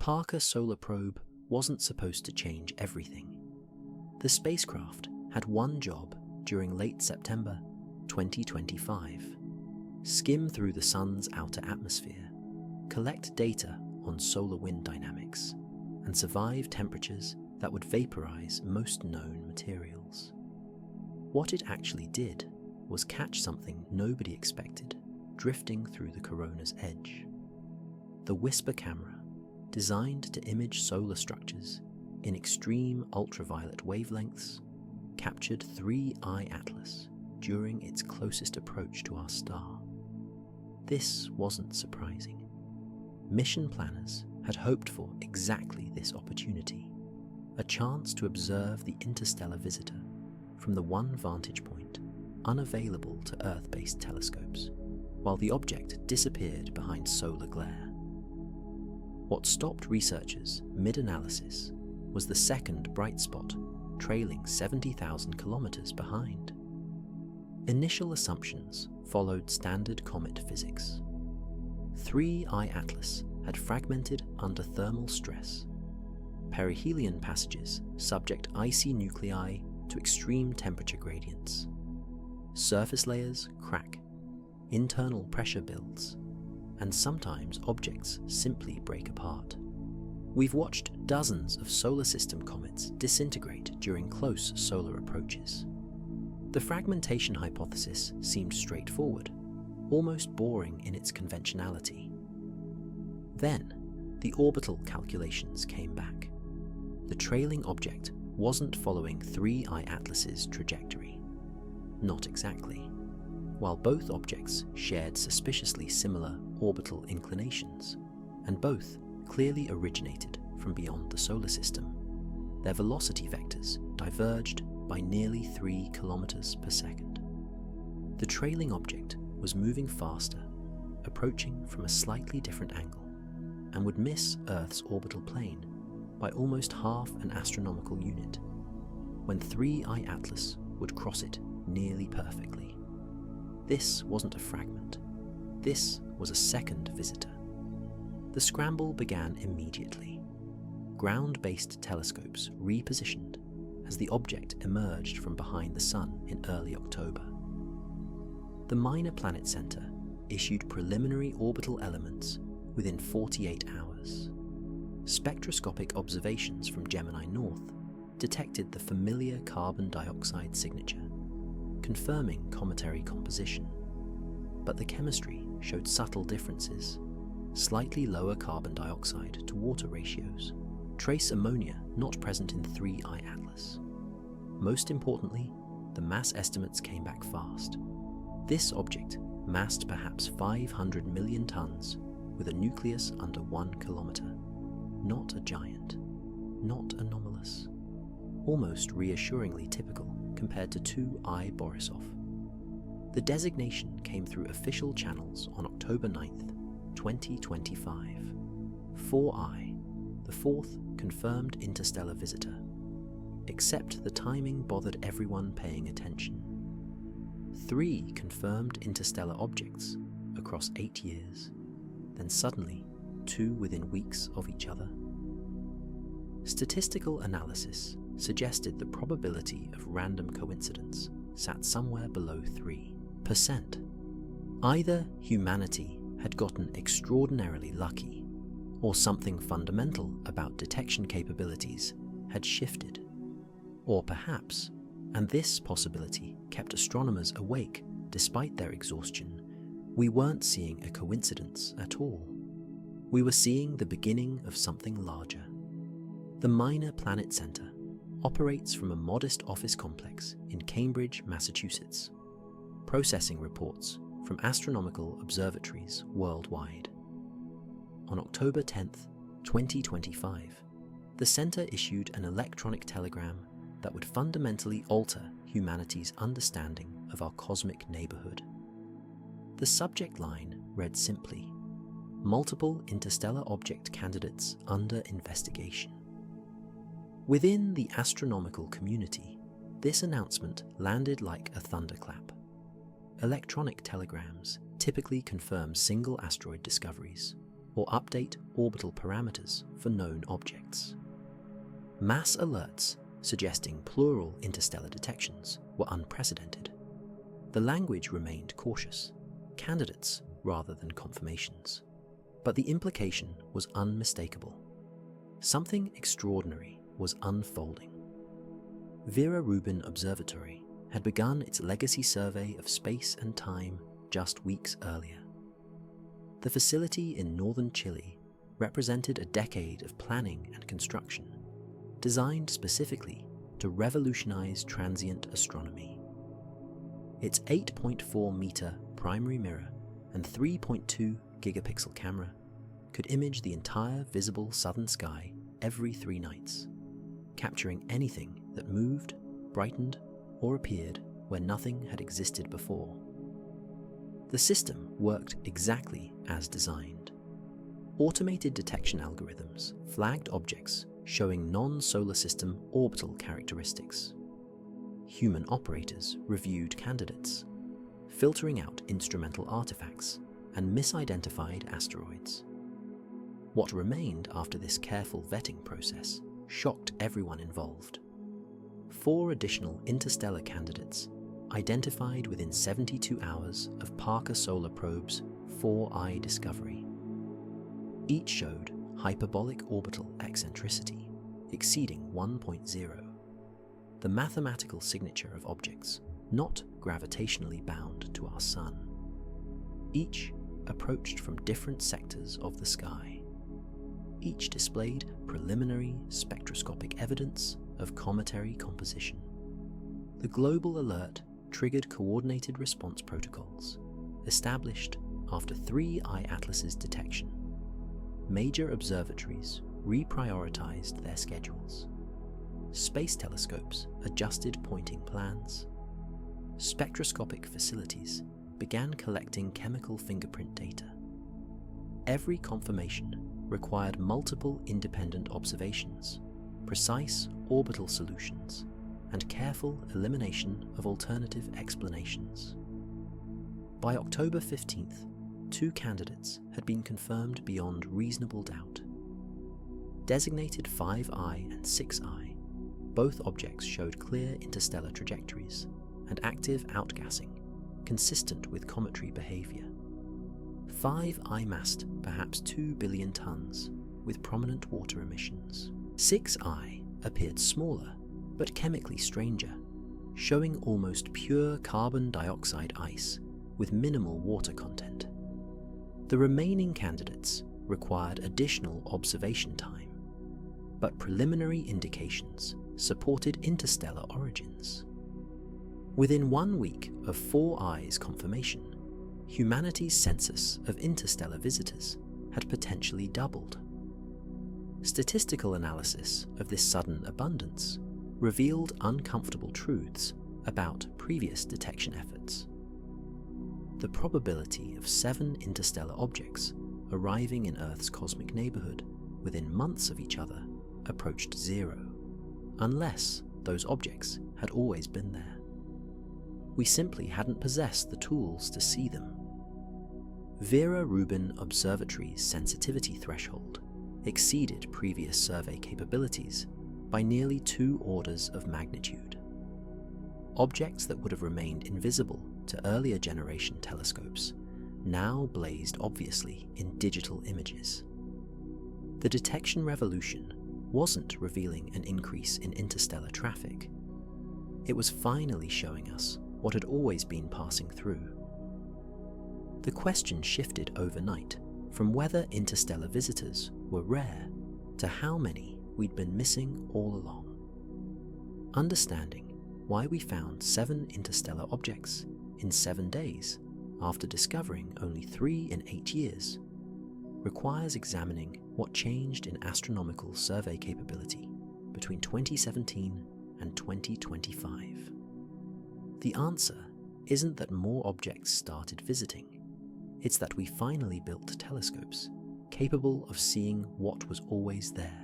Parker Solar Probe wasn't supposed to change everything. The spacecraft had one job during late September 2025. Skim through the Sun's outer atmosphere, collect data on solar wind dynamics, and survive temperatures that would vaporize most known materials. What it actually did was catch something nobody expected drifting through the corona's edge. The Whisper camera, designed to image solar structures in extreme ultraviolet wavelengths, captured 3I Atlas during its closest approach to our star. This wasn't surprising. Mission planners had hoped for exactly this opportunity, a chance to observe the interstellar visitor from the one vantage point unavailable to Earth-based telescopes, while the object disappeared behind solar glare. What stopped researchers mid-analysis was the second bright spot, trailing 70,000 kilometers behind. Initial assumptions followed standard comet physics. 3I Atlas had fragmented under thermal stress. Perihelion passages subject icy nuclei to extreme temperature gradients. Surface layers crack, internal pressure builds, and sometimes objects simply break apart. We've watched dozens of solar system comets disintegrate during close solar approaches. The fragmentation hypothesis seemed straightforward, almost boring in its conventionality. Then, the orbital calculations came back. The trailing object wasn't following 3I Atlas's trajectory. Not exactly. While both objects shared suspiciously similar orbital inclinations, and both clearly originated from beyond the solar system, their velocity vectors diverged by nearly 3 kilometers per second. The trailing object was moving faster, approaching from a slightly different angle, and would miss Earth's orbital plane by almost half an astronomical unit, when 3I Atlas would cross it nearly perfectly. This wasn't a fragment. This was a second visitor. The scramble began immediately. Ground-based telescopes repositioned as the object emerged from behind the Sun in early October. The Minor Planet Center issued preliminary orbital elements within 48 hours. Spectroscopic observations from Gemini North detected the familiar carbon dioxide signature, confirming cometary composition. But the chemistry showed subtle differences: slightly lower carbon dioxide to water ratios, trace ammonia not present in 3I Atlas. Most importantly, the mass estimates came back fast. This object massed perhaps 500 million tons with a nucleus under 1 kilometer. Not a giant, not anomalous. Almost reassuringly typical compared to 2I Borisov. The designation came through official channels on October 9th, 2025. 4I, the fourth confirmed interstellar visitor. Except the timing bothered everyone paying attention. 3 confirmed interstellar objects across 8 years, then suddenly 2 within weeks of each other. Statistical analysis suggested the probability of random coincidence sat somewhere below 3%. Either humanity had gotten extraordinarily lucky, or something fundamental about detection capabilities had shifted. Or perhaps, and this possibility kept astronomers awake despite their exhaustion, we weren't seeing a coincidence at all. We were seeing the beginning of something larger. The Minor Planet Center operates from a modest office complex in Cambridge, Massachusetts, processing reports from astronomical observatories worldwide. On October 10th, 2025, the center issued an electronic telegram that would fundamentally alter humanity's understanding of our cosmic neighborhood. The subject line read simply, "Multiple interstellar object candidates under investigation." Within the astronomical community, this announcement landed like a thunderclap. Electronic telegrams typically confirm single asteroid discoveries, or update orbital parameters for known objects. Mass alerts suggesting plural interstellar detections were unprecedented. The language remained cautious, candidates rather than confirmations. But the implication was unmistakable. Something extraordinary was unfolding. Vera Rubin Observatory had begun its legacy survey of space and time just weeks earlier. The facility in northern Chile represented a decade of planning and construction, designed specifically to revolutionize transient astronomy. Its 8.4-meter primary mirror and 3.2 gigapixel camera could image the entire visible southern sky every 3 nights, capturing anything that moved, brightened, or appeared where nothing had existed before. The system worked exactly as designed. Automated detection algorithms flagged objects showing non-solar system orbital characteristics. Human operators reviewed candidates, filtering out instrumental artifacts and misidentified asteroids. What remained after this careful vetting process shocked everyone involved. 4 additional interstellar candidates identified within 72 hours of Parker Solar Probe's 4i discovery. Each showed hyperbolic orbital eccentricity exceeding 1.0, the mathematical signature of objects not gravitationally bound to our Sun. Each approached from different sectors of the sky. Each displayed preliminary spectroscopic evidence of cometary composition. The global alert triggered coordinated response protocols, established after 3 I-Atlas's detection. Major observatories reprioritized their schedules. Space telescopes adjusted pointing plans. Spectroscopic facilities began collecting chemical fingerprint data. Every confirmation required multiple independent observations, precise orbital solutions, and careful elimination of alternative explanations. By October 15th, 2 candidates had been confirmed beyond reasonable doubt. Designated 5I and 6I, both objects showed clear interstellar trajectories and active outgassing, consistent with cometary behavior. 5I massed perhaps 2 billion tons, with prominent water emissions. 6I appeared smaller, but chemically stranger, showing almost pure carbon dioxide ice with minimal water content. The remaining candidates required additional observation time, but preliminary indications supported interstellar origins. Within 1 week of 4I's confirmation, humanity's census of interstellar visitors had potentially doubled. Statistical analysis of this sudden abundance revealed uncomfortable truths about previous detection efforts. The probability of 7 interstellar objects arriving in Earth's cosmic neighborhood within months of each other approached 0, unless those objects had always been there. We simply hadn't possessed the tools to see them. Vera Rubin Observatory's sensitivity threshold exceeded previous survey capabilities by nearly 2 orders of magnitude. Objects that would have remained invisible to earlier generation telescopes now blazed obviously in digital images. The detection revolution wasn't revealing an increase in interstellar traffic. It was finally showing us what had always been passing through. The question shifted overnight from whether interstellar visitors were rare to how many we'd been missing all along. Understanding why we found 7 interstellar objects in 7 days after discovering only 3 in 8 years requires examining what changed in astronomical survey capability between 2017 and 2025. The answer isn't that more objects started visiting. It's that we finally built telescopes capable of seeing what was always there.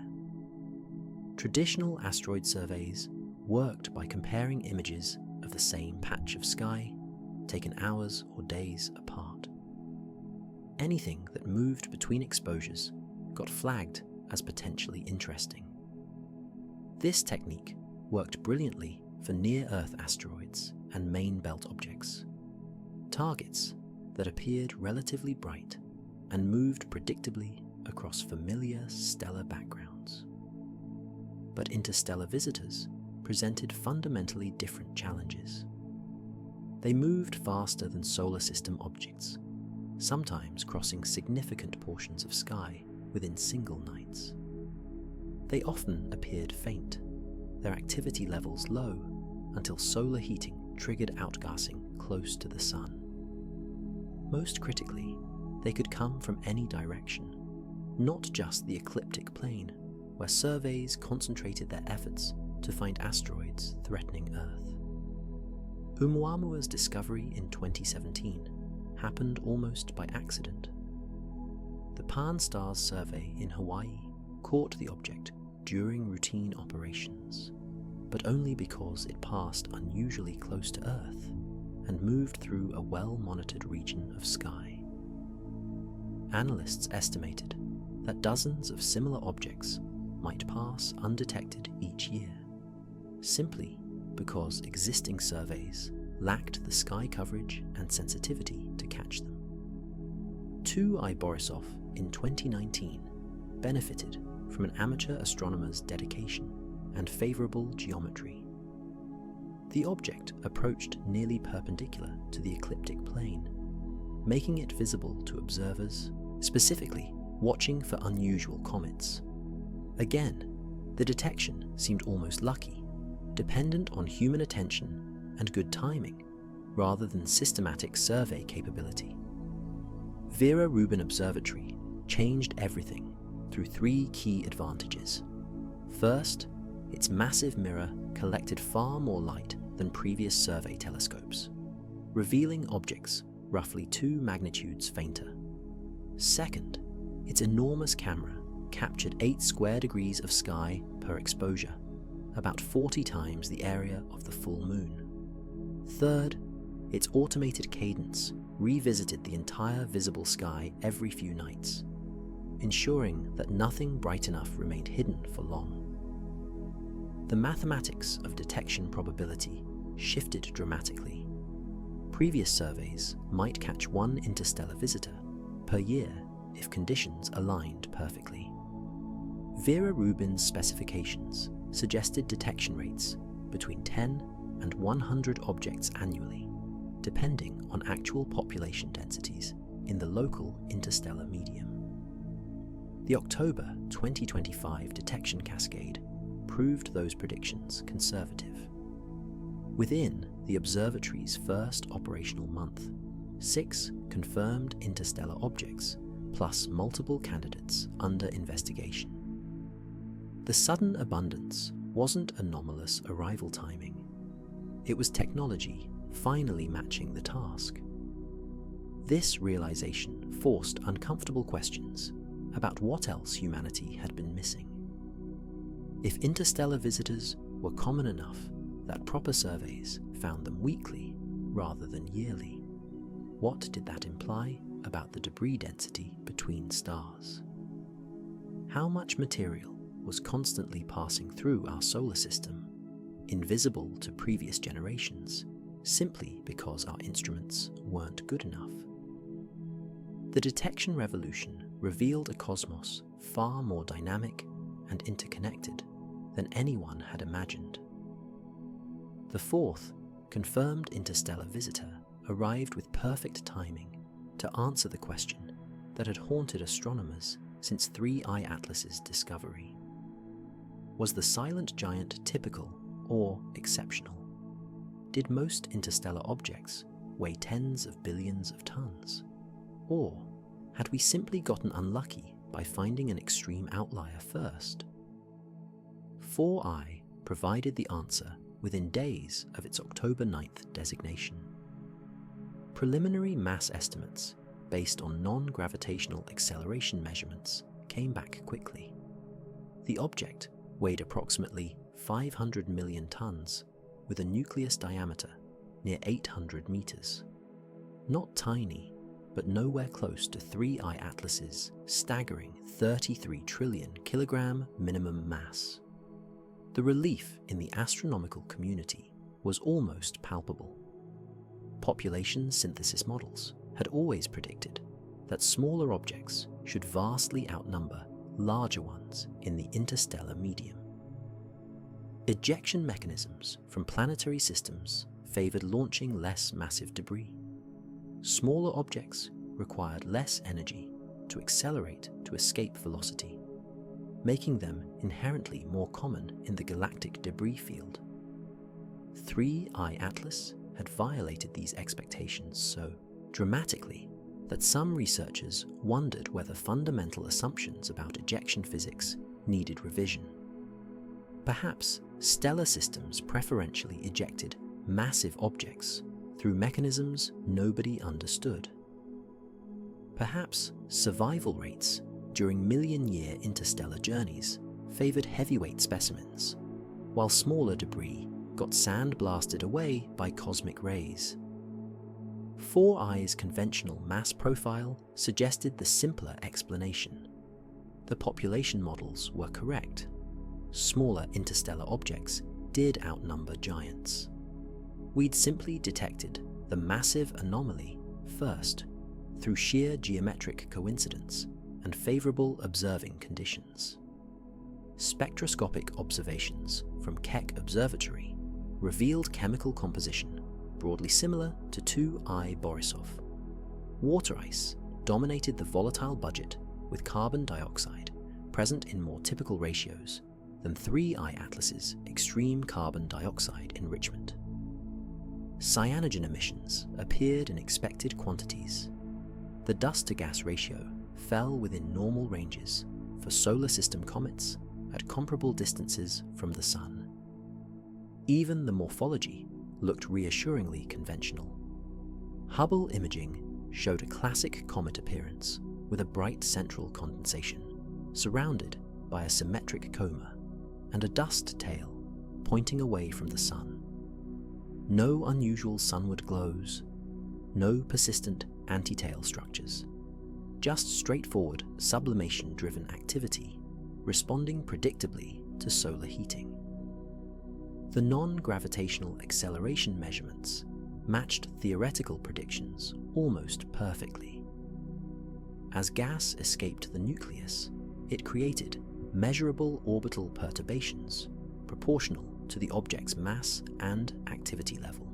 Traditional asteroid surveys worked by comparing images of the same patch of sky, taken hours or days apart. anything that moved between exposures got flagged as potentially interesting. This technique worked brilliantly for near-Earth asteroids and main belt objects, targets that appeared relatively bright and moved predictably across familiar stellar backgrounds. But interstellar visitors presented fundamentally different challenges. They moved faster than solar system objects, sometimes crossing significant portions of sky within single nights. They often appeared faint, their activity levels low, until solar heating triggered outgassing close to the sun. Most critically, they could come from any direction, not just the ecliptic plane, where surveys concentrated their efforts to find asteroids threatening Earth. Oumuamua's discovery in 2017 happened almost by accident. The Pan-STARRS survey in Hawaii caught the object during routine operations, but only because it passed unusually close to Earth and moved through a well-monitored region of sky. Analysts estimated that dozens of similar objects might pass undetected each year, simply because existing surveys lacked the sky coverage and sensitivity to catch them. 2I Borisov in 2019 benefited from an amateur astronomer's dedication and favourable geometry. The object approached nearly perpendicular to the ecliptic plane, making it visible to observers, specifically watching for unusual comets. Again, the detection seemed almost lucky, dependent on human attention and good timing, rather than systematic survey capability. Vera Rubin Observatory changed everything through 3 key advantages. First, its massive mirror collected far more light than previous survey telescopes, revealing objects roughly 2 magnitudes fainter. Second, its enormous camera captured 8 square degrees of sky per exposure, about 40 times the area of the full moon. Third, its automated cadence revisited the entire visible sky every few nights, ensuring that nothing bright enough remained hidden for long. The mathematics of detection probability shifted dramatically. Previous surveys might catch 1 interstellar visitor per year if conditions aligned perfectly. Vera Rubin's specifications suggested detection rates between 10 and 100 objects annually, depending on actual population densities in the local interstellar medium. The October 2025 detection cascade proved those predictions conservative. Within the observatory's first operational month, 6 confirmed interstellar objects, plus multiple candidates under investigation. The sudden abundance wasn't anomalous arrival timing. It was technology finally matching the task. This realization forced uncomfortable questions about what else humanity had been missing. If interstellar visitors were common enough that proper surveys found them weekly rather than yearly, what did that imply about the debris density between stars? How much material was constantly passing through our solar system, invisible to previous generations, simply because our instruments weren't good enough? The detection revolution revealed a cosmos far more dynamic and interconnected than anyone had imagined. The 4th confirmed interstellar visitor arrived with perfect timing to answer the question that had haunted astronomers since 3I Atlas's discovery. Was the silent giant typical or exceptional? Did most interstellar objects weigh tens of billions of tons? Or had we simply gotten unlucky by finding an extreme outlier first? 4I provided the answer within days of its October 9th designation. Preliminary mass estimates based on non-gravitational acceleration measurements came back quickly. The object weighed approximately 500 million tons with a nucleus diameter near 800 meters. Not tiny, but nowhere close to 3I Atlas's staggering 33 trillion kilogram minimum mass. The relief in the astronomical community was almost palpable. Population synthesis models had always predicted that smaller objects should vastly outnumber larger ones in the interstellar medium. Ejection mechanisms from planetary systems favored launching less massive debris. Smaller objects required less energy to accelerate to escape velocity, making them inherently more common in the galactic debris field. 3I Atlas had violated these expectations so dramatically that some researchers wondered whether fundamental assumptions about ejection physics needed revision. Perhaps stellar systems preferentially ejected massive objects through mechanisms nobody understood. Perhaps survival rates during million-year interstellar journeys favored heavyweight specimens, while smaller debris got sandblasted away by cosmic rays. 4I's conventional mass profile suggested the simpler explanation. The population models were correct. Smaller interstellar objects did outnumber giants. We'd simply detected the massive anomaly first through sheer geometric coincidence and favorable observing conditions. Spectroscopic observations from Keck Observatory revealed chemical composition broadly similar to 2I Borisov. Water ice dominated the volatile budget, with carbon dioxide present in more typical ratios than 3I Atlas's extreme carbon dioxide enrichment. Cyanogen emissions appeared in expected quantities. The dust-to-gas ratio fell within normal ranges for solar system comets at comparable distances from the Sun. Even the morphology looked reassuringly conventional. Hubble imaging showed a classic comet appearance with a bright central condensation, surrounded by a symmetric coma, and a dust tail pointing away from the Sun. No unusual sunward glows, no persistent anti-tail structures, just straightforward sublimation-driven activity responding predictably to solar heating. The non-gravitational acceleration measurements matched theoretical predictions almost perfectly. As gas escaped the nucleus, it created measurable orbital perturbations proportional to the object's mass and activity level.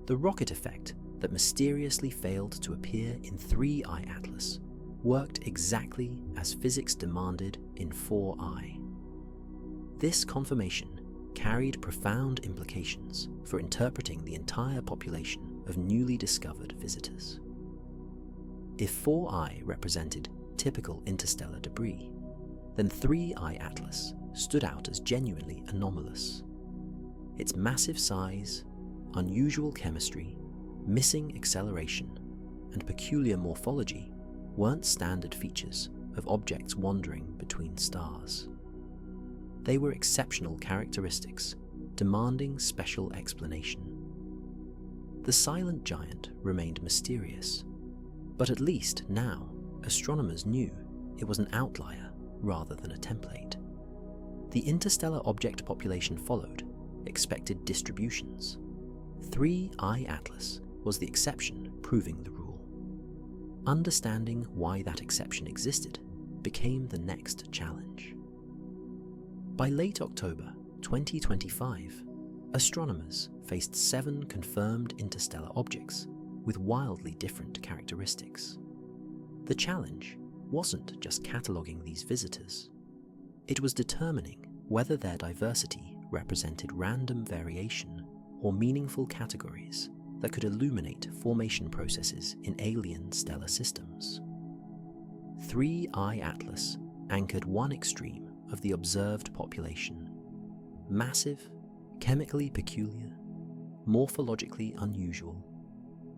The rocket effect that mysteriously failed to appear in 3I Atlas worked exactly as physics demanded in 4I. This confirmation carried profound implications for interpreting the entire population of newly discovered visitors. If 4I represented typical interstellar debris, then 3I Atlas stood out as genuinely anomalous. Its massive size, unusual chemistry, missing acceleration, and peculiar morphology weren't standard features of objects wandering between stars. They were exceptional characteristics, demanding special explanation. The silent giant remained mysterious, but at least now astronomers knew it was an outlier rather than a template. The interstellar object population followed expected distributions. 3I Atlas was the exception proving the rule. Understanding why that exception existed became the next challenge. By late October 2025, astronomers faced 7 confirmed interstellar objects with wildly different characteristics. The challenge wasn't just cataloguing these visitors. It was determining whether their diversity represented random variation or meaningful categories that could illuminate formation processes in alien stellar systems. 3I Atlas anchored one extreme of the observed population: massive, chemically peculiar, morphologically unusual,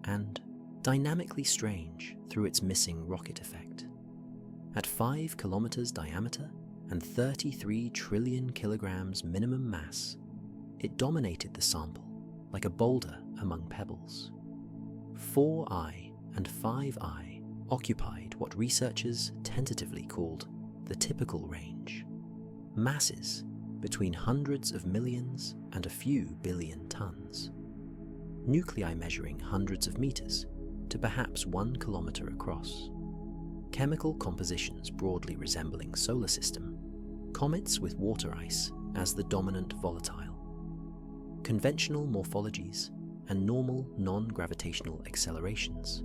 and dynamically strange through its missing rocket effect. At 5 kilometers diameter and 33 trillion kilograms minimum mass, it dominated the sample like a boulder among pebbles. 4I and 5I occupied what researchers tentatively called the typical range, masses between hundreds of millions and a few billion tons, nuclei measuring hundreds of meters to perhaps 1 kilometer across, chemical compositions broadly resembling solar system, comets with water ice as the dominant volatile, conventional morphologies, and normal non-gravitational accelerations.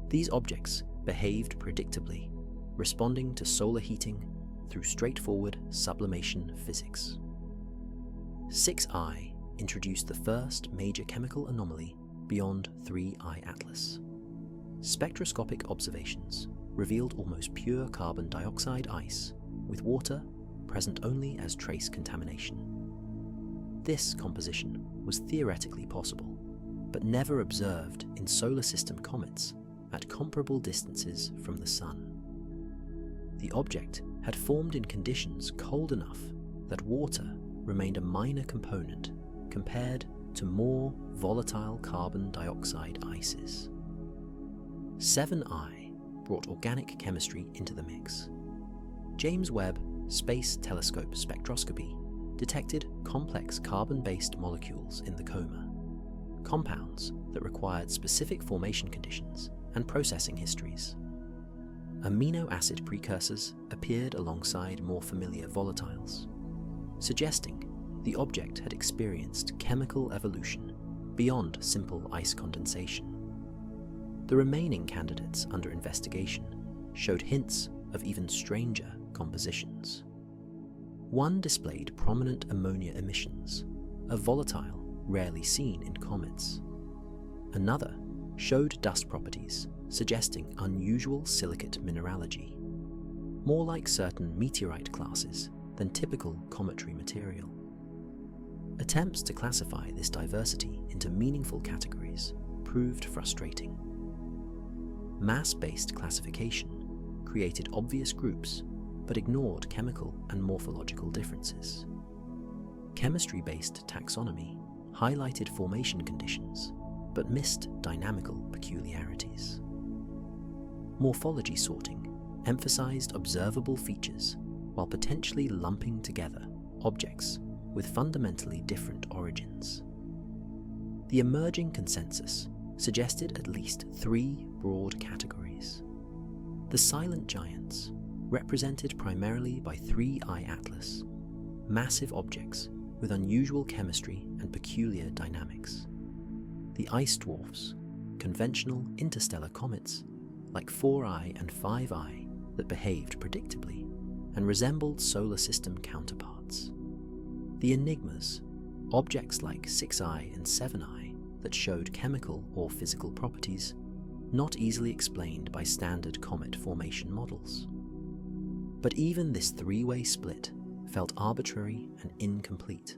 These objects behaved predictably, responding to solar heating through straightforward sublimation physics. 6I introduced the first major chemical anomaly beyond 3I Atlas. Spectroscopic observations revealed almost pure carbon dioxide ice, with water present only as trace contamination. This composition was theoretically possible, but never observed in solar system comets at comparable distances from the Sun. The object had formed in conditions cold enough that water remained a minor component compared to more volatile carbon dioxide ices. 7I brought organic chemistry into the mix. James Webb Space Telescope spectroscopy detected complex carbon-based molecules in the coma, compounds that required specific formation conditions and processing histories. Amino acid precursors appeared alongside more familiar volatiles, suggesting the object had experienced chemical evolution beyond simple ice condensation. The remaining candidates under investigation showed hints of even stranger compositions. One displayed prominent ammonia emissions, a volatile rarely seen in comets. Another showed dust properties suggesting unusual silicate mineralogy, more like certain meteorite classes than typical cometary material. Attempts to classify this diversity into meaningful categories proved frustrating. Mass-based classification created obvious groups but ignored chemical and morphological differences. Chemistry-based taxonomy highlighted formation conditions but missed dynamical peculiarities. Morphology sorting emphasized observable features while potentially lumping together objects with fundamentally different origins. The emerging consensus suggested at least 3 broad categories. The silent giants, represented primarily by 3I Atlas, massive objects with unusual chemistry and peculiar dynamics. The ice dwarfs, conventional interstellar comets like 4I and 5I that behaved predictably and resembled solar system counterparts. The enigmas, objects like 6I and 7I that showed chemical or physical properties not easily explained by standard comet formation models. But even this 3-way split felt arbitrary and incomplete.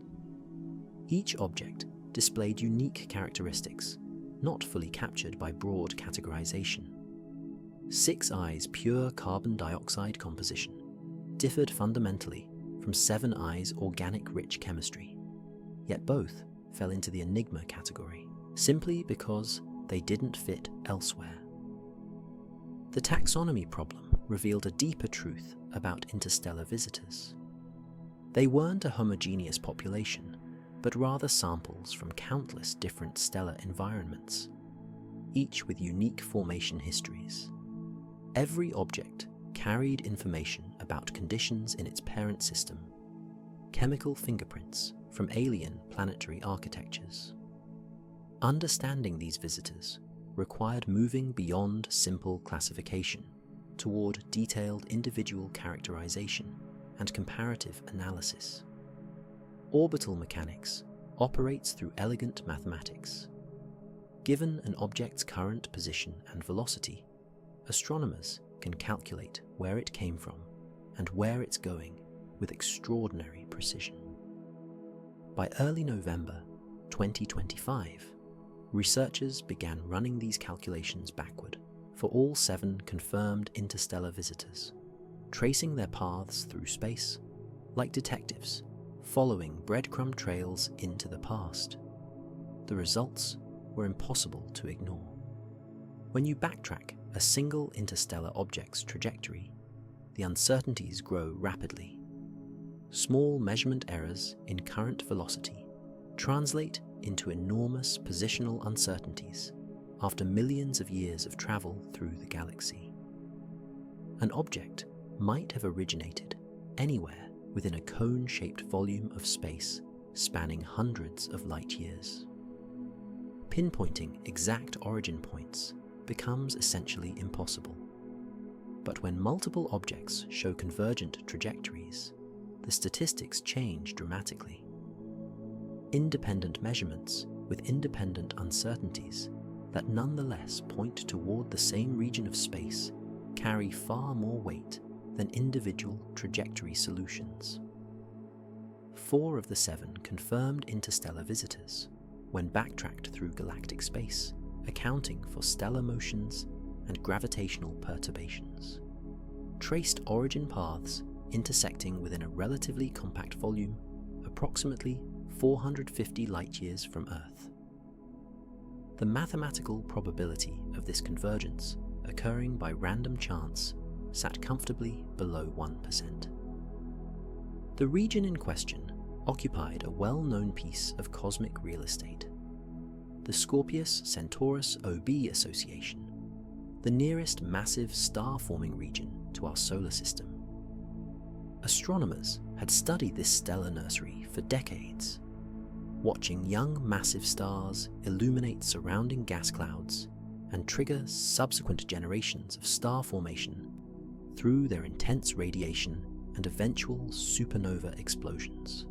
Each object displayed unique characteristics, not fully captured by broad categorization. 6I's pure carbon dioxide composition differed fundamentally from 7I's organic-rich chemistry, yet both fell into the enigma category, simply because they didn't fit elsewhere. The taxonomy problem revealed a deeper truth about interstellar visitors. They weren't a homogeneous population, but rather samples from countless different stellar environments, each with unique formation histories. Every object carried information about conditions in its parent system, chemical fingerprints from alien planetary architectures. Understanding these visitors required moving beyond simple classification toward detailed individual characterization and comparative analysis. Orbital mechanics operates through elegant mathematics. Given an object's current position and velocity, astronomers can calculate where it came from and where it's going with extraordinary precision. By early November 2025, researchers began running these calculations backward for all 7 confirmed interstellar visitors, tracing their paths through space like detectives following breadcrumb trails into the past. The results were impossible to ignore. When you backtrack a single interstellar object's trajectory, the uncertainties grow rapidly. Small measurement errors in current velocity translate into enormous positional uncertainties after millions of years of travel through the galaxy. An object might have originated anywhere within a cone-shaped volume of space spanning hundreds of light years. Pinpointing exact origin points becomes essentially impossible. But when multiple objects show convergent trajectories, the statistics change dramatically. Independent measurements with independent uncertainties that nonetheless point toward the same region of space carry far more weight than individual trajectory solutions. 4 of the 7 confirmed interstellar visitors, when backtracked through galactic space, accounting for stellar motions and gravitational perturbations, traced origin paths intersecting within a relatively compact volume, approximately 450 light-years from Earth. The mathematical probability of this convergence occurring by random chance sat comfortably below 1%. The region in question occupied a well-known piece of cosmic real estate, the Scorpius-Centaurus OB Association, the nearest massive star-forming region to our solar system. Astronomers had studied this stellar nursery for decades, watching young massive stars illuminate surrounding gas clouds and trigger subsequent generations of star formation through their intense radiation and eventual supernova explosions.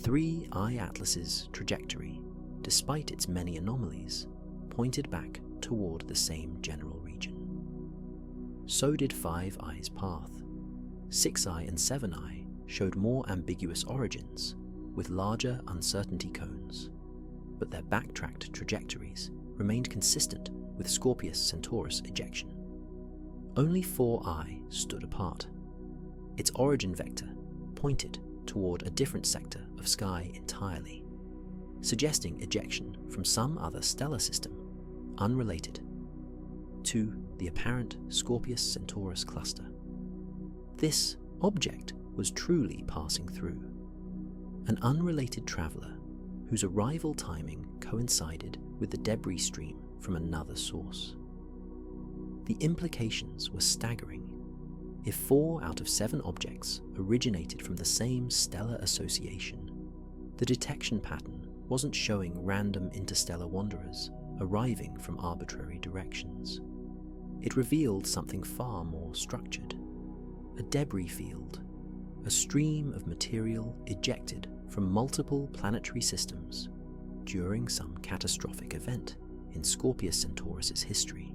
3I Atlas's trajectory, despite its many anomalies, pointed back toward the same general region. So did 5I's path. 6I and 7I showed more ambiguous origins, with larger uncertainty cones, but their backtracked trajectories remained consistent with Scorpius-Centaurus ejection. Only 4I stood apart. Its origin vector pointed toward a different sector of sky entirely, suggesting ejection from some other stellar system, unrelated to the apparent Scorpius-Centaurus cluster. This object was truly passing through, an unrelated traveler whose arrival timing coincided with the debris stream from another source. The implications were staggering. If 4 out of 7 objects originated from the same stellar association, the detection pattern wasn't showing random interstellar wanderers arriving from arbitrary directions. It revealed something far more structured. A debris field, a stream of material ejected from multiple planetary systems during some catastrophic event in Scorpius-Centaurus' history,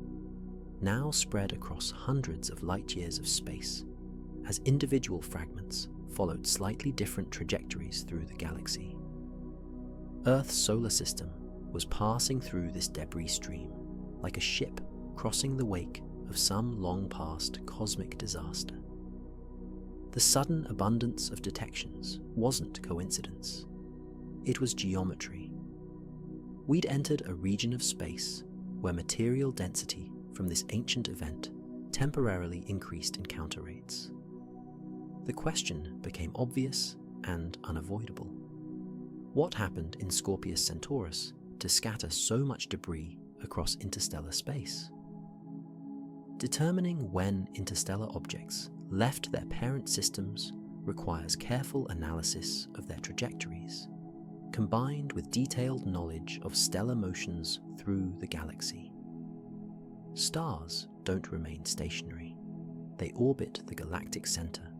now spread across hundreds of light-years of space as individual fragments followed slightly different trajectories through the galaxy. Earth's solar system was passing through this debris stream like a ship crossing the wake of some long-past cosmic disaster. The sudden abundance of detections wasn't coincidence. It was geometry. We'd entered a region of space where material density from this ancient event temporarily increased encounter rates. The question became obvious and unavoidable. What happened in Scorpius-Centaurus to scatter so much debris across interstellar space? Determining when interstellar objects left their parent systems requires careful analysis of their trajectories, combined with detailed knowledge of stellar motions through the galaxy. Stars don't remain stationary. They orbit the galactic center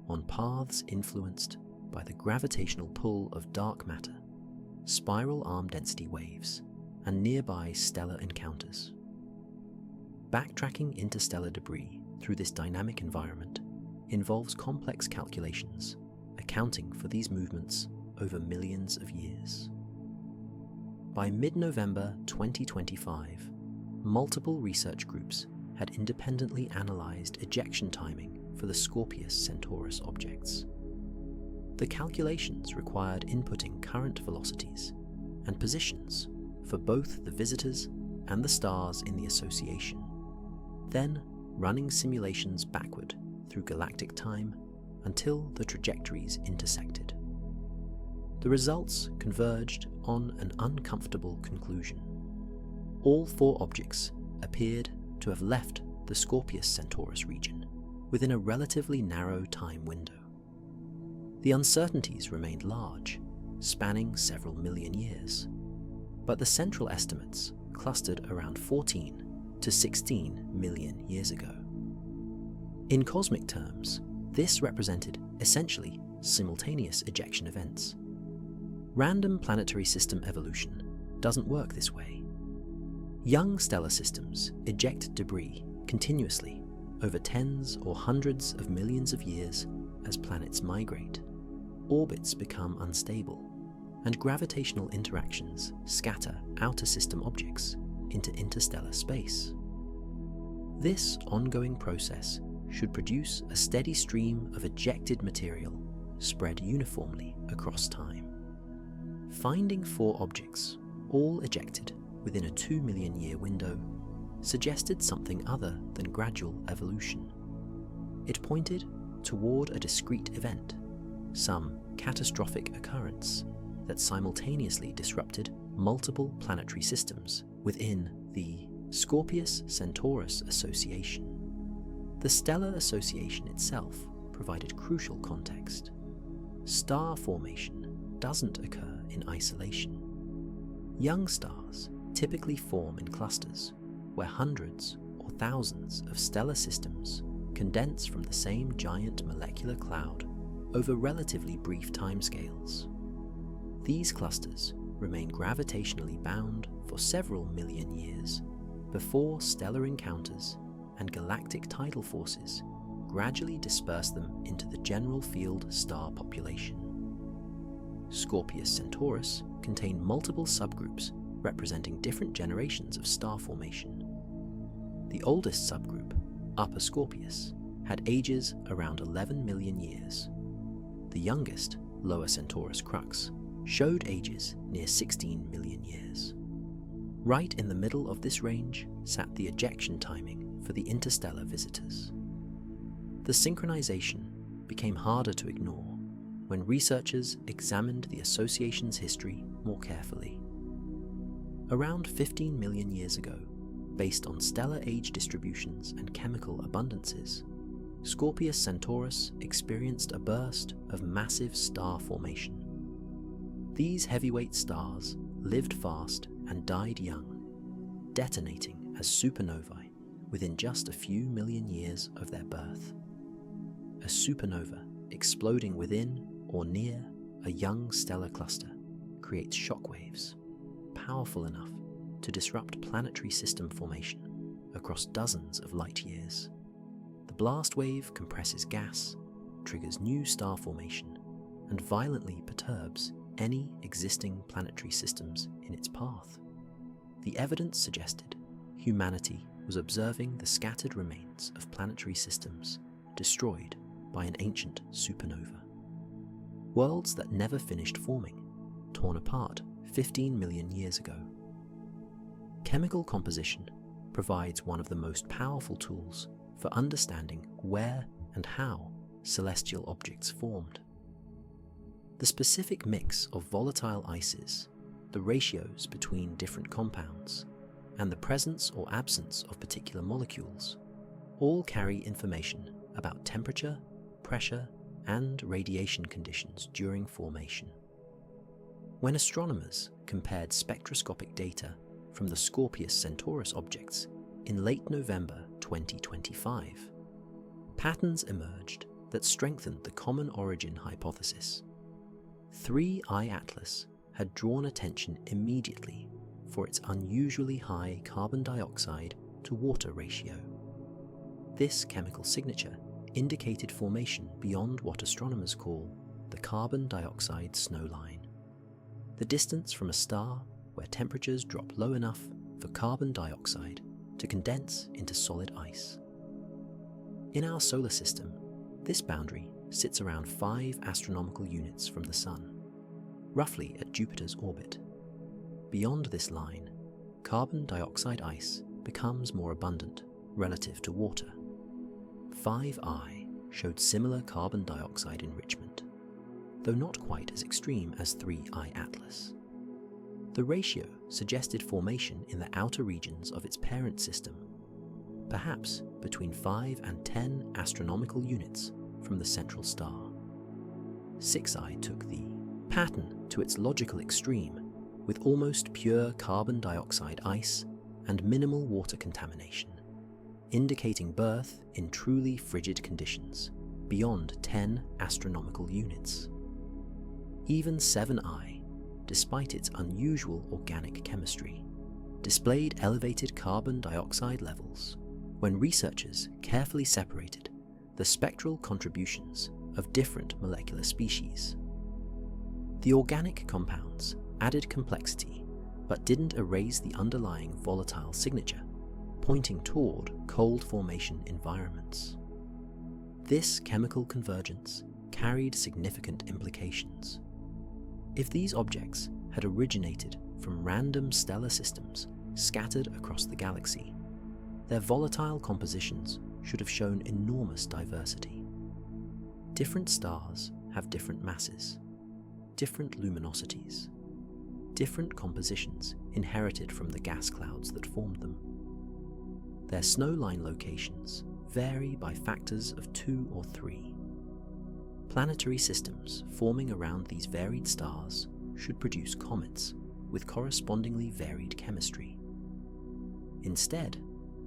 on paths influenced by the gravitational pull of dark matter, spiral arm density waves, and nearby stellar encounters. Backtracking interstellar debris through this dynamic environment involves complex calculations, accounting for these movements over millions of years. By mid-November 2025, multiple research groups had independently analyzed ejection timing for the Scorpius-Centaurus objects. The calculations required inputting current velocities and positions for both the visitors and the stars in the association, then running simulations backward through galactic time until the trajectories intersected. The results converged on an uncomfortable conclusion. All 4 objects appeared to have left the Scorpius-Centaurus region within a relatively narrow time window. The uncertainties remained large, spanning several million years, but the central estimates clustered around 14 to 16 million years ago. In cosmic terms, this represented essentially simultaneous ejection events. Random planetary system evolution doesn't work this way. Young stellar systems eject debris continuously over tens or hundreds of millions of years as planets migrate, orbits become unstable, and gravitational interactions scatter outer system objects into interstellar space. This ongoing process should produce a steady stream of ejected material spread uniformly across time. Finding 4 objects, all ejected within a 2 million year window, suggested something other than gradual evolution. It pointed toward a discrete event, some catastrophic occurrence that simultaneously disrupted multiple planetary systems within the Scorpius-Centaurus association. The stellar association itself provided crucial context. Star formation doesn't occur in isolation. Young stars typically form in clusters where hundreds or thousands of stellar systems condense from the same giant molecular cloud over relatively brief timescales. These clusters remain gravitationally bound for several million years before stellar encounters and galactic tidal forces gradually disperse them into the general field star population. Scorpius-Centaurus contained multiple subgroups representing different generations of star formation. The oldest subgroup, Upper Scorpius, had ages around 11 million years. The youngest, Lower Centaurus Crux, showed ages near 16 million years. Right in the middle of this range sat the ejection timing for the interstellar visitors. The synchronization became harder to ignore when researchers examined the association's history more carefully. Around 15 million years ago, based on stellar age distributions and chemical abundances, Scorpius-Centaurus experienced a burst of massive star formation. These heavyweight stars lived fast and died young, detonating as supernovae within just a few million years of their birth. A supernova exploding within or near a young stellar cluster creates shockwaves powerful enough to disrupt planetary system formation across dozens of light years. The blast wave compresses gas, triggers new star formation, and violently perturbs any existing planetary systems in its path. The evidence suggested humanity was observing the scattered remains of planetary systems destroyed by an ancient supernova. Worlds that never finished forming, torn apart 15 million years ago. Chemical composition provides one of the most powerful tools for understanding where and how celestial objects formed. The specific mix of volatile ices, the ratios between different compounds, and the presence or absence of particular molecules all carry information about temperature, pressure, and radiation conditions during formation. When astronomers compared spectroscopic data from the Scorpius-Centaurus objects in late November 2025, patterns emerged that strengthened the common origin hypothesis. 3I Atlas had drawn attention immediately for its unusually high carbon dioxide to water ratio. This chemical signature indicated formation beyond what astronomers call the carbon dioxide snowline, the distance from a star where temperatures drop low enough for carbon dioxide to condense into solid ice. In our solar system, this boundary sits around 5 astronomical units from the Sun, roughly at Jupiter's orbit. Beyond this line, carbon dioxide ice becomes more abundant relative to water. 5I showed similar carbon dioxide enrichment, though not quite as extreme as 3I Atlas. The ratio suggested formation in the outer regions of its parent system, perhaps between 5 and 10 astronomical units from the central star. 6I took the pattern to its logical extreme, with almost pure carbon dioxide ice and minimal water contamination, indicating birth in truly frigid conditions beyond 10 astronomical units. Even 7I, despite its unusual organic chemistry, displayed elevated carbon dioxide levels when researchers carefully separated the spectral contributions of different molecular species. The organic compounds added complexity but didn't erase the underlying volatile signature, pointing toward cold formation environments. This chemical convergence carried significant implications. If these objects had originated from random stellar systems scattered across the galaxy, their volatile compositions should have shown enormous diversity. Different stars have different masses, different luminosities, different compositions inherited from the gas clouds that formed them. Their snowline locations vary by factors of 2 or 3. Planetary systems forming around these varied stars should produce comets with correspondingly varied chemistry. Instead,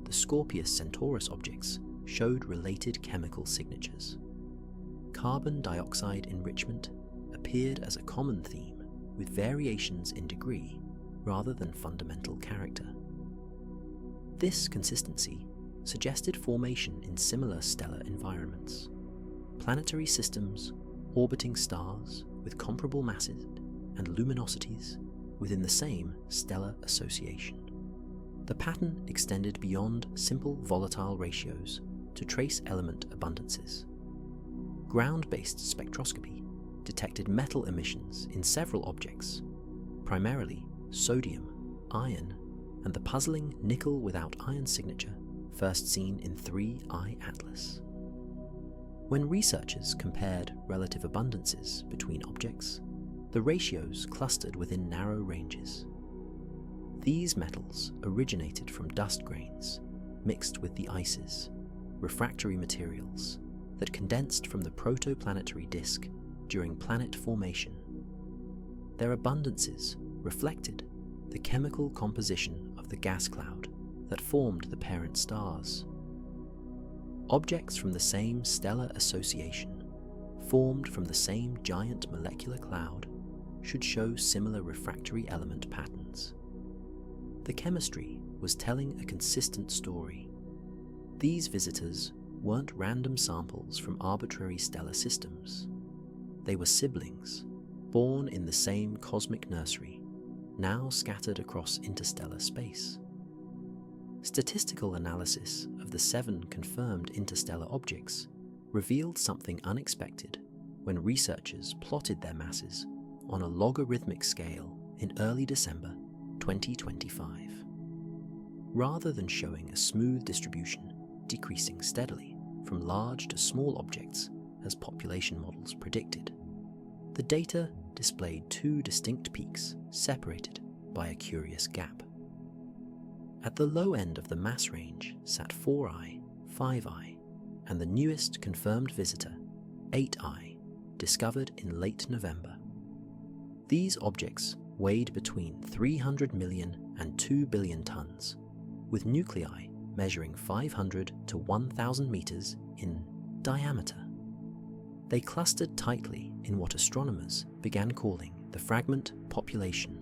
the Scorpius-Centaurus objects showed related chemical signatures. Carbon dioxide enrichment appeared as a common theme, with variations in degree rather than fundamental character. This consistency suggested formation in similar stellar environments. Planetary systems orbiting stars with comparable masses and luminosities within the same stellar association. The pattern extended beyond simple volatile ratios to trace element abundances. Ground-based spectroscopy detected metal emissions in several objects, primarily sodium, iron, and the puzzling nickel without iron signature first seen in 3I Atlas. When researchers compared relative abundances between objects, the ratios clustered within narrow ranges. These metals originated from dust grains mixed with the ices, refractory materials that condensed from the protoplanetary disk during planet formation. Their abundances reflected the chemical composition of the gas cloud that formed the parent stars. Objects from the same stellar association, formed from the same giant molecular cloud, should show similar refractory element patterns. The chemistry was telling a consistent story. These visitors weren't random samples from arbitrary stellar systems. They were siblings, born in the same cosmic nursery, now scattered across interstellar space. Statistical analysis of the 7 confirmed interstellar objects revealed something unexpected when researchers plotted their masses on a logarithmic scale in early December 2025. Rather than showing a smooth distribution decreasing steadily from large to small objects as population models predicted, the data displayed 2 distinct peaks separated by a curious gap. At the low end of the mass range sat 4I, 5I, and the newest confirmed visitor, 8I, discovered in late November. These objects weighed between 300 million and 2 billion tons, with nuclei measuring 500 to 1,000 meters in diameter. They clustered tightly in what astronomers began calling the fragment population,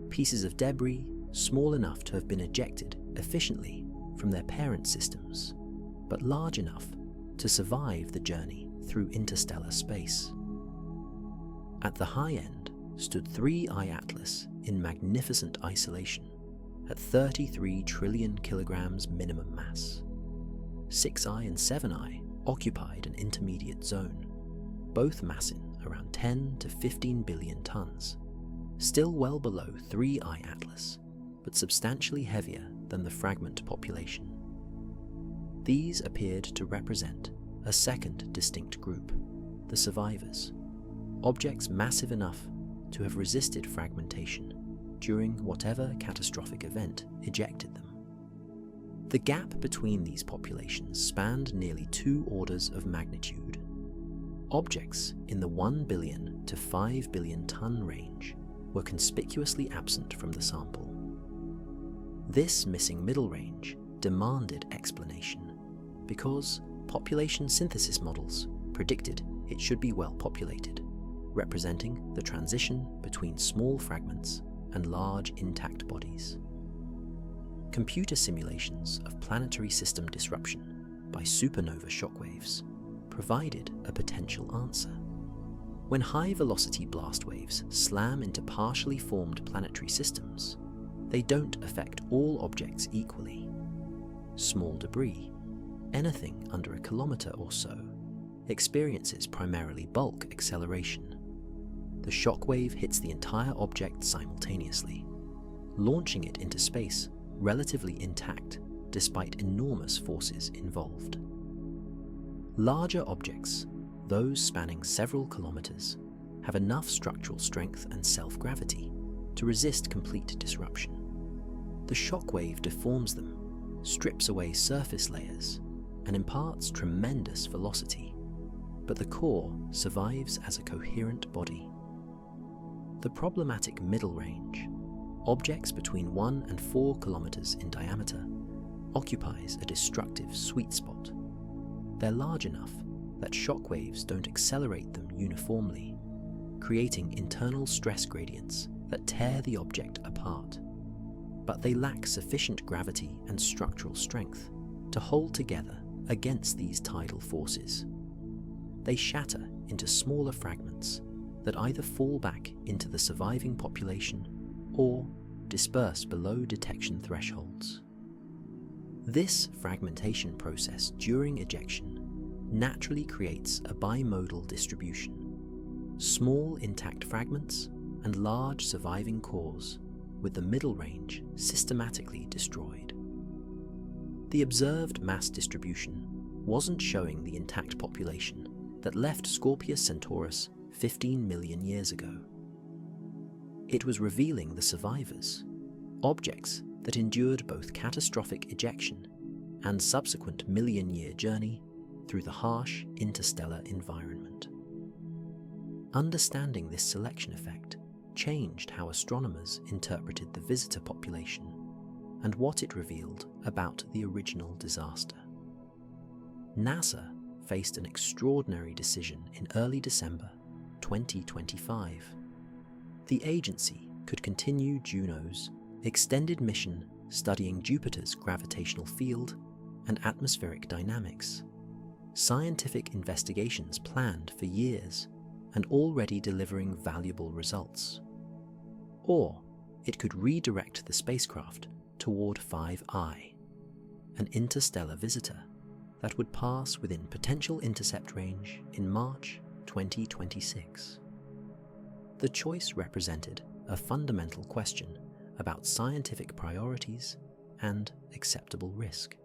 pieces of debris small enough to have been ejected efficiently from their parent systems, but large enough to survive the journey through interstellar space. At the high end stood 3I Atlas in magnificent isolation at 33 trillion kilograms minimum mass. 6I and 7I occupied an intermediate zone, both massing around 10 to 15 billion tons, still well below 3I Atlas, but substantially heavier than the fragment population. These appeared to represent a second distinct group, the survivors, objects massive enough to have resisted fragmentation during whatever catastrophic event ejected them. The gap between these populations spanned nearly 2 orders of magnitude. Objects in the 1 billion to 5 billion ton range were conspicuously absent from the sample. This missing middle range demanded explanation because population synthesis models predicted it should be well populated, representing the transition between small fragments and large intact bodies. Computer simulations of planetary system disruption by supernova shockwaves provided a potential answer. When high-velocity blast waves slam into partially formed planetary systems, they don't affect all objects equally. Small debris, anything under a kilometer or so, experiences primarily bulk acceleration. The shockwave hits the entire object simultaneously, launching it into space relatively intact despite enormous forces involved. Larger objects, those spanning several kilometers, have enough structural strength and self-gravity to resist complete disruption. The shockwave deforms them, strips away surface layers, and imparts tremendous velocity, but the core survives as a coherent body. The problematic middle range, objects between 1 and 4 kilometers in diameter, occupies a destructive sweet spot. They're large enough that shockwaves don't accelerate them uniformly, creating internal stress gradients that tear the object apart. But they lack sufficient gravity and structural strength to hold together against these tidal forces. They shatter into smaller fragments that either fall back into the surviving population or disperse below detection thresholds. This fragmentation process during ejection naturally creates a bimodal distribution: small intact fragments and large surviving cores, with the middle range systematically destroyed. The observed mass distribution wasn't showing the intact population that left Scorpius-Centaurus 15 million years ago. It was revealing the survivors, objects that endured both catastrophic ejection and subsequent million-year journey through the harsh interstellar environment. Understanding this selection effect changed how astronomers interpreted the visitor population and what it revealed about the original disaster. NASA faced an extraordinary decision in early December 2025. The agency could continue Juno's extended mission studying Jupiter's gravitational field and atmospheric dynamics. Scientific investigations planned for years and already delivering valuable results. Or it could redirect the spacecraft toward 5I, an interstellar visitor that would pass within potential intercept range in March 2026. The choice represented a fundamental question about scientific priorities and acceptable risk.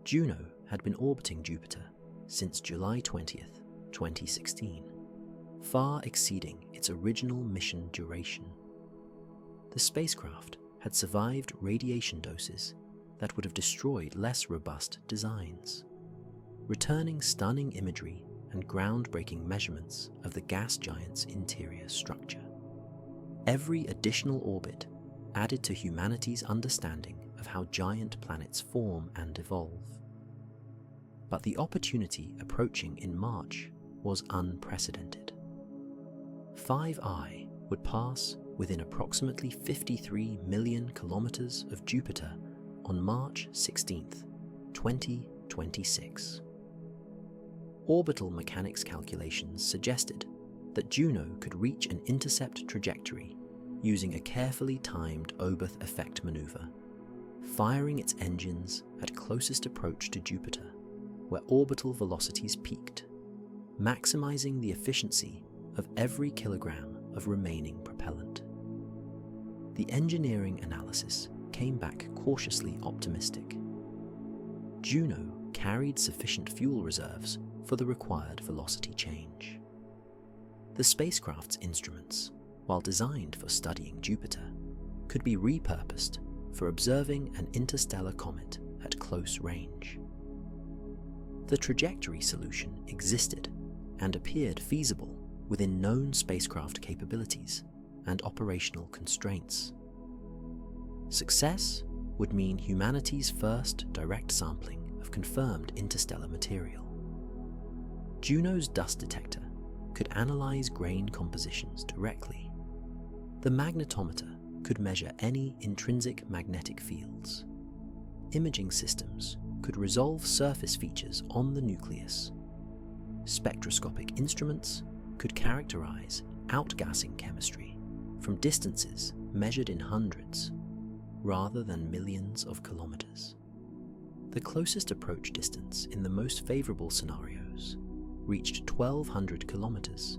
Juno had been orbiting Jupiter since July 20th, 2016, far exceeding its original mission duration. The spacecraft had survived radiation doses that would have destroyed less robust designs, returning stunning imagery and groundbreaking measurements of the gas giant's interior structure. Every additional orbit added to humanity's understanding of how giant planets form and evolve. But the opportunity approaching in March was unprecedented. 5I would pass within approximately 53 million kilometers of Jupiter on March 16th, 2026. Orbital mechanics calculations suggested that Juno could reach an intercept trajectory using a carefully timed Oberth effect maneuver, firing its engines at closest approach to Jupiter, where orbital velocities peaked, maximizing the efficiency of every kilogram of remaining propellant. the engineering analysis came back cautiously optimistic. Juno carried sufficient fuel reserves for the required velocity change. The spacecraft's instruments, while designed for studying Jupiter, could be repurposed for observing an interstellar comet at close range. The trajectory solution existed and appeared feasible within known spacecraft capabilities and operational constraints. Success would mean humanity's first direct sampling of confirmed interstellar material. Juno's dust detector could analyze grain compositions directly. The magnetometer could measure any intrinsic magnetic fields. Imaging systems could resolve surface features on the nucleus. Spectroscopic instruments could characterize outgassing chemistry from distances measured in hundreds rather than millions of kilometers. The closest approach distance in the most favorable scenarios reached 1,200 kilometers,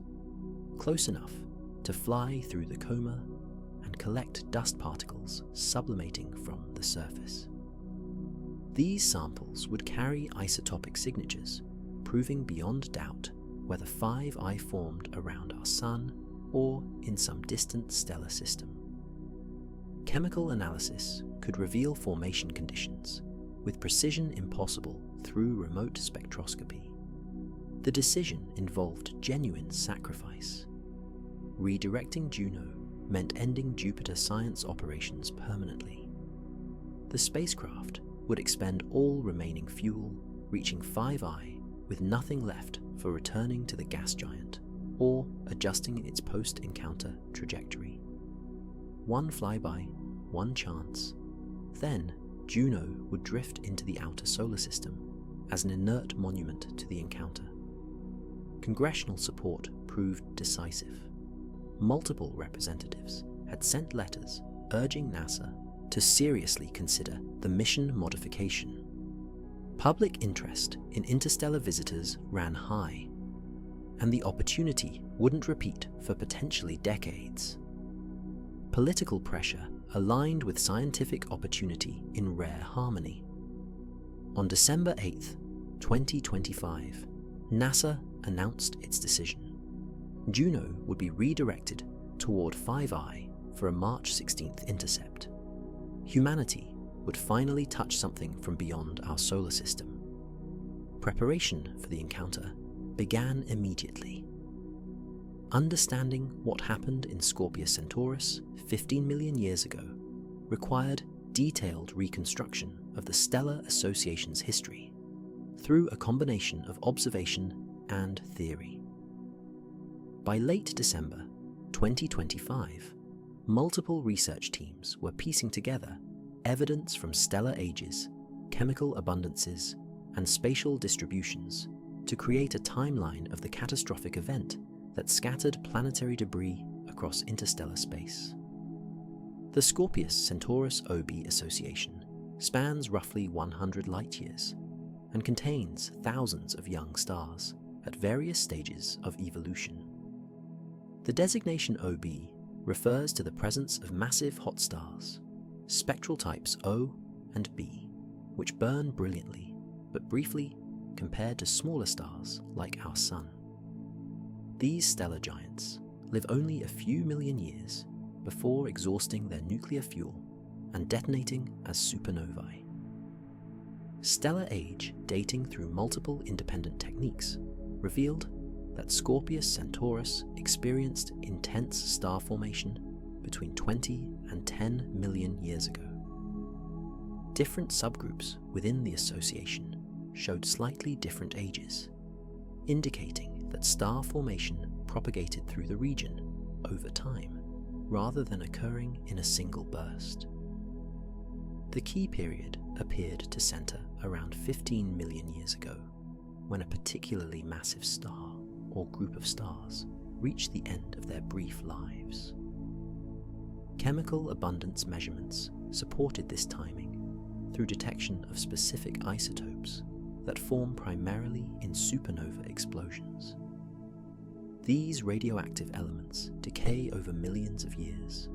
close enough to fly through the coma and collect dust particles sublimating from the surface. These samples would carry isotopic signatures, proving beyond doubt whether 5I formed around our Sun or in some distant stellar system. Chemical analysis could reveal formation conditions with precision impossible through remote spectroscopy. The decision involved genuine sacrifice. Redirecting Juno meant ending Jupiter science operations permanently. The spacecraft would expend all remaining fuel, reaching 5I with nothing left for returning to the gas giant or adjusting its post-encounter trajectory. One flyby, one chance, then Juno would drift into the outer solar system as an inert monument to the encounter. Congressional support proved decisive. Multiple representatives had sent letters urging NASA to seriously consider the mission modification. Public interest in interstellar visitors ran high, and the opportunity wouldn't repeat for potentially decades. Political pressure aligned with scientific opportunity in rare harmony. On December 8, 2025, NASA announced its decision. Juno would be redirected toward 5I for a March 16th intercept. Humanity would finally touch something from beyond our solar system. Preparation for the encounter began immediately. Understanding what happened in Scorpius-Centaurus 15 million years ago required detailed reconstruction of the Stellar Association's history through a combination of observation and theory. By late December 2025, multiple research teams were piecing together evidence from stellar ages, chemical abundances, and spatial distributions to create a timeline of the catastrophic event that scattered planetary debris across interstellar space. The Scorpius-Centaurus OB Association spans roughly 100 light-years and contains thousands of young stars at various stages of evolution. The designation OB refers to the presence of massive hot stars, spectral types O and B, which burn brilliantly but briefly compared to smaller stars like our Sun. These stellar giants live only a few million years before exhausting their nuclear fuel and detonating as supernovae. Stellar age dating through multiple independent techniques revealed that Scorpius-Centaurus experienced intense star formation between 20 and 10 million years ago. Different subgroups within the association showed slightly different ages, indicating that star formation propagated through the region over time, rather than occurring in a single burst. The key period appeared to center around 15 million years ago, when a particularly massive star or group of stars reached the end of their brief lives. Chemical abundance measurements supported this timing through detection of specific isotopes that form primarily in supernova explosions. These radioactive elements decay over millions of years.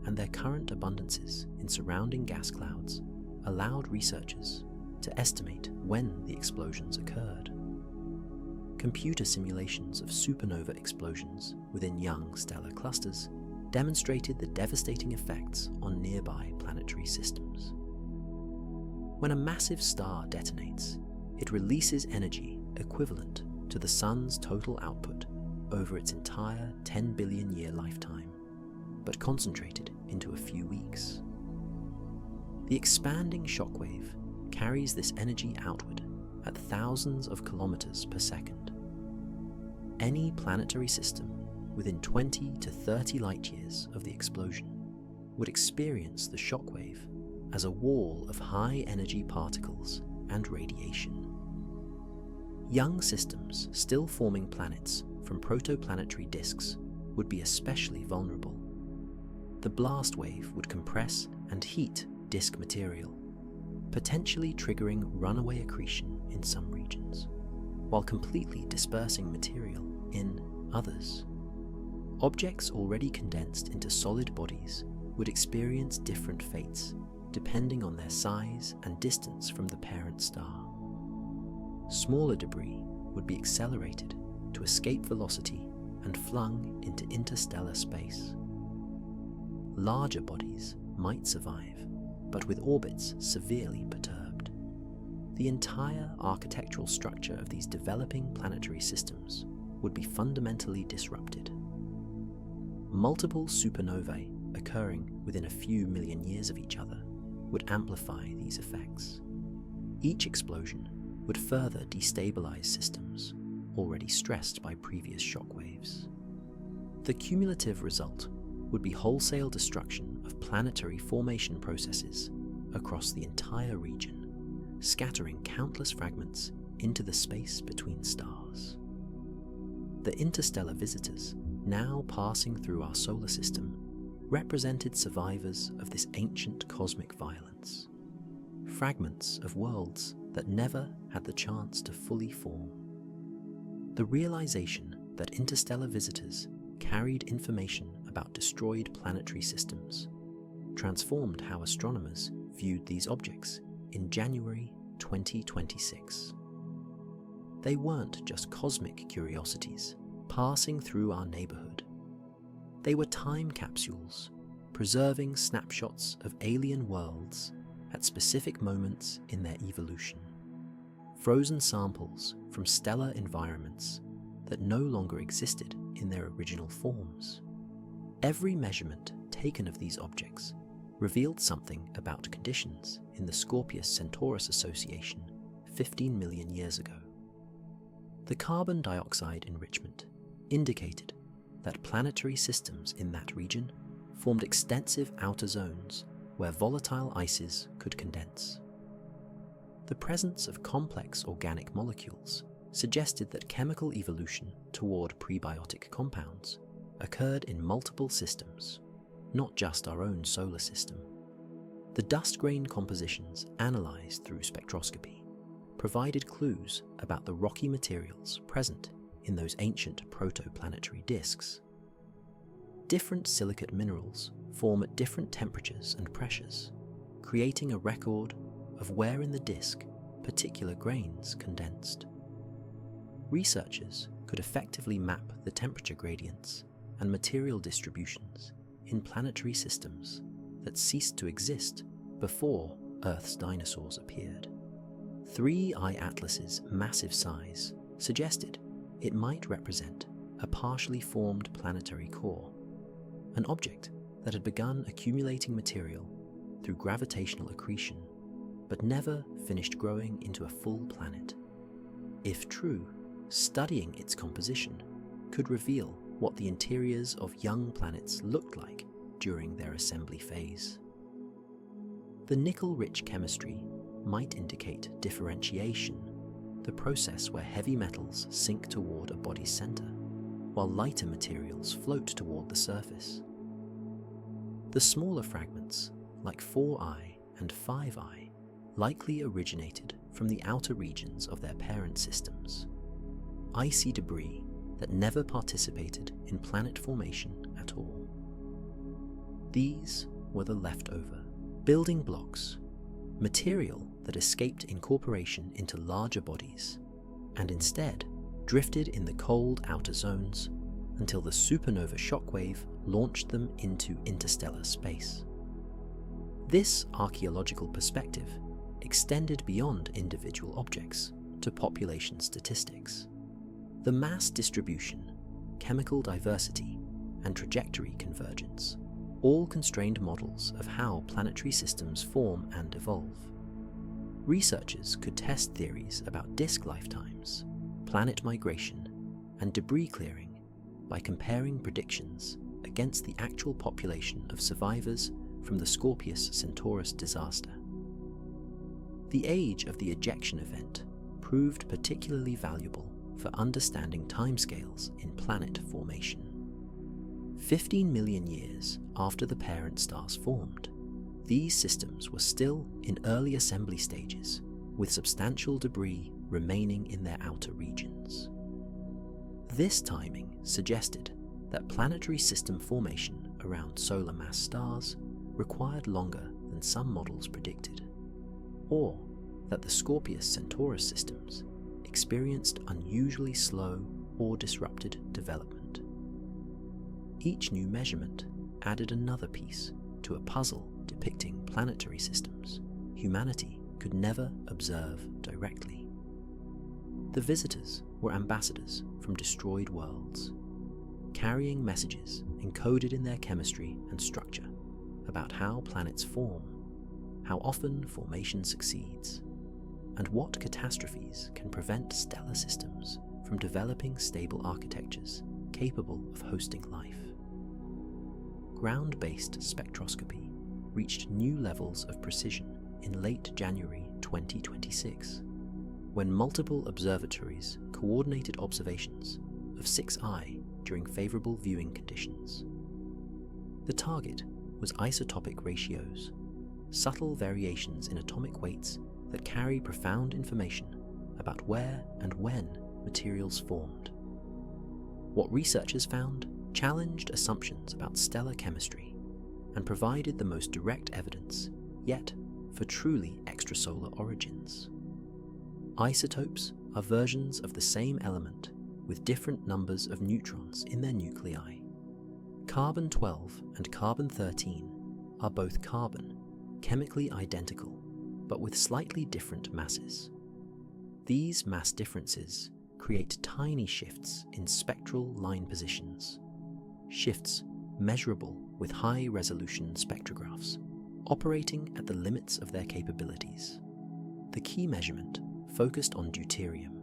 and their current abundances in surrounding gas clouds allowed researchers to estimate when the explosions occurred. Computer simulations of supernova explosions within young stellar clusters demonstrated the devastating effects on nearby planetary systems. When a massive star detonates, it releases energy equivalent to the Sun's total output over its entire 10 billion year lifetime, but concentrated into a few weeks. The expanding shockwave carries this energy outward at thousands of kilometers per second. Any planetary system within 20 to 30 light-years of the explosion would experience the shockwave as a wall of high-energy particles and radiation. Young systems still forming planets from protoplanetary disks would be especially vulnerable. The blast wave would compress and heat disk material, potentially triggering runaway accretion in some regions, while completely dispersing material in others. Objects already condensed into solid bodies would experience different fates depending on their size and distance from the parent star. Smaller debris would be accelerated to escape velocity and flung into interstellar space. Larger bodies might survive, but with orbits severely perturbed. The entire architectural structure of these developing planetary systems would be fundamentally disrupted. Multiple supernovae occurring within a few million years of each other would amplify these effects. Each explosion would further destabilize systems already stressed by previous shock waves. The cumulative result would be wholesale destruction of planetary formation processes across the entire region, scattering countless fragments into the space between stars. The interstellar visitors now passing through our solar system represented survivors of this ancient cosmic violence, fragments of worlds that never had the chance to fully form. The realization that interstellar visitors carried information about destroyed planetary systems transformed how astronomers viewed these objects in January 2026. They weren't just cosmic curiosities passing through our neighborhood. They were time capsules, preserving snapshots of alien worlds at specific moments in their evolution. Frozen samples from stellar environments that no longer existed in their original forms. Every measurement taken of these objects revealed something about conditions in the Scorpius-Centaurus association 15 million years ago. The carbon dioxide enrichment indicated that planetary systems in that region formed extensive outer zones where volatile ices could condense. The presence of complex organic molecules suggested that chemical evolution toward prebiotic compounds occurred in multiple systems, not just our own solar system. The dust grain compositions analyzed through spectroscopy provided clues about the rocky materials present in those ancient protoplanetary disks. Different silicate minerals form at different temperatures and pressures, creating a record of where in the disk particular grains condensed. Researchers could effectively map the temperature gradients and material distributions in planetary systems that ceased to exist before Earth's dinosaurs appeared. 3I Atlas's massive size suggested it might represent a partially formed planetary core, an object that had begun accumulating material through gravitational accretion, but never finished growing into a full planet. If true, studying its composition could reveal what the interiors of young planets looked like during their assembly phase. The nickel-rich chemistry might indicate differentiation, the process where heavy metals sink toward a body's center, while lighter materials float toward the surface. The smaller fragments, like 4I and 5I, likely originated from the outer regions of their parent systems, icy debris that never participated in planet formation at all. These were the leftover building blocks, material that escaped incorporation into larger bodies and instead drifted in the cold outer zones until the supernova shockwave launched them into interstellar space. This archaeological perspective extended beyond individual objects to population statistics. The mass distribution, chemical diversity, and trajectory convergence all constrained models of how planetary systems form and evolve. Researchers could test theories about disk lifetimes, planet migration, and debris clearing by comparing predictions against the actual population of survivors from the Scorpius-Centaurus disaster. The age of the ejection event proved particularly valuable for understanding timescales in planet formation. 15 million years after the parent stars formed, these systems were still in early assembly stages, with substantial debris remaining in their outer regions. This timing suggested that planetary system formation around solar mass stars required longer than some models predicted, or that the Scorpius-Centaurus systems experienced unusually slow or disrupted development. Each new measurement added another piece to a puzzle depicting planetary systems humanity could never observe directly. The visitors were ambassadors from destroyed worlds, carrying messages encoded in their chemistry and structure about how planets form, how often formation succeeds, and what catastrophes can prevent stellar systems from developing stable architectures capable of hosting life. Ground-based spectroscopy reached new levels of precision in late January 2026, when multiple observatories coordinated observations of 6I during favorable viewing conditions. The target was isotopic ratios, subtle variations in atomic weights that carry profound information about where and when materials formed. What researchers found challenged assumptions about stellar chemistry and provided the most direct evidence yet for truly extrasolar origins. Isotopes are versions of the same element with different numbers of neutrons in their nuclei. Carbon-12 and carbon-13 are both carbon, chemically identical, but with slightly different masses. These mass differences create tiny shifts in spectral line positions, shifts measurable with high-resolution spectrographs, operating at the limits of their capabilities. The key measurement focused on deuterium,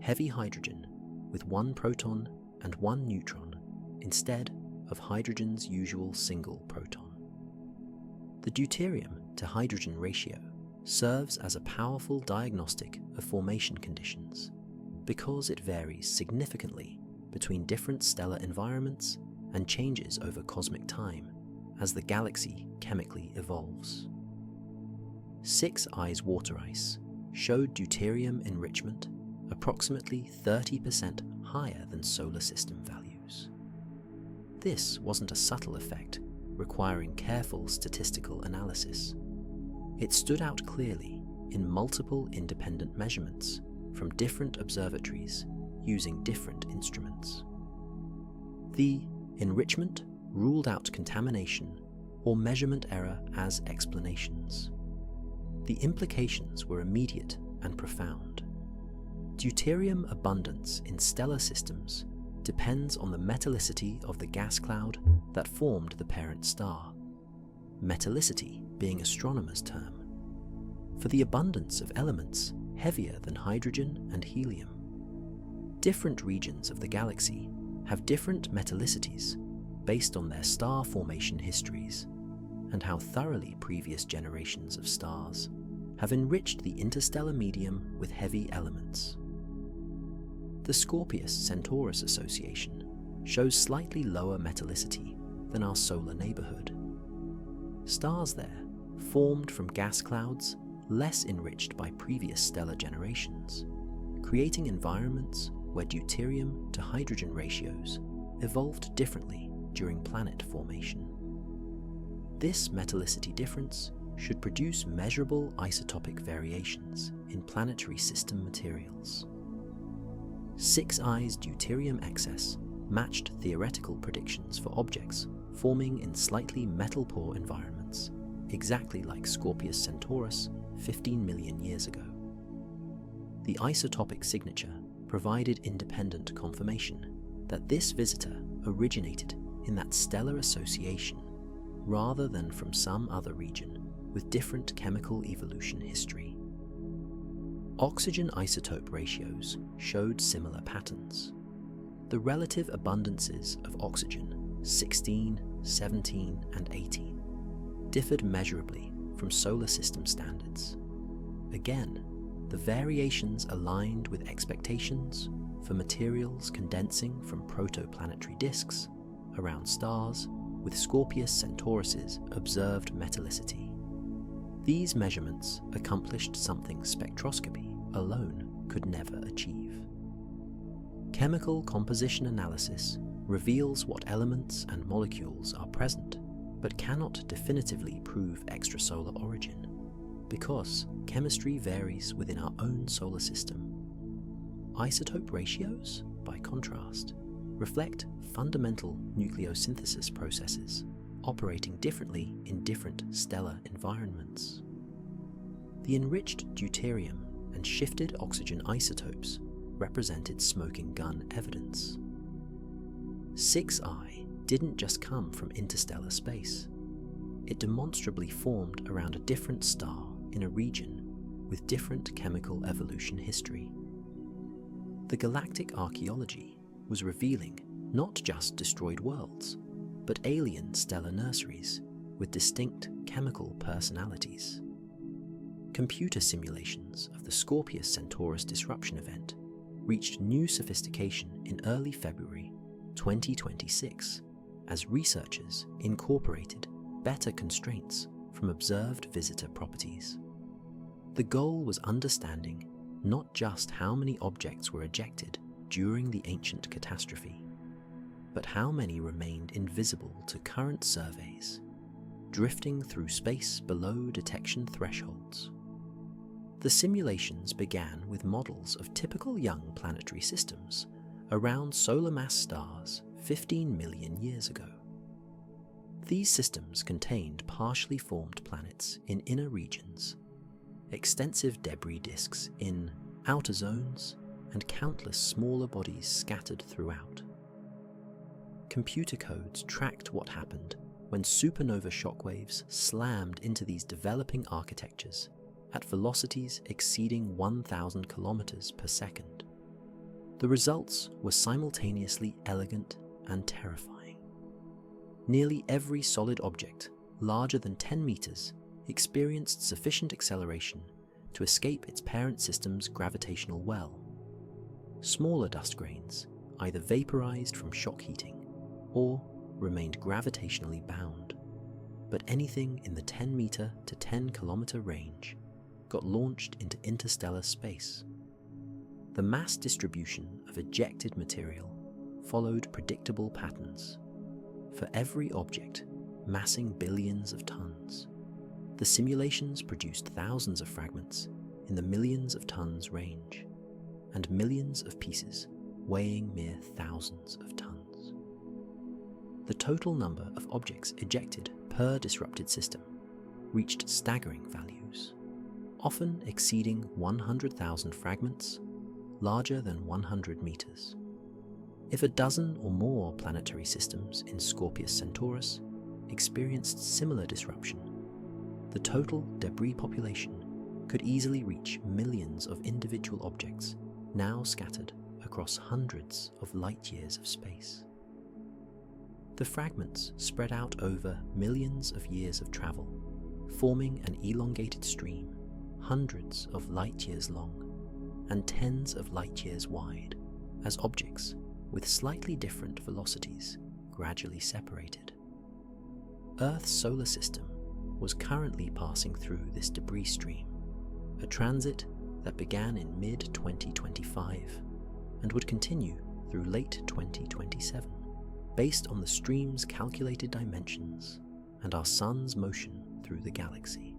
heavy hydrogen with 1 proton and 1 neutron instead of hydrogen's usual single proton. The deuterium to hydrogen ratio serves as a powerful diagnostic of formation conditions because it varies significantly between different stellar environments and changes over cosmic time as the galaxy chemically evolves. 6I's water ice showed deuterium enrichment approximately 30% higher than solar system values. This wasn't a subtle effect requiring careful statistical analysis. It stood out clearly in multiple independent measurements from different observatories using different instruments. The enrichment ruled out contamination or measurement error as explanations. The implications were immediate and profound. Deuterium abundance in stellar systems depends on the metallicity of the gas cloud that formed the parent star, metallicity being astronomers' term, for the abundance of elements heavier than hydrogen and helium. Different regions of the galaxy have different metallicities based on their star formation histories and how thoroughly previous generations of stars have enriched the interstellar medium with heavy elements. The Scorpius-Centaurus association shows slightly lower metallicity than our solar neighborhood. Stars there formed from gas clouds less enriched by previous stellar generations, creating environments where deuterium to hydrogen ratios evolved differently during planet formation. This metallicity difference should produce measurable isotopic variations in planetary system materials. 6I's deuterium excess matched theoretical predictions for objects forming in slightly metal-poor environments, exactly like Scorpius-Centaurus 15 million years ago. The isotopic signature provided independent confirmation that this visitor originated in that stellar association rather than from some other region with different chemical evolution history. Oxygen isotope ratios showed similar patterns. The relative abundances of oxygen 16, 17, and 18 differed measurably from solar system standards. Again, the variations aligned with expectations for materials condensing from protoplanetary disks around stars with Scorpius-Centaurus's observed metallicity. These measurements accomplished something spectroscopy alone could never achieve. Chemical composition analysis reveals what elements and molecules are present, but cannot definitively prove extrasolar origin, because chemistry varies within our own solar system. Isotope ratios, by contrast, reflect fundamental nucleosynthesis processes operating differently in different stellar environments. The enriched deuterium and shifted oxygen isotopes represented smoking gun evidence. 6I didn't just come from interstellar space. It demonstrably formed around a different star in a region with different chemical evolution history. The galactic archaeology was revealing not just destroyed worlds, but alien stellar nurseries with distinct chemical personalities. Computer simulations of the Scorpius-Centaurus disruption event reached new sophistication in early February 2026 as researchers incorporated better constraints from observed visitor properties. The goal was understanding not just how many objects were ejected during the ancient catastrophe, but how many remained invisible to current surveys, drifting through space below detection thresholds. The simulations began with models of typical young planetary systems around solar mass stars 15 million years ago. These systems contained partially formed planets in inner regions, extensive debris disks in outer zones, and countless smaller bodies scattered throughout. Computer codes tracked what happened when supernova shockwaves slammed into these developing architectures at velocities exceeding 1,000 kilometers per second. The results were simultaneously elegant and terrifying. Nearly every solid object larger than 10 meters experienced sufficient acceleration to escape its parent system's gravitational well. Smaller dust grains either vaporized from shock heating or remained gravitationally bound, but anything in the 10 meter to 10 kilometer range got launched into interstellar space. The mass distribution of ejected material followed predictable patterns. For every object massing billions of tons, the simulations produced thousands of fragments in the millions of tons range, and millions of pieces weighing mere thousands of tons. The total number of objects ejected per disrupted system reached staggering values, often exceeding 100,000 fragments, larger than 100 meters. If a dozen or more planetary systems in Scorpius-Centaurus experienced similar disruption, the total debris population could easily reach millions of individual objects now scattered across hundreds of light-years of space. The fragments spread out over millions of years of travel, forming an elongated stream hundreds of light-years long and tens of light-years wide as objects with slightly different velocities gradually separated. Earth's solar system was currently passing through this debris stream, a transit that began in mid-2025 and would continue through late 2027, based on the stream's calculated dimensions and our Sun's motion through the galaxy.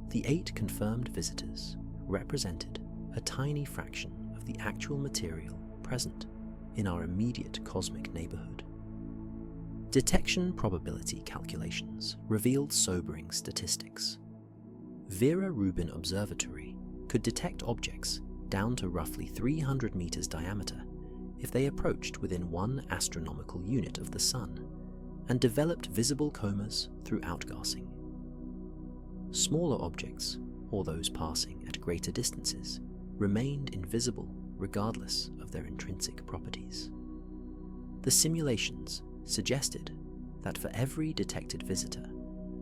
The 8 confirmed visitors represented a tiny fraction of the actual material present in our immediate cosmic neighborhood. Detection probability calculations revealed sobering statistics. Vera Rubin Observatory could detect objects down to roughly 300 meters diameter if they approached within 1 astronomical unit of the Sun and developed visible comas through outgassing. Smaller objects, or those passing at greater distances, remained invisible regardless of their intrinsic properties. The simulations suggested that for every detected visitor,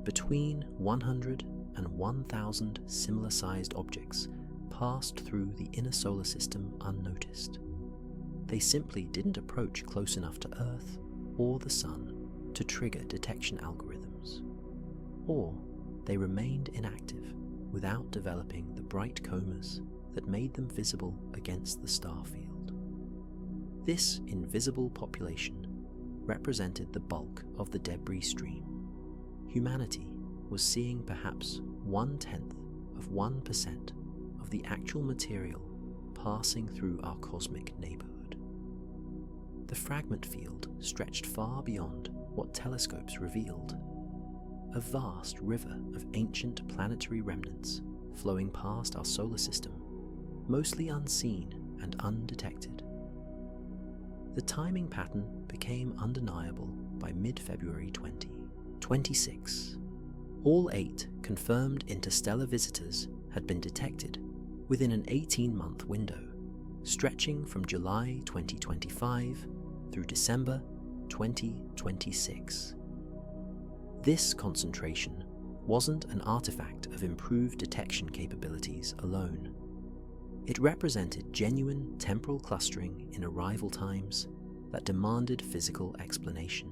between 100 and 1,000 similar-sized objects passed through the inner solar system unnoticed. They simply didn't approach close enough to Earth or the Sun to trigger detection algorithms, or they remained inactive without developing the bright comas that made them visible against the star field. This invisible population represented the bulk of the debris stream. Humanity was seeing perhaps 0.1% of the actual material passing through our cosmic neighborhood. The fragment field stretched far beyond what telescopes revealed. A vast river of ancient planetary remnants flowing past our solar system, mostly unseen and undetected. The timing pattern became undeniable by mid-February 2026. All 8 confirmed interstellar visitors had been detected within an 18-month window, stretching from July 2025 through December 2026. This concentration wasn't an artifact of improved detection capabilities alone. It represented genuine temporal clustering in arrival times that demanded physical explanation.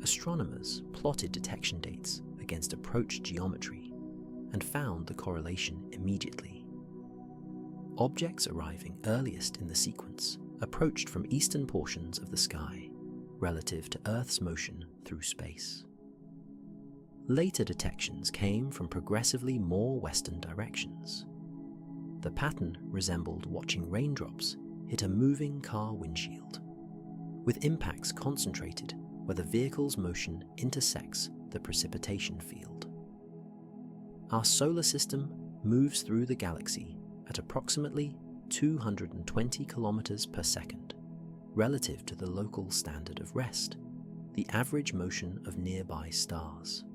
Astronomers plotted detection dates against approach geometry and found the correlation immediately. Objects arriving earliest in the sequence approached from eastern portions of the sky relative to Earth's motion through space. Later detections came from progressively more western directions. The pattern resembled watching raindrops hit a moving car windshield, with impacts concentrated where the vehicle's motion intersects the precipitation field. Our solar system moves through the galaxy at approximately 220 kilometers per second, relative to the local standard of rest, the average motion of nearby stars.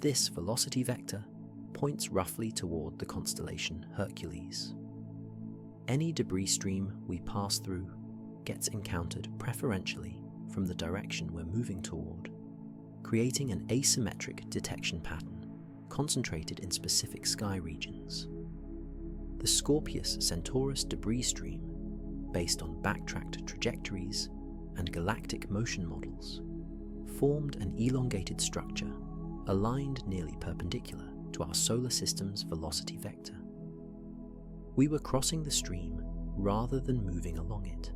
This velocity vector points roughly toward the constellation Hercules. Any debris stream we pass through gets encountered preferentially from the direction we're moving toward, creating an asymmetric detection pattern concentrated in specific sky regions. The Scorpius-Centaurus debris stream, based on backtracked trajectories and galactic motion models, formed an elongated structure aligned nearly perpendicular to our solar system's velocity vector. We were crossing the stream rather than moving along it,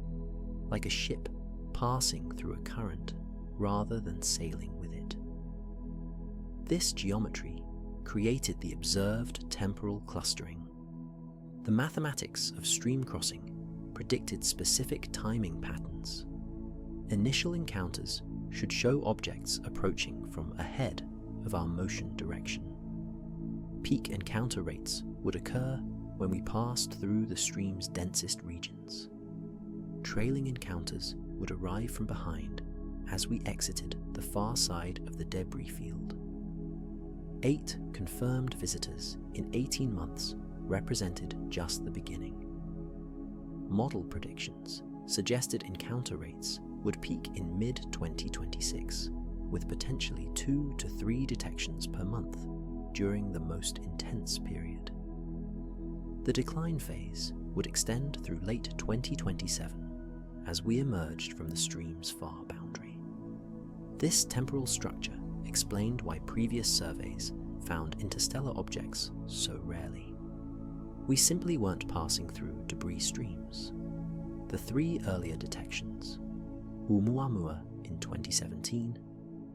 like a ship passing through a current rather than sailing with it. This geometry created the observed temporal clustering. The mathematics of stream crossing predicted specific timing patterns. Initial encounters should show objects approaching from ahead of our motion direction. Peak encounter rates would occur when we passed through the stream's densest regions. Trailing encounters would arrive from behind as we exited the far side of the debris field. 8 confirmed visitors in 18 months represented just the beginning. Model predictions suggested encounter rates would peak in mid-2026, with potentially 2 to 3 detections per month during the most intense period. The decline phase would extend through late 2027 as we emerged from the stream's far boundary. This temporal structure explained why previous surveys found interstellar objects so rarely. We simply weren't passing through debris streams. The 3 earlier detections, Oumuamua in 2017,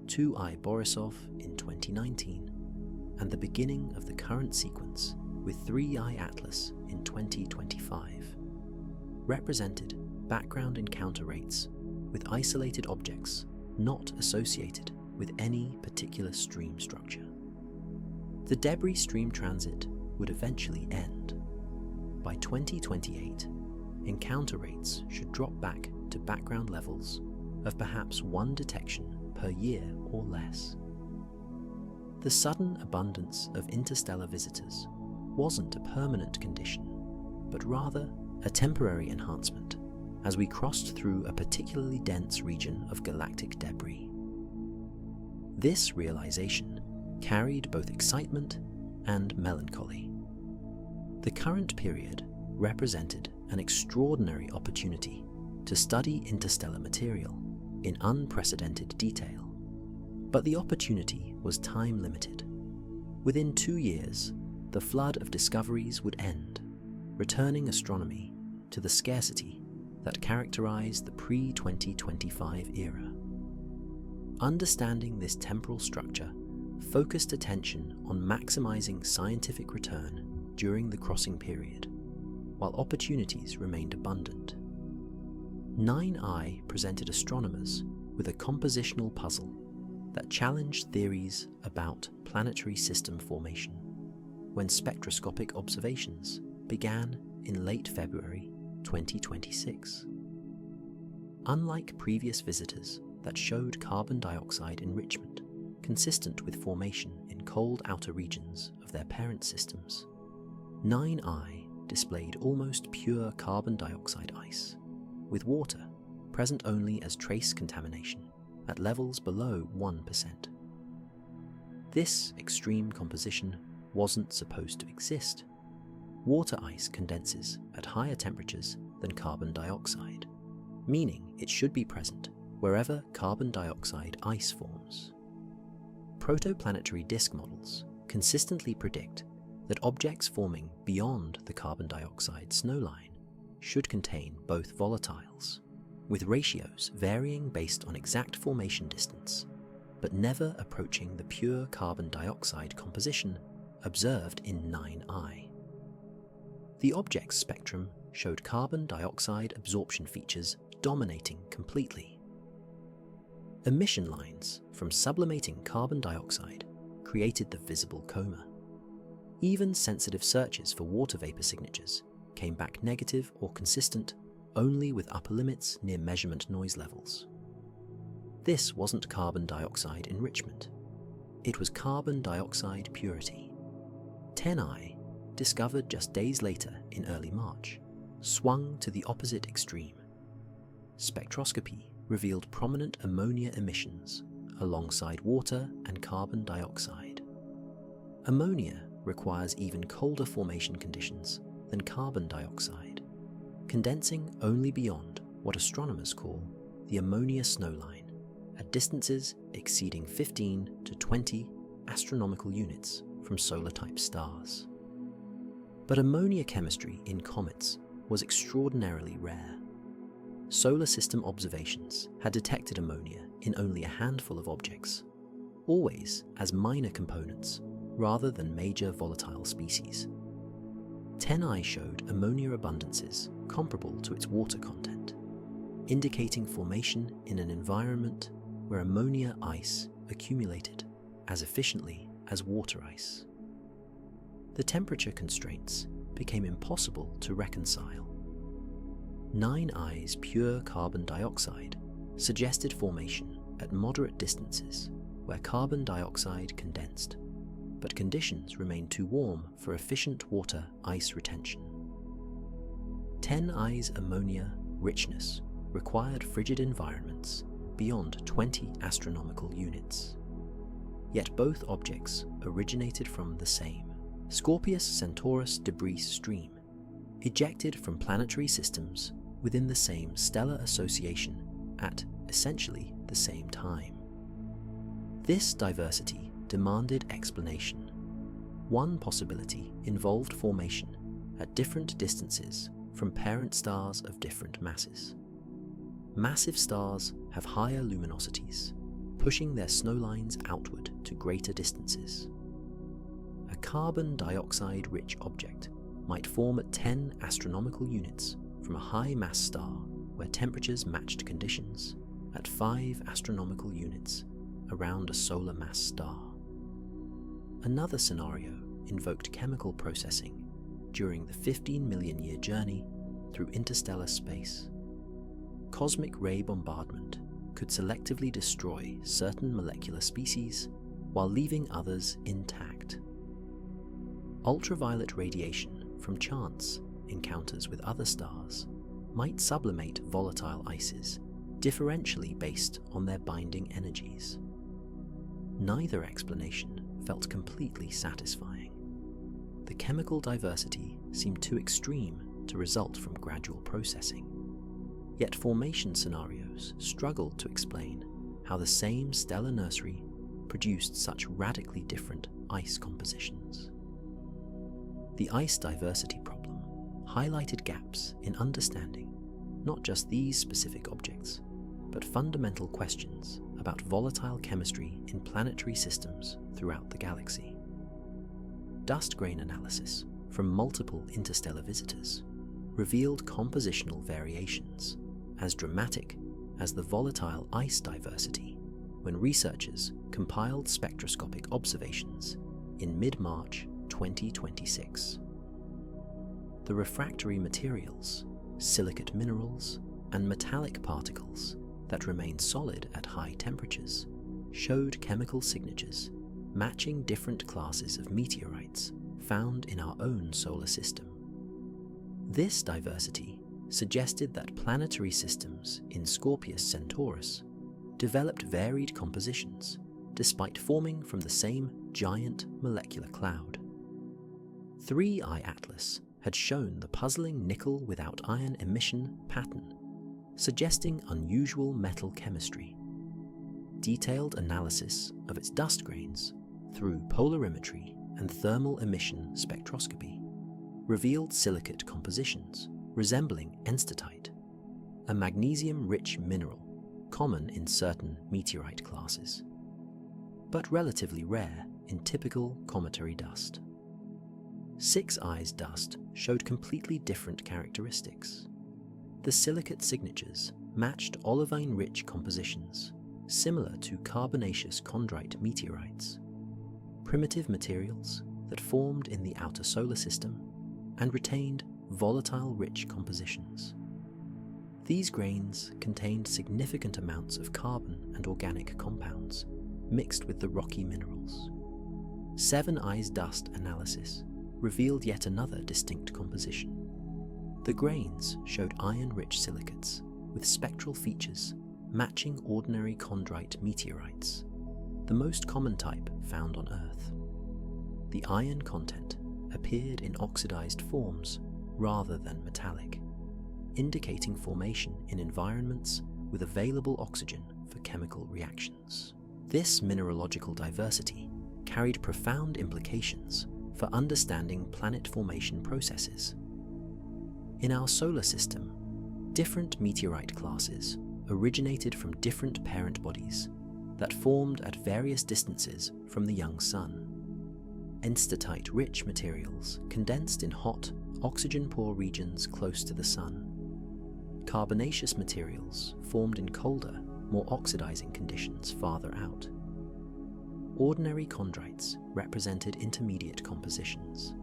2I Borisov in 2019, and the beginning of the current sequence with 3I Atlas in 2025, represented background encounter rates with isolated objects not associated with any particular stream structure. The debris stream transit would eventually end. By 2028, encounter rates should drop back to background levels of perhaps one detection per year or less. The sudden abundance of interstellar visitors wasn't a permanent condition, but rather a temporary enhancement as we crossed through a particularly dense region of galactic debris. This realization carried both excitement and melancholy. The current period represented an extraordinary opportunity to study interstellar material in unprecedented detail, but the opportunity was time-limited. Within 2 years, the flood of discoveries would end, returning astronomy to the scarcity that characterized the pre-2025 era. Understanding this temporal structure focused attention on maximizing scientific return during the crossing period, while opportunities remained abundant. 9I presented astronomers with a compositional puzzle that challenged theories about planetary system formation when spectroscopic observations began in late February 2026. Unlike previous visitors that showed carbon dioxide enrichment consistent with formation in cold outer regions of their parent systems, 9I displayed almost pure carbon dioxide ice, with water present only as trace contamination at levels below 1%. This extreme composition wasn't supposed to exist. Water ice condenses at higher temperatures than carbon dioxide, meaning it should be present wherever carbon dioxide ice forms. Protoplanetary disk models consistently predict that objects forming beyond the carbon dioxide snowline should contain both volatiles, with ratios varying based on exact formation distance, but never approaching the pure carbon dioxide composition observed in 9I. The object's spectrum showed carbon dioxide absorption features dominating completely. Emission lines from sublimating carbon dioxide created the visible coma. Even sensitive searches for water vapor signatures came back negative or consistent only with upper limits near measurement noise levels. This wasn't carbon dioxide enrichment. It was carbon dioxide purity. 10I, discovered just days later in early March, swung to the opposite extreme. Spectroscopy revealed prominent ammonia emissions alongside water and carbon dioxide. Ammonia requires even colder formation conditions than carbon dioxide, condensing only beyond what astronomers call the ammonia snowline at distances exceeding 15 to 20 astronomical units from solar-type stars. But ammonia chemistry in comets was extraordinarily rare. Solar system observations had detected ammonia in only a handful of objects, always as minor components rather than major volatile species. 10I showed ammonia abundances comparable to its water content, indicating formation in an environment where ammonia ice accumulated as efficiently as water ice. The temperature constraints became impossible to reconcile. 9I's pure carbon dioxide suggested formation at moderate distances where carbon dioxide condensed, but conditions remained too warm for efficient water ice retention. 10I's ammonia richness required frigid environments beyond 20 astronomical units. Yet both objects originated from the same Scorpius-Centaurus debris stream, ejected from planetary systems within the same stellar association at essentially the same time. This diversity demanded explanation. One possibility involved formation at different distances from parent stars of different masses. Massive stars have higher luminosities, pushing their snowlines outward to greater distances. A carbon dioxide-rich object might form at 10 astronomical units from a high-mass star where temperatures matched conditions at 5 astronomical units around a solar mass star. Another scenario invoked chemical processing during the 15 million year journey through interstellar space. Cosmic ray bombardment could selectively destroy certain molecular species while leaving others intact. Ultraviolet radiation from chance encounters with other stars might sublimate volatile ices differentially based on their binding energies. Neither explanation felt completely satisfying. The chemical diversity seemed too extreme to result from gradual processing. Yet formation scenarios struggled to explain how the same stellar nursery produced such radically different ice compositions. The ice diversity problem highlighted gaps in understanding not just these specific objects, but fundamental questions about volatile chemistry in planetary systems throughout the galaxy. Dust grain analysis from multiple interstellar visitors revealed compositional variations as dramatic as the volatile ice diversity when researchers compiled spectroscopic observations in mid-March 2026. The refractory materials, silicate minerals, and metallic particles that remain solid at high temperatures showed chemical signatures matching different classes of meteorites found in our own solar system. This diversity suggested that planetary systems in Scorpius-Centaurus developed varied compositions despite forming from the same giant molecular cloud. 3I Atlas had shown the puzzling nickel without iron emission pattern, suggesting unusual metal chemistry. Detailed analysis of its dust grains through polarimetry and thermal emission spectroscopy revealed silicate compositions resembling enstatite, a magnesium-rich mineral common in certain meteorite classes, but relatively rare in typical cometary dust. 6I's dust showed completely different characteristics. The silicate signatures matched olivine-rich compositions similar to carbonaceous chondrite meteorites, primitive materials that formed in the outer solar system and retained volatile-rich compositions. These grains contained significant amounts of carbon and organic compounds mixed with the rocky minerals. 7I's dust analysis revealed yet another distinct composition. The grains showed iron-rich silicates with spectral features matching ordinary chondrite meteorites, the most common type found on Earth. The iron content appeared in oxidized forms rather than metallic, indicating formation in environments with available oxygen for chemical reactions. This mineralogical diversity carried profound implications for understanding planet formation processes. In our solar system, different meteorite classes originated from different parent bodies that formed at various distances from the young sun. Enstatite-rich materials condensed in hot, oxygen-poor regions close to the sun. Carbonaceous materials formed in colder, more oxidizing conditions farther out. Ordinary chondrites represented intermediate compositions.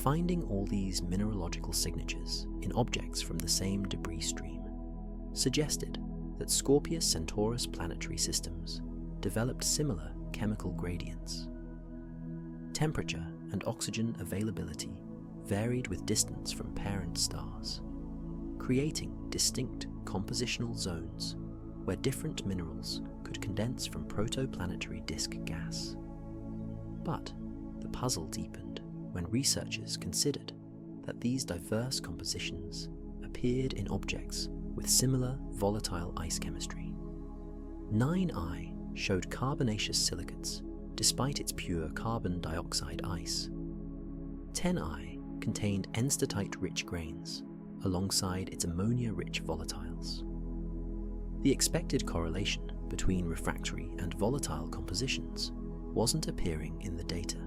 Finding all these mineralogical signatures in objects from the same debris stream suggested that Scorpius-Centaurus planetary systems developed similar chemical gradients. Temperature and oxygen availability varied with distance from parent stars, creating distinct compositional zones where different minerals could condense from protoplanetary disk gas. But the puzzle deepened when researchers considered that these diverse compositions appeared in objects with similar volatile ice chemistry. 9I showed carbonaceous silicates despite its pure carbon dioxide ice. 10I contained enstatite-rich grains alongside its ammonia-rich volatiles. The expected correlation between refractory and volatile compositions wasn't appearing in the data.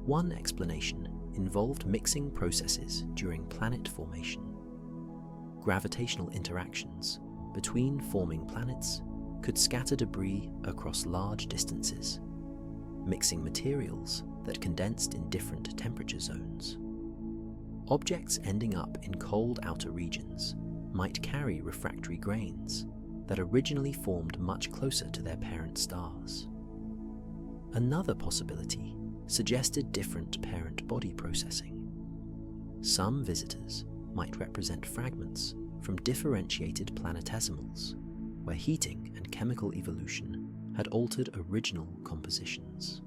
One explanation involved mixing processes during planet formation. Gravitational interactions between forming planets could scatter debris across large distances, mixing materials that condensed in different temperature zones. Objects ending up in cold outer regions might carry refractory grains that originally formed much closer to their parent stars. Another possibility suggested different parent body processing. Some visitors might represent fragments from differentiated planetesimals, where heating and chemical evolution had altered original compositions.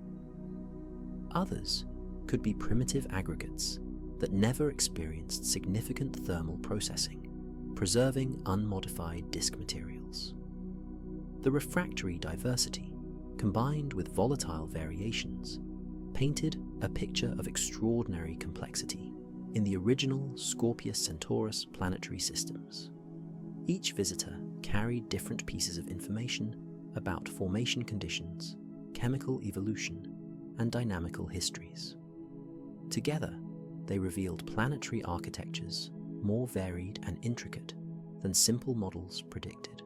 Others could be primitive aggregates that never experienced significant thermal processing, preserving unmodified disk materials. The refractory diversity, combined with volatile variations, painted a picture of extraordinary complexity in the original Scorpius-Centaurus planetary systems. Each visitor carried different pieces of information about formation conditions, chemical evolution, and dynamical histories. Together, they revealed planetary architectures more varied and intricate than simple models predicted.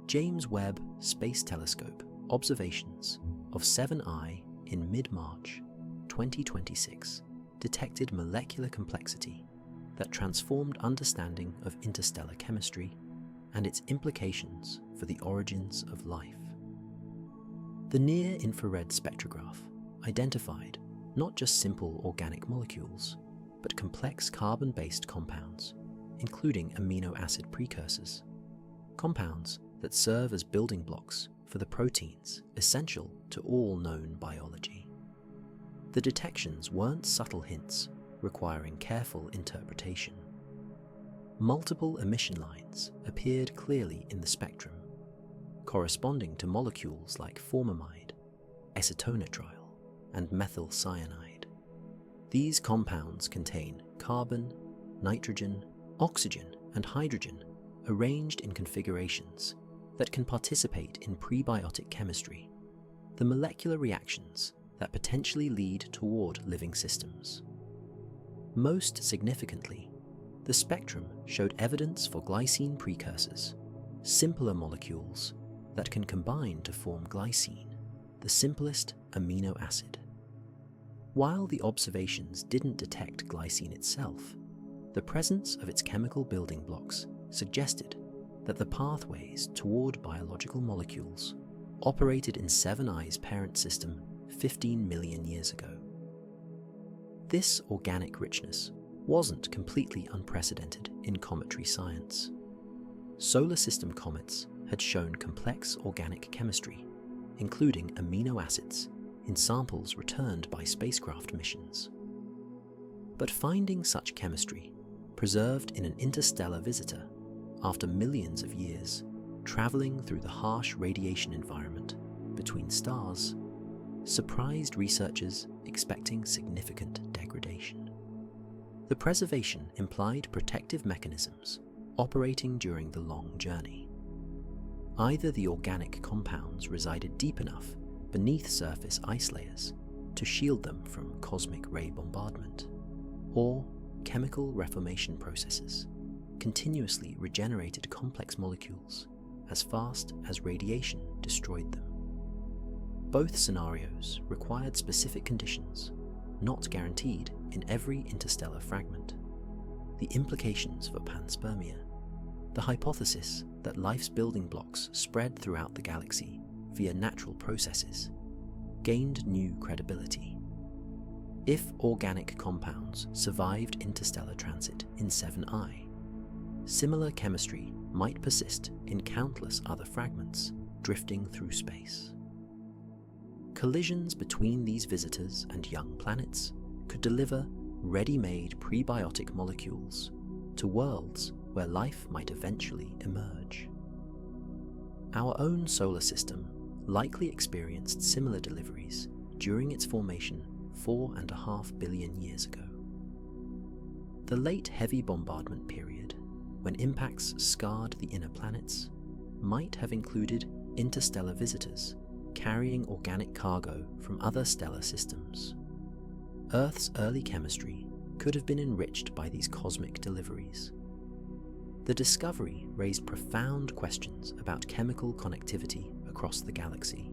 James Webb Space Telescope observations of 7I in mid-March 2026 detected molecular complexity that transformed understanding of interstellar chemistry and its implications for the origins of life. The near-infrared spectrograph identified not just simple organic molecules, but complex carbon-based compounds, including amino acid precursors, compounds that serve as building blocks for the proteins essential to all known biology. The detections weren't subtle hints requiring careful interpretation. Multiple emission lines appeared clearly in the spectrum, corresponding to molecules like formamide, acetonitril, and methyl cyanide. These compounds contain carbon, nitrogen, oxygen, and hydrogen arranged in configurations that can participate in prebiotic chemistry, the molecular reactions that potentially lead toward living systems. Most significantly, the spectrum showed evidence for glycine precursors, simpler molecules that can combine to form glycine, the simplest amino acid. While the observations didn't detect glycine itself, the presence of its chemical building blocks suggested that the pathways toward biological molecules operated in 7I's parent system 15 million years ago. This organic richness wasn't completely unprecedented in cometary science. Solar system comets had shown complex organic chemistry, including amino acids, in samples returned by spacecraft missions. But finding such chemistry preserved in an interstellar visitor after millions of years traveling through the harsh radiation environment between stars surprised researchers expecting significant degradation. The preservation implied protective mechanisms operating during the long journey. Either the organic compounds resided deep enough beneath surface ice layers to shield them from cosmic ray bombardment, or chemical reformation processes continuously regenerated complex molecules as fast as radiation destroyed them. Both scenarios required specific conditions, not guaranteed in every interstellar fragment. The implications for panspermia, the hypothesis that life's building blocks spread throughout the galaxy via natural processes, gained new credibility. If organic compounds survived interstellar transit in 7I, similar chemistry might persist in countless other fragments drifting through space. Collisions between these visitors and young planets could deliver ready-made prebiotic molecules to worlds where life might eventually emerge. Our own solar system likely experienced similar deliveries during its formation 4.5 billion years ago. The late heavy bombardment period, when impacts scarred the inner planets, might have included interstellar visitors carrying organic cargo from other stellar systems. Earth's early chemistry could have been enriched by these cosmic deliveries. The discovery raised profound questions about chemical connectivity across the galaxy.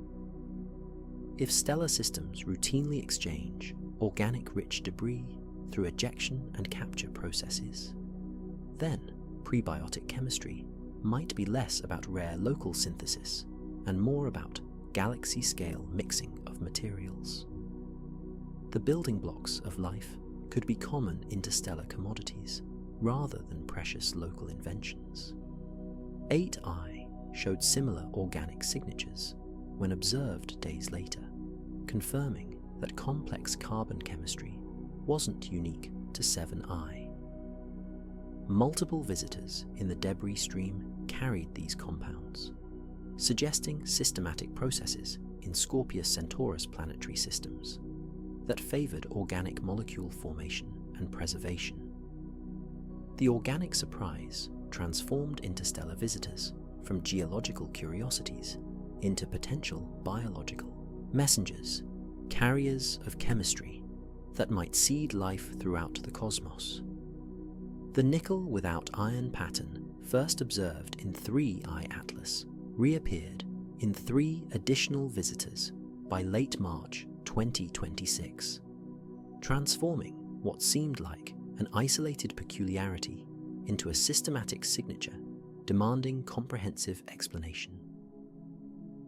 If stellar systems routinely exchange organic-rich debris through ejection and capture processes, then prebiotic chemistry might be less about rare local synthesis and more about galaxy-scale mixing of materials. The building blocks of life could be common interstellar commodities rather than precious local inventions. 8I showed similar organic signatures when observed days later, confirming that complex carbon chemistry wasn't unique to 7I. Multiple visitors in the debris stream carried these compounds, suggesting systematic processes in Scorpius-Centaurus planetary systems that favored organic molecule formation and preservation. The organic surprise transformed interstellar visitors from geological curiosities into potential biological messengers, carriers of chemistry that might seed life throughout the cosmos. The nickel without iron pattern, first observed in 3I Atlas, reappeared in 3 additional visitors by late March 2026, transforming what seemed like an isolated peculiarity into a systematic signature demanding comprehensive explanation.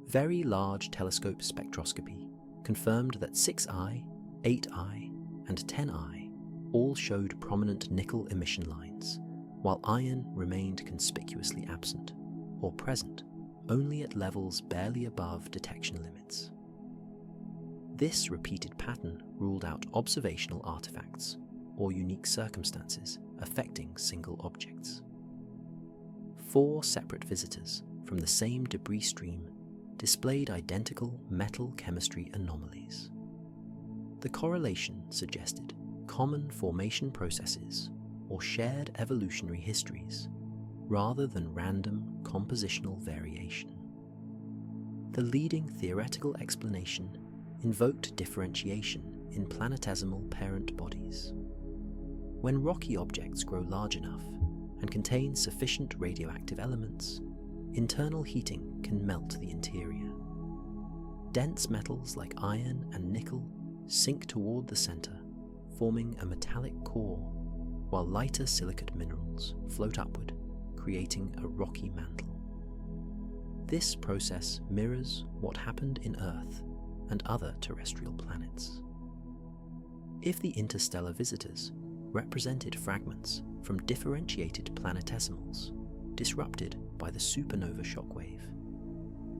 Very large telescope spectroscopy confirmed that 6I, 8I, and 10I all showed prominent nickel emission lines, while iron remained conspicuously absent, or present only at levels barely above detection limits. This repeated pattern ruled out observational artifacts or unique circumstances affecting single objects. 4 separate visitors from the same debris stream displayed identical metal chemistry anomalies. The correlation suggested common formation processes or shared evolutionary histories, rather than random compositional variation. The leading theoretical explanation invoked differentiation in planetesimal parent bodies. When rocky objects grow large enough and contain sufficient radioactive elements, internal heating can melt the interior. Dense metals like iron and nickel sink toward the center, forming a metallic core, while lighter silicate minerals float upward, creating a rocky mantle. This process mirrors what happened in Earth and other terrestrial planets. If the interstellar visitors represented fragments from differentiated planetesimals disrupted by the supernova shockwave,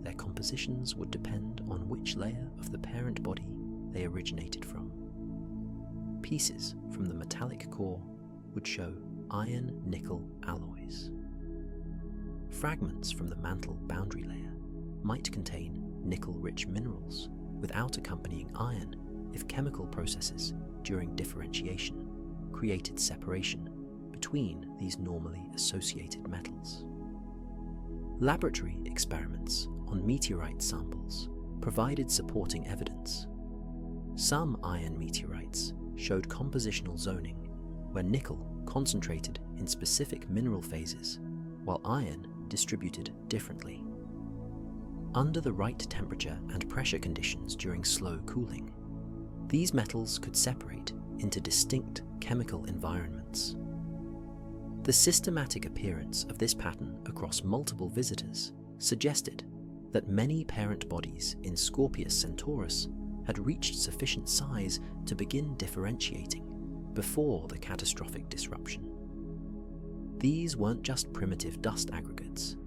their compositions would depend on which layer of the parent body they originated from. Pieces from the metallic core would show iron-nickel alloys. Fragments from the mantle boundary layer might contain nickel-rich minerals without accompanying iron if chemical processes during differentiation created separation between these normally associated metals. Laboratory experiments on meteorite samples provided supporting evidence. Some iron meteorites showed compositional zoning, where nickel concentrated in specific mineral phases, while iron distributed differently. Under the right temperature and pressure conditions during slow cooling, these metals could separate into distinct chemical environments. The systematic appearance of this pattern across multiple visitors suggested that many parent bodies in Scorpius-Centaurus had reached sufficient size to begin differentiating before the catastrophic disruption. These weren't just primitive dust aggregates,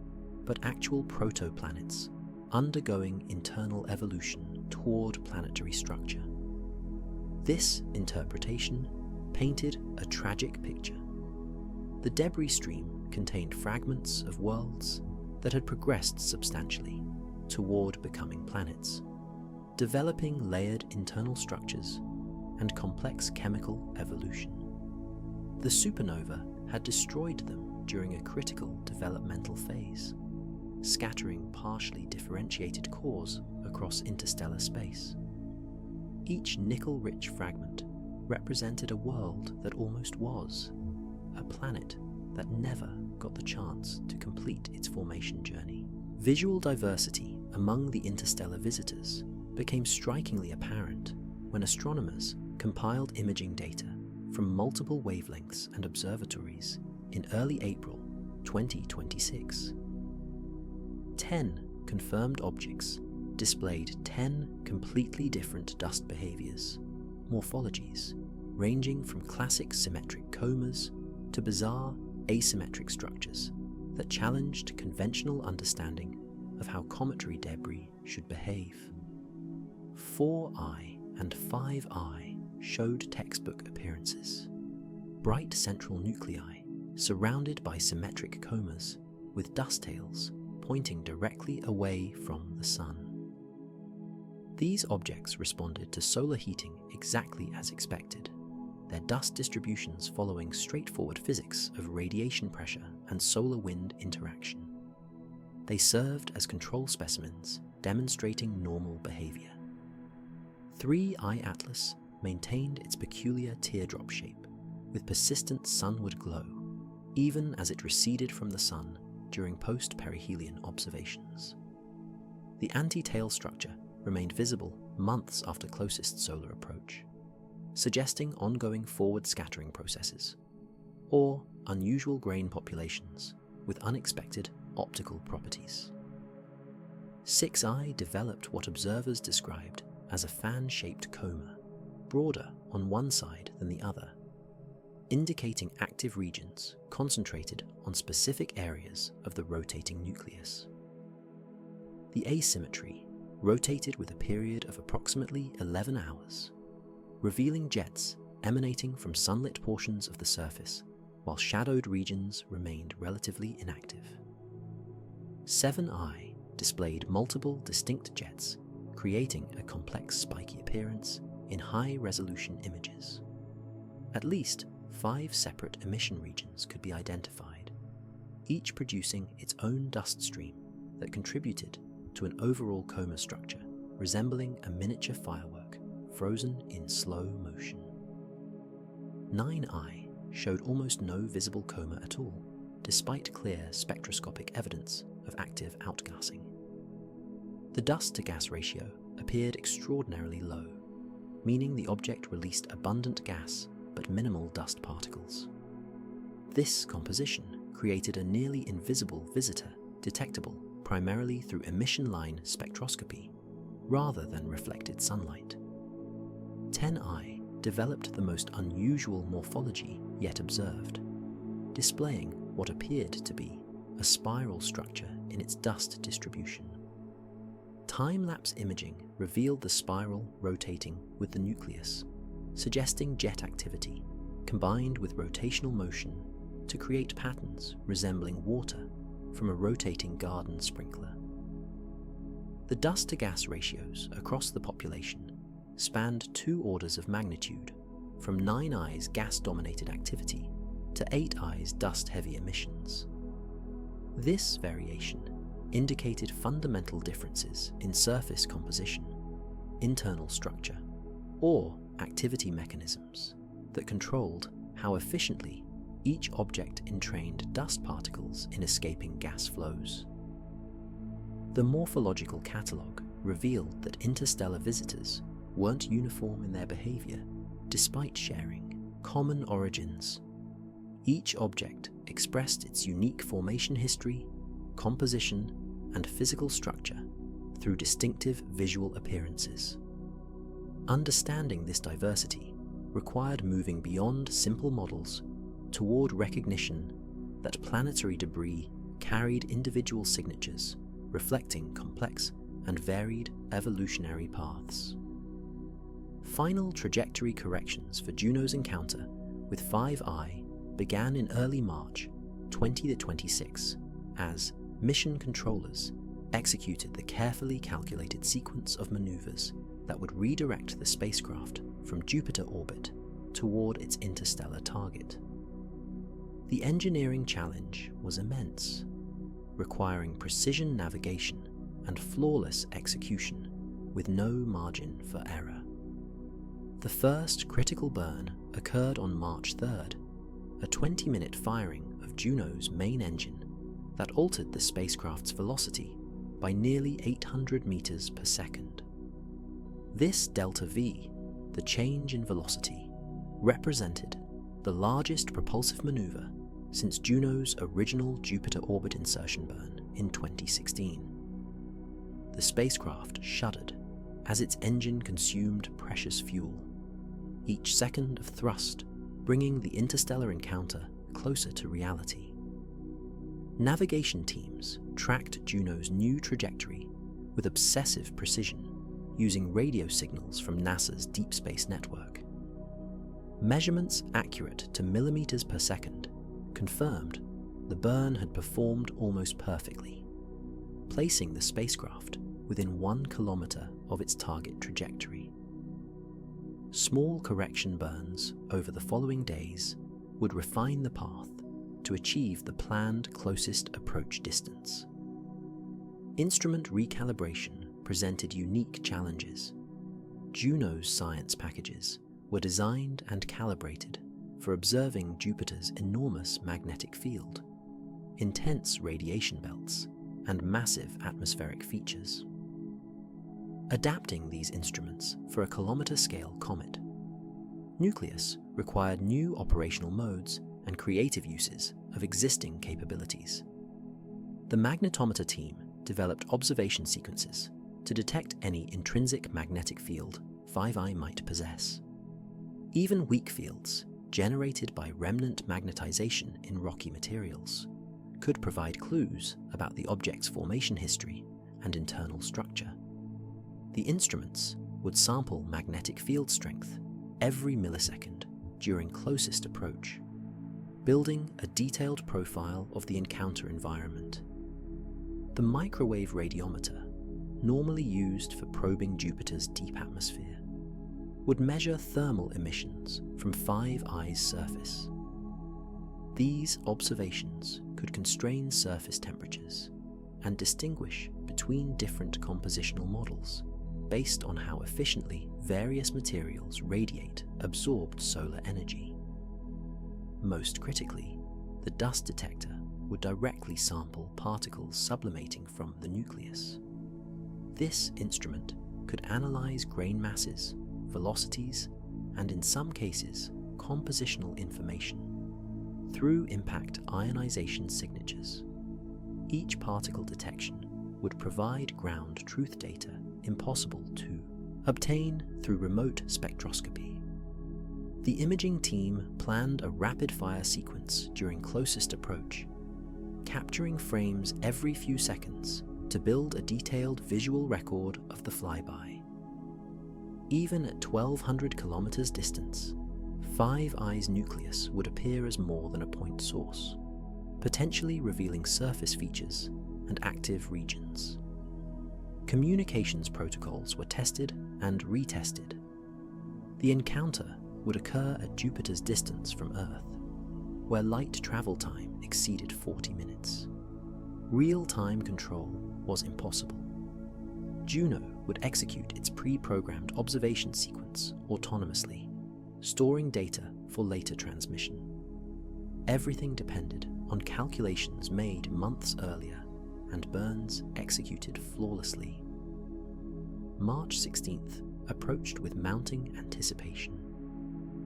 but actual protoplanets undergoing internal evolution toward planetary structure. This interpretation painted a tragic picture. The debris stream contained fragments of worlds that had progressed substantially toward becoming planets, developing layered internal structures and complex chemical evolution. The supernova had destroyed them during a critical developmental phase, scattering partially differentiated cores across interstellar space. Each nickel-rich fragment represented a world that almost was, a planet that never got the chance to complete its formation journey. Visual diversity among the interstellar visitors became strikingly apparent when astronomers compiled imaging data from multiple wavelengths and observatories in early April 2026. 10 confirmed objects displayed 10 completely different dust behaviors, morphologies ranging from classic symmetric comas to bizarre asymmetric structures that challenged conventional understanding of how cometary debris should behave. 4I and 5I showed textbook appearances. Bright central nuclei surrounded by symmetric comas with dust tails pointing directly away from the sun. These objects responded to solar heating exactly as expected, their dust distributions following straightforward physics of radiation pressure and solar wind interaction. They served as control specimens demonstrating normal behavior. 3I Atlas maintained its peculiar teardrop shape with persistent sunward glow, even as it receded from the sun during post-perihelion observations. The anti-tail structure remained visible months after closest solar approach, suggesting ongoing forward scattering processes, or unusual grain populations with unexpected optical properties. 6I developed what observers described as a fan-shaped coma, broader on one side than the other, indicating active regions concentrated on specific areas of the rotating nucleus. The asymmetry rotated with a period of approximately 11 hours, revealing jets emanating from sunlit portions of the surface, while shadowed regions remained relatively inactive. 7I displayed multiple distinct jets, creating a complex spiky appearance in high-resolution images. At least 5 separate emission regions could be identified, each producing its own dust stream that contributed to an overall coma structure resembling a miniature firework frozen in slow motion. 9I showed almost no visible coma at all, despite clear spectroscopic evidence of active outgassing. The dust-to-gas ratio appeared extraordinarily low, meaning the object released abundant gas but minimal dust particles. This composition created a nearly invisible visitor detectable primarily through emission line spectroscopy rather than reflected sunlight. 10I developed the most unusual morphology yet observed, displaying what appeared to be a spiral structure in its dust distribution. Time-lapse imaging revealed the spiral rotating with the nucleus, suggesting jet activity combined with rotational motion to create patterns resembling water from a rotating garden sprinkler. The dust-to-gas ratios across the population spanned 2 orders of magnitude, from 9I's gas-dominated activity to 8I's dust-heavy emissions. This variation indicated fundamental differences in surface composition, internal structure, or activity mechanisms that controlled how efficiently each object entrained dust particles in escaping gas flows. The morphological catalogue revealed that interstellar visitors weren't uniform in their behaviour, despite sharing common origins. Each object expressed its unique formation history, composition, and physical structure through distinctive visual appearances. Understanding this diversity required moving beyond simple models toward recognition that planetary debris carried individual signatures reflecting complex and varied evolutionary paths. Final trajectory corrections for Juno's encounter with 5I began in early March 2026 as mission controllers executed the carefully calculated sequence of maneuvers that would redirect the spacecraft from Jupiter orbit toward its interstellar target. The engineering challenge was immense. requiring precision navigation and flawless execution with no margin for error. The first critical burn occurred on March 3rd, a 20-minute firing of Juno's main engine that altered the spacecraft's velocity by nearly 800 meters per second. This delta V, the change in velocity, represented the largest propulsive maneuver since Juno's original Jupiter orbit insertion burn in 2016. The spacecraft shuddered as its engine consumed precious fuel, each second of thrust bringing the interstellar encounter closer to reality. Navigation teams tracked Juno's new trajectory with obsessive precision using radio signals from NASA's Deep Space Network. Measurements accurate to millimeters per second confirmed the burn had performed almost perfectly, placing the spacecraft within 1 kilometer of its target trajectory. Small correction burns over the following days would refine the path to achieve the planned closest approach distance. Instrument recalibration presented unique challenges. Juno's science packages were designed and calibrated for observing Jupiter's enormous magnetic field, intense radiation belts, and massive atmospheric features. Adapting these instruments for a kilometer-scale comet, Nucleus required new operational modes and creative uses of existing capabilities. The magnetometer team developed observation sequences to detect any intrinsic magnetic field 5I might possess. Even weak fields, generated by remnant magnetization in rocky materials, could provide clues about the object's formation history and internal structure. The instruments would sample magnetic field strength every millisecond during closest approach, building a detailed profile of the encounter environment. The microwave radiometer, normally used for probing Jupiter's deep atmosphere, would measure thermal emissions from 5I's surface. These observations could constrain surface temperatures and distinguish between different compositional models based on how efficiently various materials radiate absorbed solar energy. Most critically, the dust detector would directly sample particles sublimating from the nucleus. This instrument could analyze grain masses, velocities, and in some cases, compositional information through impact ionization signatures. Each particle detection would provide ground truth data impossible to obtain through remote spectroscopy. The imaging team planned a rapid-fire sequence during closest approach, capturing frames every few seconds to build a detailed visual record of the flyby. Even at 1,200 kilometers distance, 5I's nucleus would appear as more than a point source, potentially revealing surface features and active regions. Communications protocols were tested and retested. The encounter would occur at Jupiter's distance from Earth, where light travel time exceeded 40 minutes. Real-time control was impossible. Juno would execute its pre-programmed observation sequence autonomously, storing data for later transmission. Everything depended on calculations made months earlier and burns executed flawlessly. March 16th approached with mounting anticipation.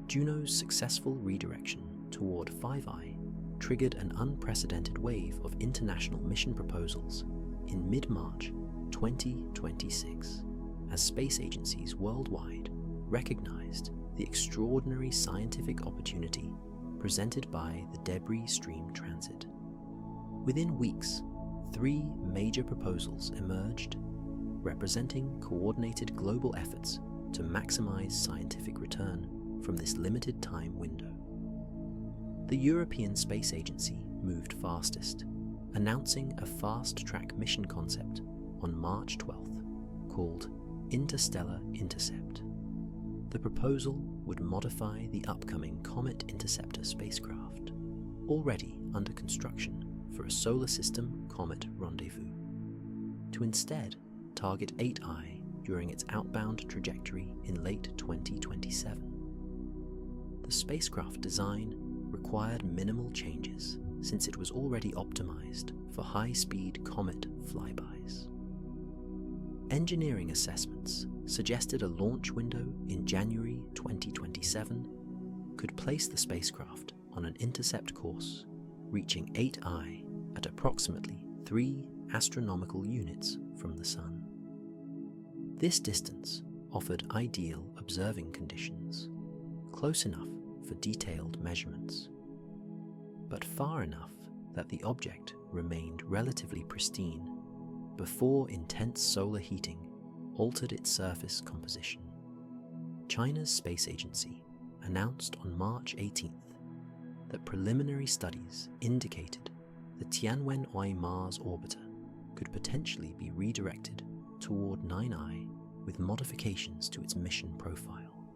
Juno's successful redirection toward 5I triggered an unprecedented wave of international mission proposals in mid-March 2026, as space agencies worldwide recognized the extraordinary scientific opportunity presented by the debris stream transit. Within weeks, 3 major proposals emerged, representing coordinated global efforts to maximize scientific return from this limited time window. The European Space Agency moved fastest, announcing a fast-track mission concept on March 12th called Interstellar Intercept. The proposal would modify the upcoming Comet Interceptor spacecraft, already under construction for a solar system comet rendezvous, to instead target 8I during its outbound trajectory in late 2027. The spacecraft design required minimal changes since it was already optimized for high-speed comet flybys. Engineering assessments suggested a launch window in January 2027 could place the spacecraft on an intercept course reaching 8I at approximately 3 astronomical units from the Sun. This distance offered ideal observing conditions, close enough for detailed measurements, but far enough that the object remained relatively pristine before intense solar heating altered its surface composition. China's space agency announced on March 18th that preliminary studies indicated the Tianwen-I Mars orbiter could potentially be redirected toward 9I with modifications to its mission profile.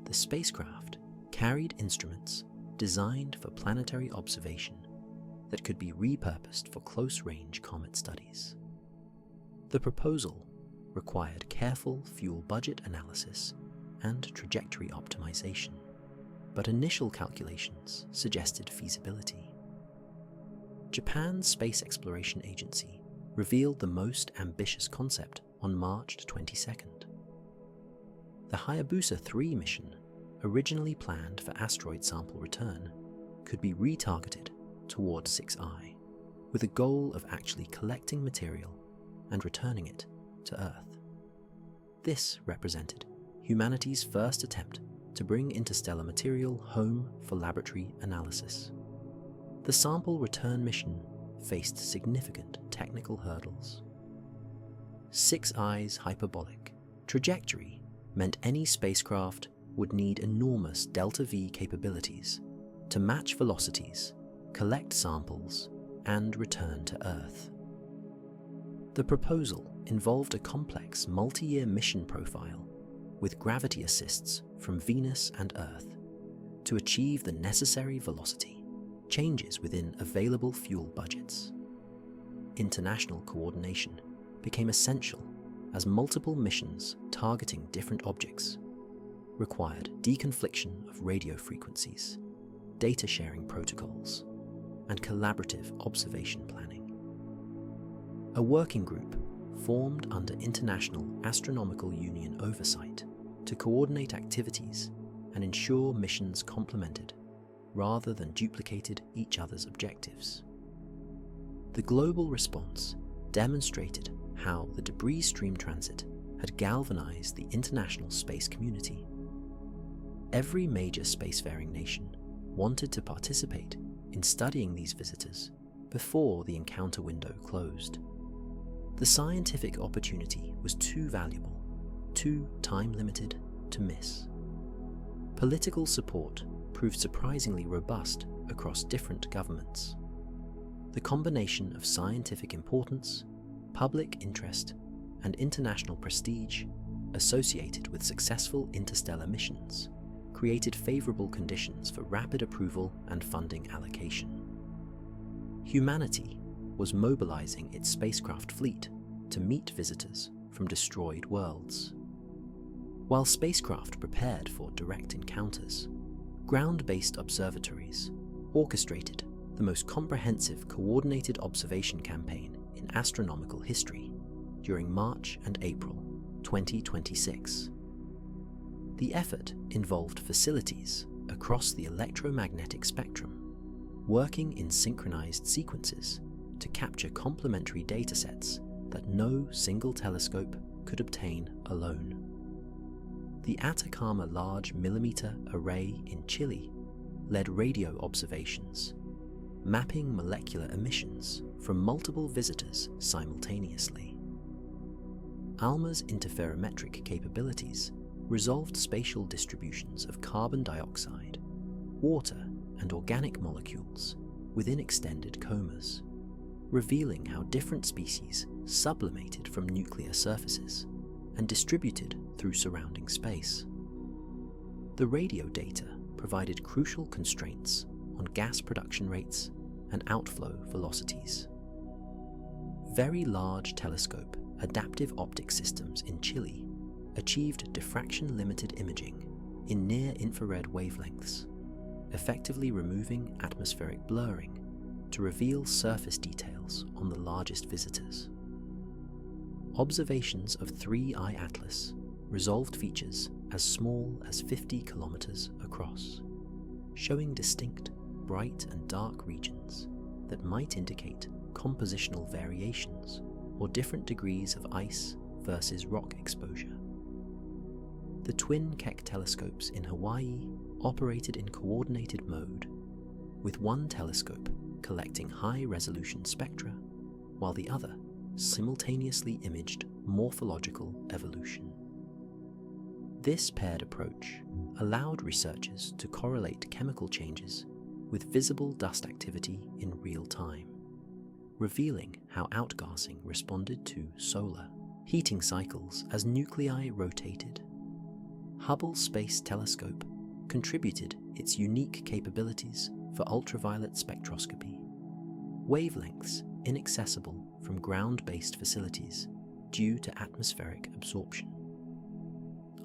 The spacecraft carried instruments designed for planetary observation that could be repurposed for close-range comet studies. The proposal required careful fuel budget analysis and trajectory optimization, but initial calculations suggested feasibility. Japan's Space Exploration Agency revealed the most ambitious concept on March 22nd. The Hayabusa 3 mission, originally planned for asteroid sample return, could be retargeted toward 6I, with a goal of actually collecting material and returning it to Earth. This represented humanity's first attempt to bring interstellar material home for laboratory analysis. The sample return mission faced significant technical hurdles. 6I's hyperbolic trajectory meant any spacecraft would need enormous delta-v capabilities to match velocities, collect samples, and return to Earth. The proposal involved a complex multi-year mission profile with gravity assists from Venus and Earth to achieve the necessary velocity, changes within available fuel budgets. International coordination became essential as multiple missions targeting different objects required deconfliction of radio frequencies, data sharing protocols, and collaborative observation planning. A working group formed under International Astronomical Union oversight to coordinate activities and ensure missions complemented rather than duplicated each other's objectives. The global response demonstrated how the debris stream transit had galvanized the international space community. Every major spacefaring nation wanted to participate in studying these visitors before the encounter window closed. The scientific opportunity was too valuable, too time-limited to miss. Political support proved surprisingly robust across different governments. The combination of scientific importance, public interest, and international prestige associated with successful interstellar missions created favorable conditions for rapid approval and funding allocation. Humanity was mobilizing its spacecraft fleet to meet visitors from destroyed worlds. While spacecraft prepared for direct encounters, ground-based observatories orchestrated the most comprehensive coordinated observation campaign in astronomical history during March and April 2026. The effort involved facilities across the electromagnetic spectrum, working in synchronized sequences to capture complementary datasets that no single telescope could obtain alone. The Atacama Large Millimeter Array in Chile led radio observations, mapping molecular emissions from multiple visitors simultaneously. ALMA's interferometric capabilities resolved spatial distributions of carbon dioxide, water, and organic molecules within extended comas, revealing how different species sublimated from nuclear surfaces and distributed through surrounding space. The radio data provided crucial constraints on gas production rates and outflow velocities. Very Large Telescope Adaptive Optic Systems in Chile achieved diffraction-limited imaging in near-infrared wavelengths, effectively removing atmospheric blurring to reveal surface details on the largest visitors. Observations of 3I Atlas resolved features as small as 50 kilometers across, showing distinct bright and dark regions that might indicate compositional variations or different degrees of ice versus rock exposure. The twin Keck telescopes in Hawaii operated in coordinated mode, with one telescope collecting high-resolution spectra, while the other simultaneously imaged morphological evolution. This paired approach allowed researchers to correlate chemical changes with visible dust activity in real time, revealing how outgassing responded to solar heating cycles as nuclei rotated. Hubble Space Telescope contributed its unique capabilities for ultraviolet spectroscopy, wavelengths inaccessible from ground-based facilities due to atmospheric absorption.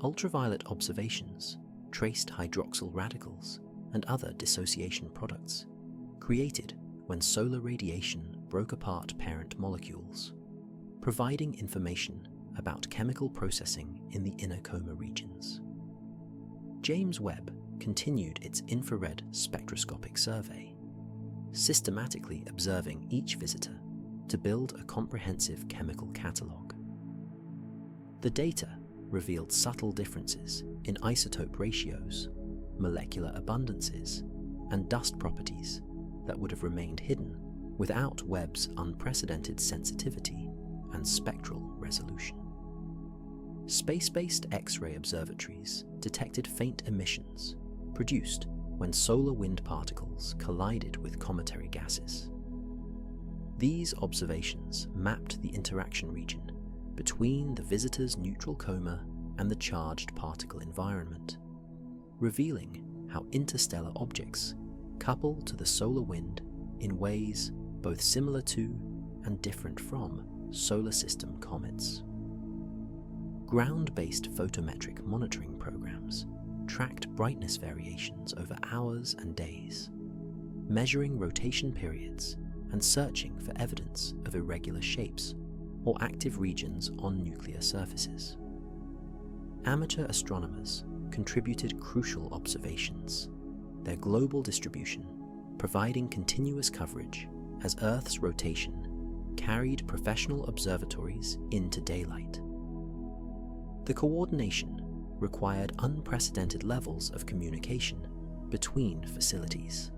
Ultraviolet observations traced hydroxyl radicals and other dissociation products created when solar radiation broke apart parent molecules, providing information about chemical processing in the inner coma regions. James Webb continued its infrared spectroscopic survey, systematically observing each visitor to build a comprehensive chemical catalogue. The data revealed subtle differences in isotope ratios, molecular abundances, and dust properties that would have remained hidden without Webb's unprecedented sensitivity and spectral resolution. Space-based X-ray observatories detected faint emissions produced when solar wind particles collided with cometary gases. These observations mapped the interaction region between the visitor's neutral coma and the charged particle environment, revealing how interstellar objects couple to the solar wind in ways both similar to and different from solar system comets. Ground-based photometric monitoring programs tracked brightness variations over hours and days, measuring rotation periods and searching for evidence of irregular shapes or active regions on nuclear surfaces. Amateur astronomers contributed crucial observations, their global distribution providing continuous coverage as Earth's rotation carried professional observatories into daylight. The coordination required unprecedented levels of communication between facilities.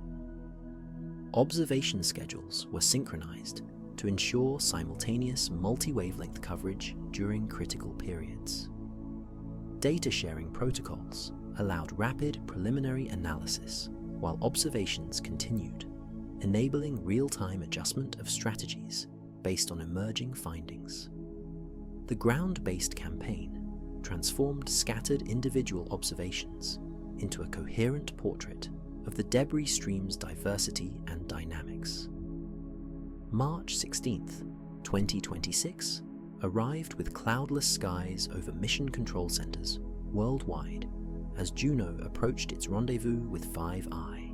Observation schedules were synchronized to ensure simultaneous multi-wavelength coverage during critical periods. Data sharing protocols allowed rapid preliminary analysis while observations continued, enabling real-time adjustment of strategies based on emerging findings. The ground-based campaign transformed scattered individual observations into a coherent portrait of the debris stream's diversity and dynamics. March 16th, 2026 arrived with cloudless skies over mission control centers worldwide as Juno approached its rendezvous with 5I.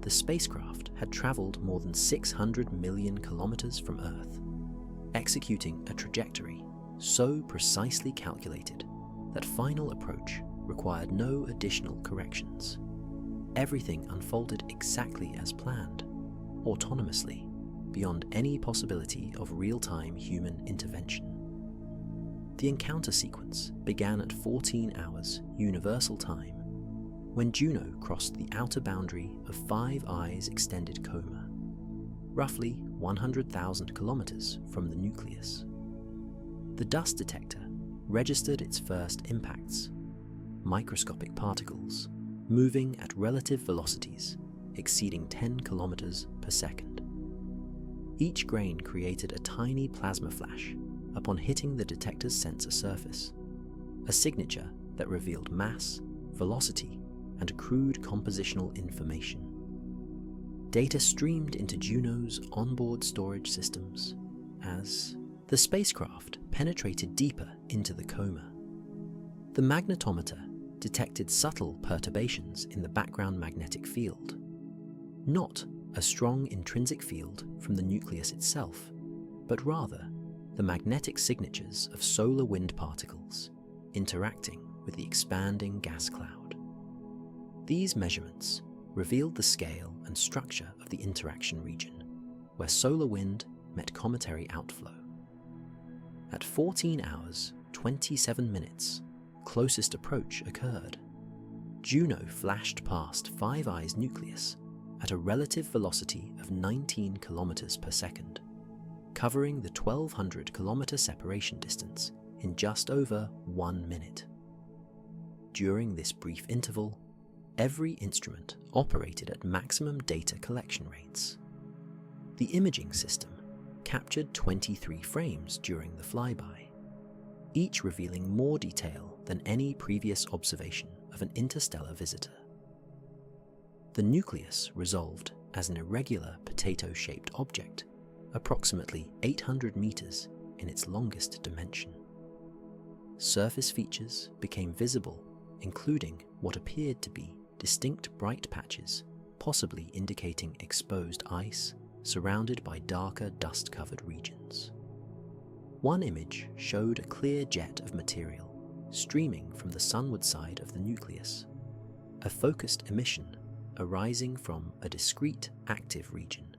The spacecraft had traveled more than 600 million kilometers from Earth, executing a trajectory so precisely calculated that final approach required no additional corrections. Everything unfolded exactly as planned, autonomously, beyond any possibility of real-time human intervention. The encounter sequence began at 14 hours Universal Time, when Juno crossed the outer boundary of 5I's extended coma, roughly 100,000 kilometers from the nucleus. The dust detector registered its first impacts, microscopic particles moving at relative velocities exceeding 10 kilometers per second. Each grain created a tiny plasma flash upon hitting the detector's sensor surface, a signature that revealed mass, velocity, and crude compositional information. data streamed into Juno's onboard storage systems as the spacecraft penetrated deeper into the coma. The magnetometer detected subtle perturbations in the background magnetic field, not a strong intrinsic field from the nucleus itself, but rather the magnetic signatures of solar wind particles interacting with the expanding gas cloud. These measurements revealed the scale and structure of the interaction region, where solar wind met cometary outflow. At 14 hours, 27 minutes, closest approach occurred. Juno flashed past Five Eyes' nucleus at a relative velocity of 19 kilometers per second, covering the 1,200 kilometer separation distance in just over 1 minute. During this brief interval, every instrument operated at maximum data collection rates. The imaging system captured 23 frames during the flyby, each revealing more detail than any previous observation of an interstellar visitor. The nucleus resolved as an irregular potato-shaped object, approximately 800 meters in its longest dimension. Surface features became visible, including what appeared to be distinct bright patches, possibly indicating exposed ice surrounded by darker dust-covered regions. One image showed a clear jet of material streaming from the sunward side of the nucleus, a focused emission arising from a discrete active region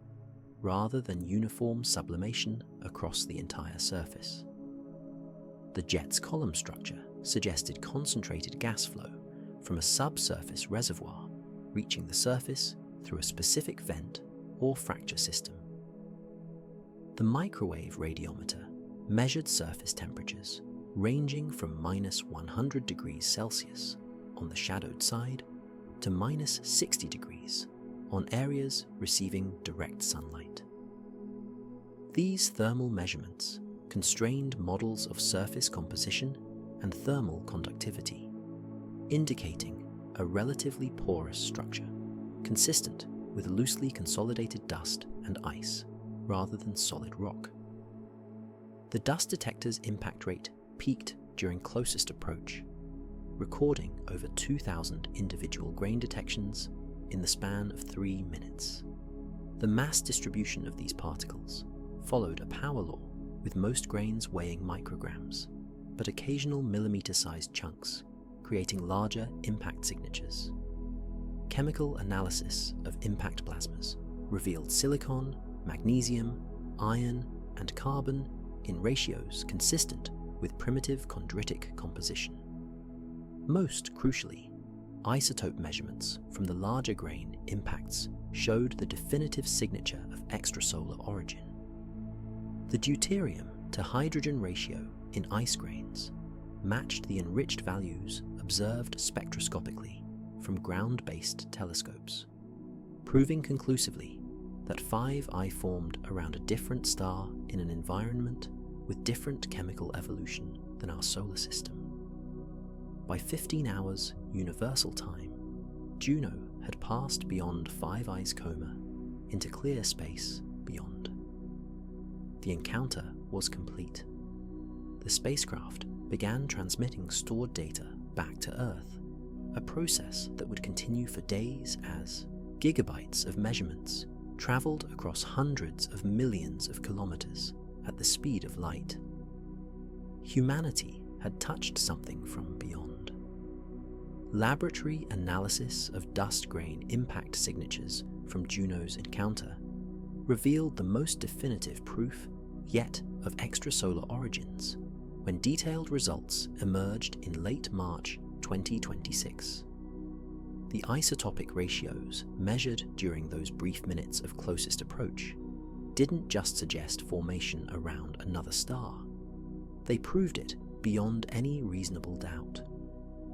rather than uniform sublimation across the entire surface. The jet's column structure suggested concentrated gas flow from a subsurface reservoir reaching the surface through a specific vent or fracture system. The microwave radiometer measured surface temperatures ranging from -100 degrees Celsius on the shadowed side to -60 degrees on areas receiving direct sunlight. These thermal measurements constrained models of surface composition and thermal conductivity, indicating a relatively porous structure, consistent with loosely consolidated dust and ice rather than solid rock. The dust detector's impact rate peaked during closest approach, recording over 2,000 individual grain detections in the span of 3 minutes. The mass distribution of these particles followed a power law, with most grains weighing micrograms, but occasional millimeter-sized chunks, creating larger impact signatures. Chemical analysis of impact plasmas revealed silicon, magnesium, iron, and carbon in ratios consistent with primitive chondritic composition. Most crucially, isotope measurements from the larger grain impacts showed the definitive signature of extrasolar origin. The deuterium to hydrogen ratio in ice grains matched the enriched values observed spectroscopically from ground-based telescopes, proving conclusively that 5I formed around a different star in an environment with different chemical evolution than our solar system. By 15 hours universal time, Juno had passed beyond 5I's coma into clear space beyond. The encounter was complete. The spacecraft began transmitting stored data back to Earth, a process that would continue for days as gigabytes of measurements traveled across hundreds of millions of kilometers at the speed of light. Humanity had touched something from beyond. Laboratory analysis of dust grain impact signatures from Juno's encounter revealed the most definitive proof yet of extrasolar origins when detailed results emerged in late March 2026. The isotopic ratios measured during those brief minutes of closest approach didn't just suggest formation around another star. They proved it beyond any reasonable doubt.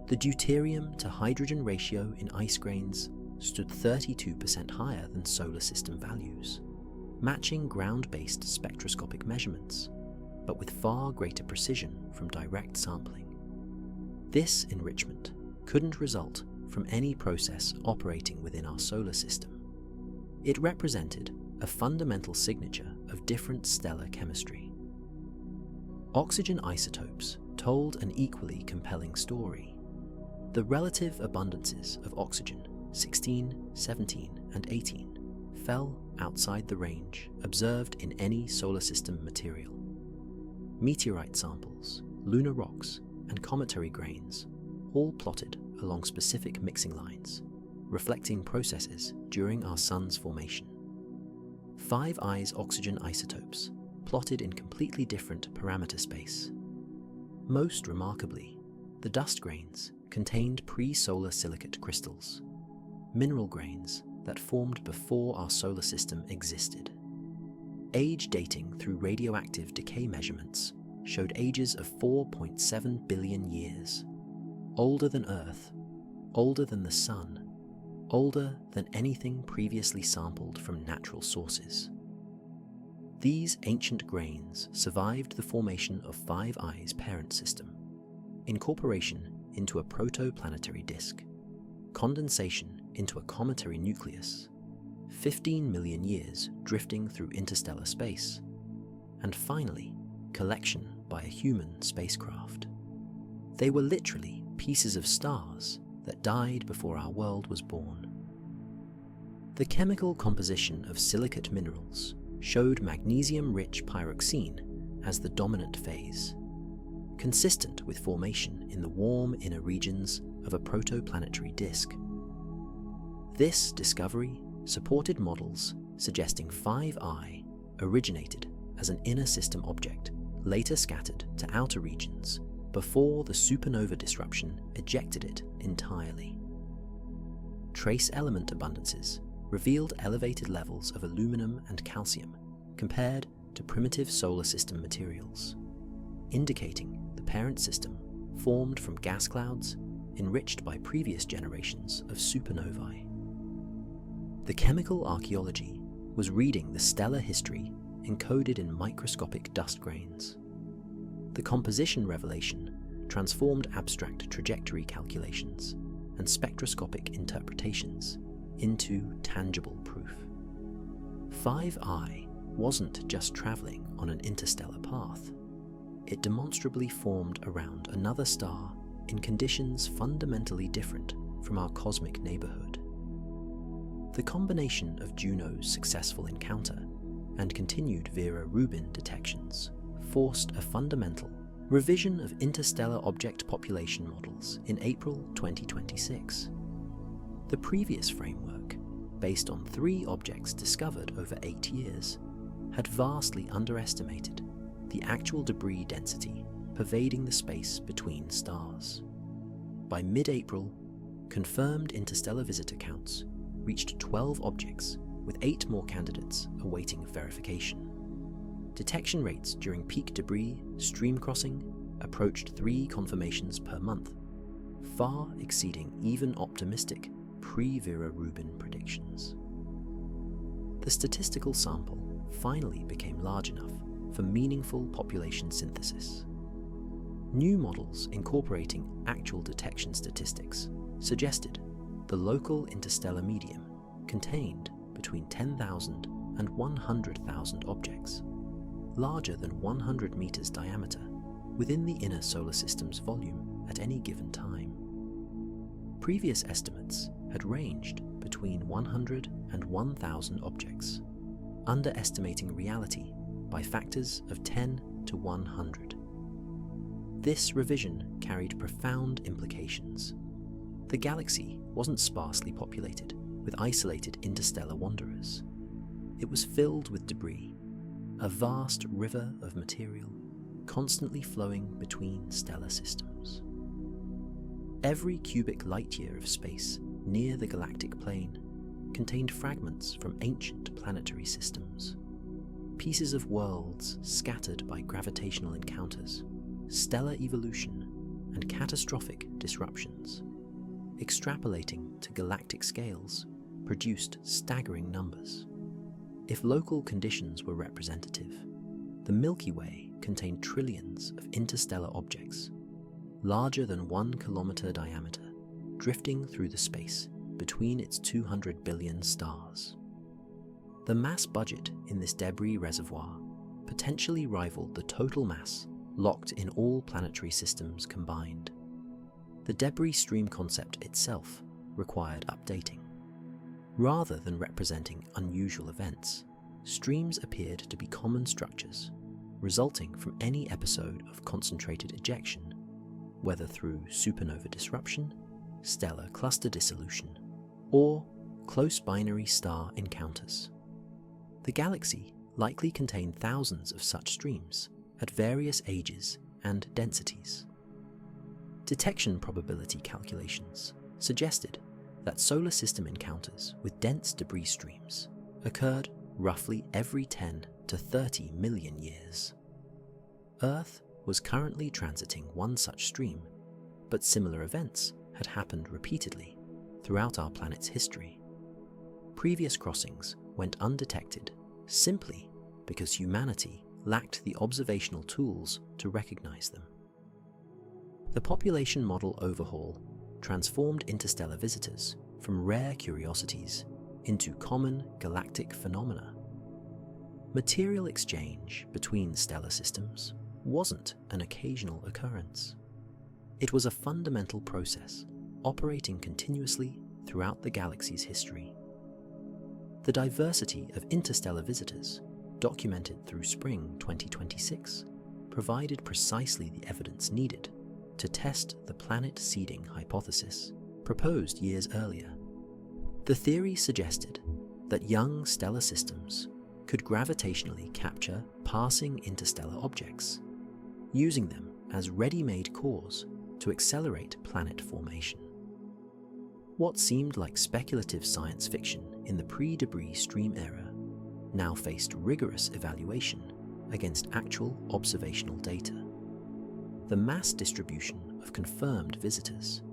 The deuterium to hydrogen ratio in ice grains stood 32% higher than solar system values, matching ground-based spectroscopic measurements, but with far greater precision from direct sampling. This enrichment couldn't result from any process operating within our solar system. It represented a fundamental signature of different stellar chemistry. Oxygen isotopes told an equally compelling story. The relative abundances of oxygen, 16, 17, and 18, fell outside the range observed in any solar system material. Meteorite samples, lunar rocks, and cometary grains, all plotted along specific mixing lines, reflecting processes during our Sun's formation. Five Eyes oxygen isotopes plotted in completely different parameter space. Most remarkably, the dust grains contained pre-solar silicate crystals, mineral grains that formed before our solar system existed. Age dating through radioactive decay measurements showed ages of 4.7 billion years, older than Earth, older than the Sun, older than anything previously sampled from natural sources. These ancient grains survived the formation of Five Eyes' parent system, incorporation into a protoplanetary disk, condensation into a cometary nucleus, 15 million years drifting through interstellar space, and finally, collection by a human spacecraft. They were literally pieces of stars that died before our world was born. The chemical composition of silicate minerals showed magnesium-rich pyroxene as the dominant phase, consistent with formation in the warm inner regions of a protoplanetary disk. This discovery supported models suggesting 5I originated as an inner system object, later scattered to outer regions before the supernova disruption ejected it entirely. Trace element abundances revealed elevated levels of aluminum and calcium compared to primitive solar system materials, indicating the parent system formed from gas clouds enriched by previous generations of supernovae. The chemical archaeology was reading the stellar history encoded in microscopic dust grains. The composition revelation transformed abstract trajectory calculations and spectroscopic interpretations into tangible proof. 5I wasn't just traveling on an interstellar path. It demonstrably formed around another star in conditions fundamentally different from our cosmic neighborhood. The combination of Juno's successful encounter and continued Vera Rubin detections forced a fundamental revision of interstellar object population models in April 2026. The previous framework, based on 3 objects discovered over 8 years, had vastly underestimated the actual debris density pervading the space between stars. By mid-April, confirmed interstellar visitor counts reached 12 objects, with 8 more candidates awaiting verification. Detection rates during peak debris stream crossing approached 3 confirmations per month, far exceeding even optimistic pre-Vera Rubin predictions. The statistical sample finally became large enough for meaningful population synthesis. New models incorporating actual detection statistics suggested the local interstellar medium contained between 10,000 and 100,000 objects, larger than 100 meters diameter, within the inner solar system's volume at any given time. Previous estimates had ranged between 100 and 1,000 objects, underestimating reality by factors of 10 to 100. This revision carried profound implications. The galaxy wasn't sparsely populated with isolated interstellar wanderers. It was filled with debris, a vast river of material constantly flowing between stellar systems. Every cubic light-year of space near the galactic plane contained fragments from ancient planetary systems, pieces of worlds scattered by gravitational encounters, stellar evolution, and catastrophic disruptions. Extrapolating to galactic scales produced staggering numbers. If local conditions were representative, the Milky Way contained trillions of interstellar objects, larger than 1 kilometer diameter, drifting through the space between its 200 billion stars. The mass budget in this debris reservoir potentially rivaled the total mass locked in all planetary systems combined. The debris stream concept itself required updating. Rather than representing unusual events, streams appeared to be common structures, resulting from any episode of concentrated ejection, whether through supernova disruption, stellar cluster dissolution, or close binary star encounters. The galaxy likely contained thousands of such streams at various ages and densities. Detection probability calculations suggested that solar system encounters with dense debris streams occurred roughly every 10 to 30 million years. Earth was currently transiting one such stream, but similar events had happened repeatedly throughout our planet's history. Previous crossings went undetected simply because humanity lacked the observational tools to recognize them. The population model overhaul transformed interstellar visitors from rare curiosities into common galactic phenomena. Material exchange between stellar systems wasn't an occasional occurrence. It was a fundamental process operating continuously throughout the galaxy's history. The diversity of interstellar visitors, documented through spring 2026, provided precisely the evidence needed to test the planet seeding hypothesis proposed years earlier. The theory suggested that young stellar systems could gravitationally capture passing interstellar objects, using them as ready-made cores to accelerate planet formation. What seemed like speculative science fiction in the pre-debris stream era now faced rigorous evaluation against actual observational data. The mass distribution of confirmed visitors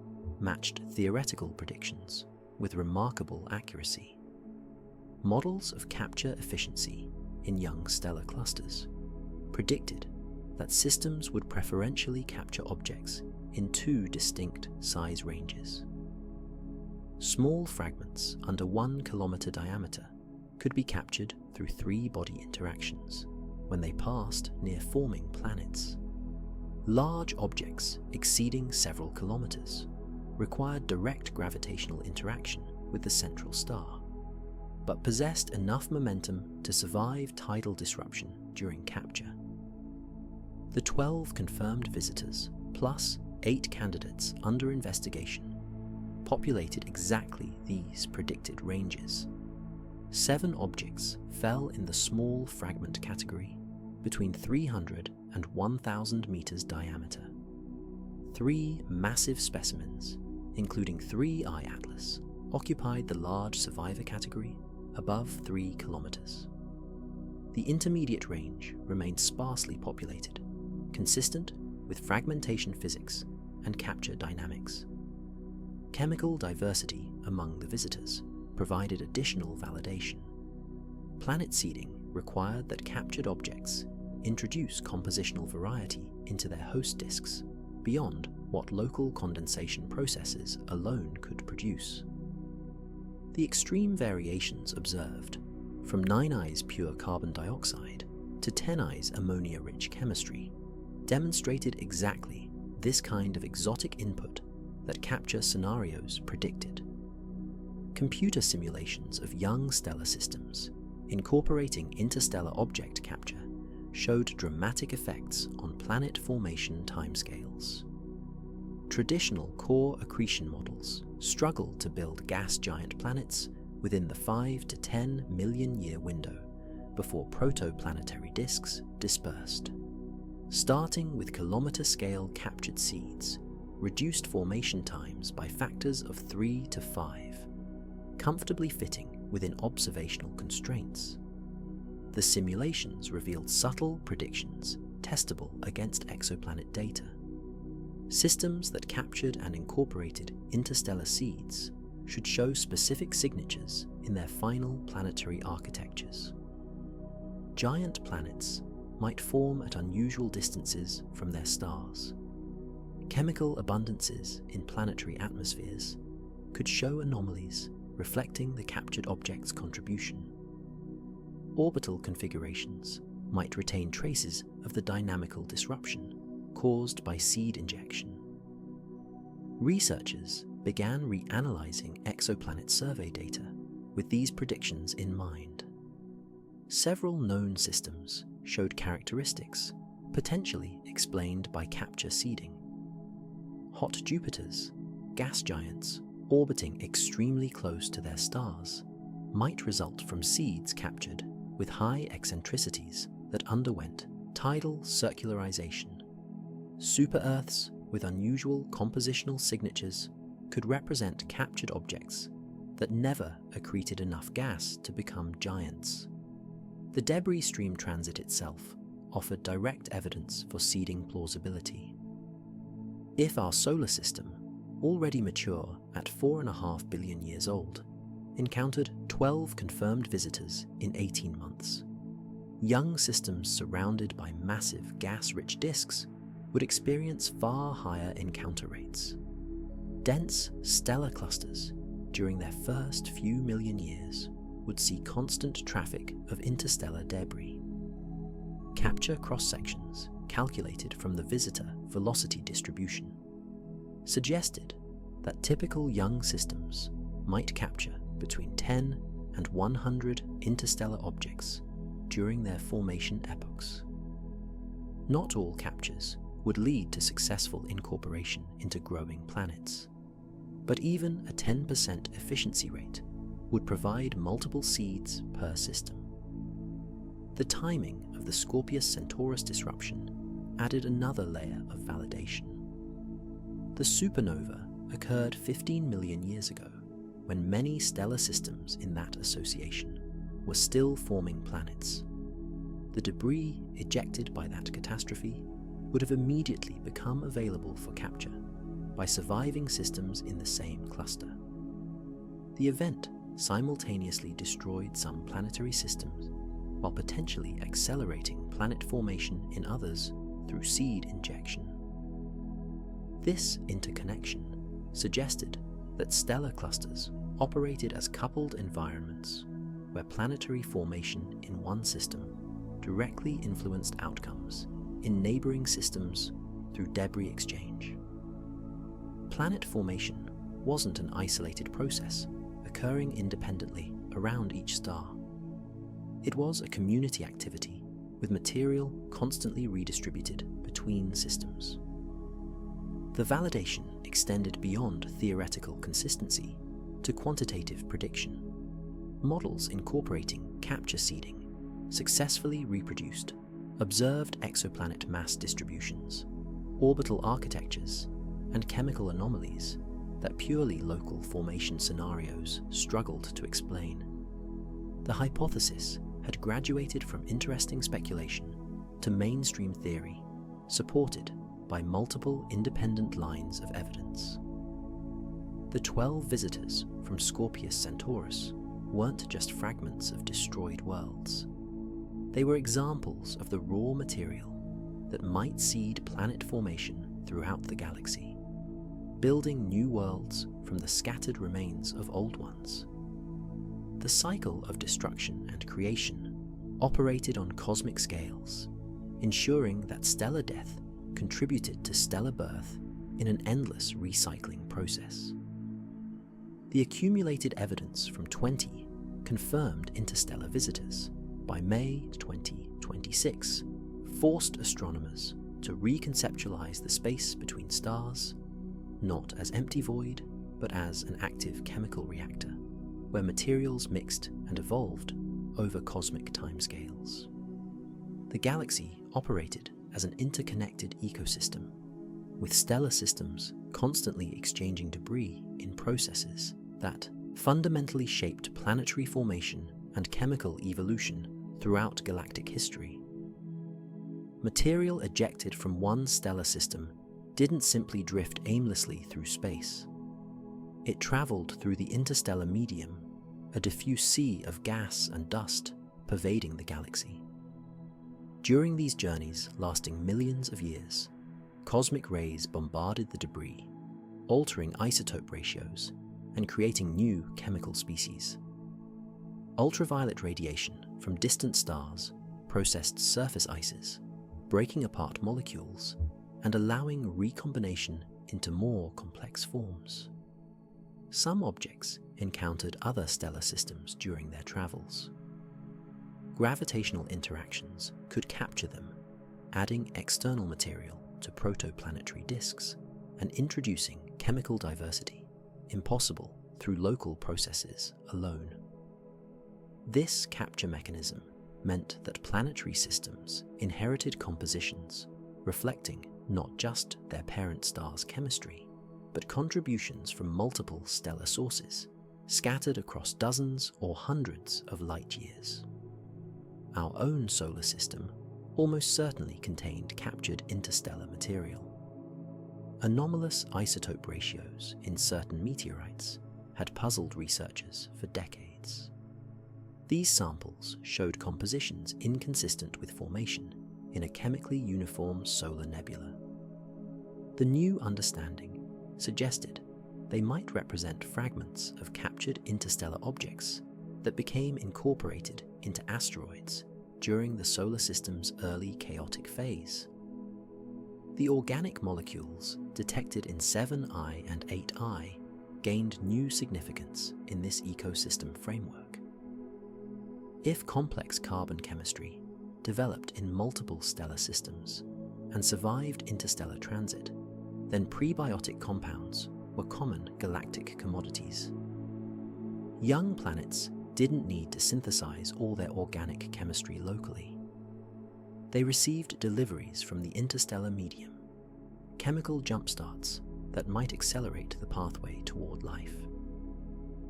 matched theoretical predictions with remarkable accuracy. Models of capture efficiency in young stellar clusters predicted that systems would preferentially capture objects in two distinct size ranges. Small fragments under 1 kilometer diameter could be captured through 3-body interactions when they passed near forming planets. Large objects exceeding several kilometers required direct gravitational interaction with the central star, but possessed enough momentum to survive tidal disruption during capture. The 12 confirmed visitors, plus 8 candidates under investigation, populated exactly these predicted ranges. 7 objects fell in the small fragment category, between 300 and 1,000 meters diameter. 3 massive specimens, including 3-eye atlas, occupied the large survivor category above 3 kilometers. The intermediate range remained sparsely populated, consistent with fragmentation physics and capture dynamics. Chemical diversity among the visitors provided additional validation. Planet seeding required that captured objects introduce compositional variety into their host disks beyond what local condensation processes alone could produce. The extreme variations observed, from 9-eyes pure carbon dioxide to 10-eyes ammonia-rich chemistry, demonstrated exactly this kind of exotic input that capture scenarios predicted. Computer simulations of young stellar systems incorporating interstellar object capture showed dramatic effects on planet formation timescales. Traditional core accretion models struggled to build gas giant planets within the 5 to 10 million year window before protoplanetary disks dispersed. Starting with kilometer-scale captured seeds reduced formation times by factors of 3 to 5, comfortably fitting within observational constraints. The simulations revealed subtle predictions testable against exoplanet data. Systems that captured and incorporated interstellar seeds should show specific signatures in their final planetary architectures. Giant planets might form at unusual distances from their stars. Chemical abundances in planetary atmospheres could show anomalies reflecting the captured object's contribution. orbital configurations might retain traces of the dynamical disruption caused by seed injection. Researchers began reanalyzing exoplanet survey data with these predictions in mind. Several known systems showed characteristics potentially explained by capture seeding. Hot Jupiters, gas giants orbiting extremely close to their stars, might result from seeds captured with high eccentricities that underwent tidal circularization. Super-Earths with unusual compositional signatures could represent captured objects that never accreted enough gas to become giants. The debris stream transit itself offered direct evidence for seeding plausibility. If our solar system, already mature at 4.5 billion years old, encountered 12 confirmed visitors in 18 months, young systems surrounded by massive gas-rich disks would experience far higher encounter rates. Dense stellar clusters during their first few million years would see constant traffic of interstellar debris. Capture cross-sections calculated from the visitor velocity distribution suggested that typical young systems might capture between 10 and 100 interstellar objects during their formation epochs. Not all captures would lead to successful incorporation into growing planets, but even a 10% efficiency rate would provide multiple seeds per system. The timing of the Scorpius-Centaurus disruption added another layer of validation. The supernova occurred 15 million years ago, when many stellar systems in that association were still forming planets. The debris ejected by that catastrophe would have immediately become available for capture by surviving systems in the same cluster. The event simultaneously destroyed some planetary systems while potentially accelerating planet formation in others through seed injection. This interconnection suggested that stellar clusters operated as coupled environments where planetary formation in one system directly influenced outcomes in neighboring systems through debris exchange. Planet formation wasn't an isolated process occurring independently around each star. It was a community activity with material constantly redistributed between systems. The validation extended beyond theoretical consistency to quantitative prediction. Models incorporating capture seeding successfully reproduced observed exoplanet mass distributions, orbital architectures, and chemical anomalies that purely local formation scenarios struggled to explain. The hypothesis had graduated from interesting speculation to mainstream theory, supported by multiple independent lines of evidence. The 12 visitors from Scorpius-Centaurus weren't just fragments of destroyed worlds. They were examples of the raw material that might seed planet formation throughout the galaxy, building new worlds from the scattered remains of old ones. The cycle of destruction and creation operated on cosmic scales, ensuring that stellar death contributed to stellar birth in an endless recycling process. The accumulated evidence from 20 confirmed interstellar visitors by May 2026 forced astronomers to reconceptualize the space between stars, not as empty void, but as an active chemical reactor, where materials mixed and evolved over cosmic timescales. The galaxy operated as an interconnected ecosystem, with stellar systems constantly exchanging debris in processes that fundamentally shaped planetary formation and chemical evolution throughout galactic history. Material ejected from one stellar system didn't simply drift aimlessly through space. It traveled through the interstellar medium, a diffuse sea of gas and dust pervading the galaxy. During these journeys lasting millions of years, cosmic rays bombarded the debris, altering isotope ratios and creating new chemical species. Ultraviolet radiation from distant stars processed surface ices, breaking apart molecules and allowing recombination into more complex forms. Some objects encountered other stellar systems during their travels. Gravitational interactions could capture them, adding external material to protoplanetary disks and introducing chemical diversity, impossible through local processes alone. This capture mechanism meant that planetary systems inherited compositions reflecting not just their parent star's chemistry, but contributions from multiple stellar sources, scattered across dozens or hundreds of light years. Our own solar system almost certainly contained captured interstellar material. Anomalous isotope ratios in certain meteorites had puzzled researchers for decades. These samples showed compositions inconsistent with formation in a chemically uniform solar nebula. The new understanding suggested they might represent fragments of captured interstellar objects that became incorporated into asteroids during the solar system's early chaotic phase. The organic molecules detected in 7I and 8I gained new significance in this ecosystem framework. If complex carbon chemistry developed in multiple stellar systems and survived interstellar transit, then prebiotic compounds were common galactic commodities. Young planets didn't need to synthesize all their organic chemistry locally. They received deliveries from the interstellar medium, chemical jumpstarts that might accelerate the pathway toward life.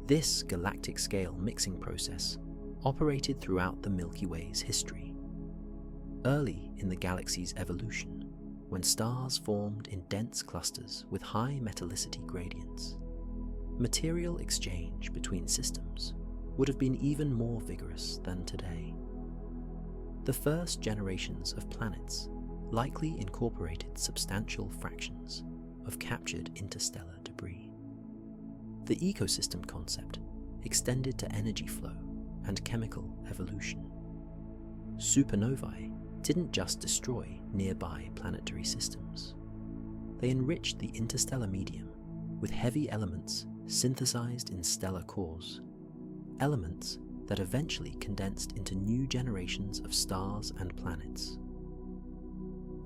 This galactic-scale mixing process operated throughout the Milky Way's history. Early in the galaxy's evolution, when stars formed in dense clusters with high metallicity gradients, material exchange between systems would have been even more vigorous than today. The first generations of planets likely incorporated substantial fractions of captured interstellar debris. The ecosystem concept extended to energy flow and chemical evolution. Supernovae didn't just destroy nearby planetary systems. They enriched the interstellar medium with heavy elements synthesized in stellar cores, elements that eventually condensed into new generations of stars and planets.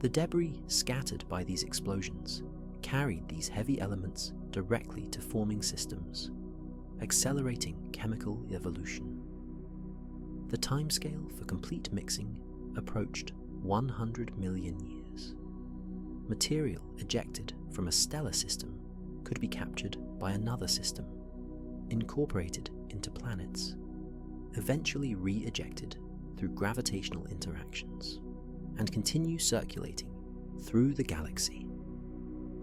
The debris scattered by these explosions carried these heavy elements directly to forming systems, accelerating chemical evolution. The timescale for complete mixing approached 100 million years. Material ejected from a stellar system could be captured by another system, incorporated into planets, eventually re-ejected through gravitational interactions, and continue circulating through the galaxy.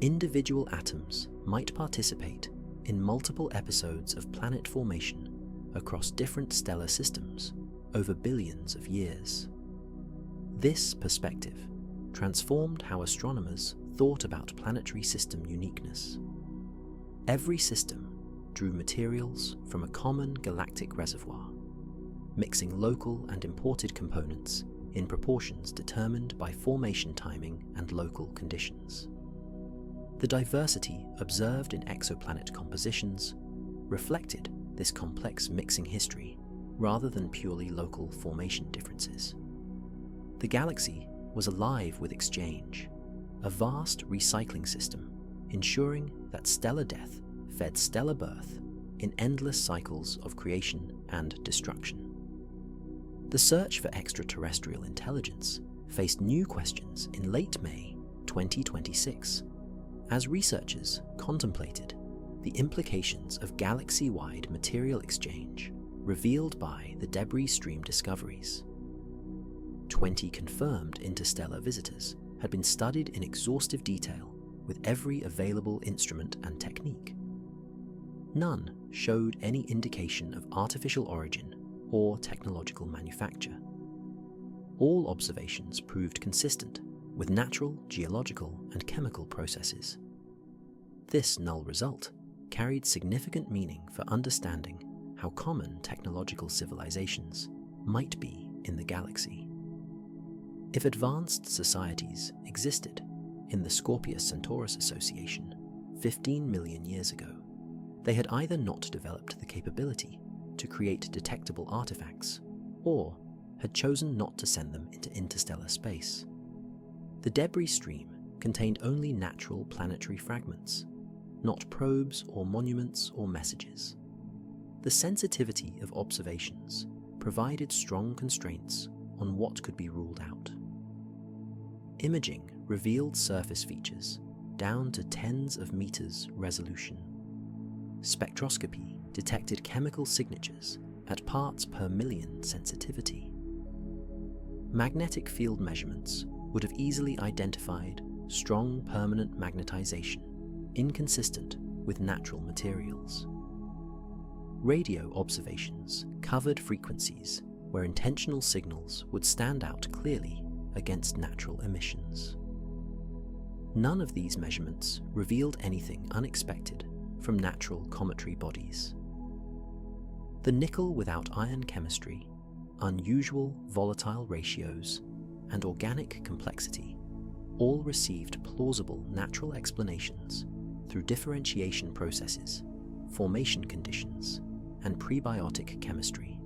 Individual atoms might participate in multiple episodes of planet formation across different stellar systems over billions of years. This perspective transformed how astronomers thought about planetary system uniqueness. Every system drew materials from a common galactic reservoir, mixing local and imported components in proportions determined by formation timing and local conditions. The diversity observed in exoplanet compositions reflected this complex mixing history rather than purely local formation differences. The galaxy was alive with exchange, a vast recycling system ensuring that stellar death fed stellar birth in endless cycles of creation and destruction. The search for extraterrestrial intelligence faced new questions in late May 2026, as researchers contemplated the implications of galaxy-wide material exchange revealed by the debris stream discoveries. 20 confirmed interstellar visitors had been studied in exhaustive detail with every available instrument and technique. None showed any indication of artificial origin or technological manufacture. All observations proved consistent with natural, geological, and chemical processes. This null result carried significant meaning for understanding how common technological civilizations might be in the galaxy. If advanced societies existed in the Scorpius-Centaurus Association 15 million years ago, they had either not developed the capability to create detectable artifacts, or had chosen not to send them into interstellar space. The debris stream contained only natural planetary fragments, not probes or monuments or messages. The sensitivity of observations provided strong constraints on what could be ruled out. Imaging revealed surface features down to tens of meters resolution. Spectroscopy detected chemical signatures at parts per million sensitivity. Magnetic field measurements would have easily identified strong permanent magnetization inconsistent with natural materials. Radio observations covered frequencies where intentional signals would stand out clearly against natural emissions. None of these measurements revealed anything unexpected from natural cometary bodies. The nickel without iron chemistry, unusual volatile ratios, and organic complexity all received plausible natural explanations through differentiation processes, formation conditions, and prebiotic chemistry.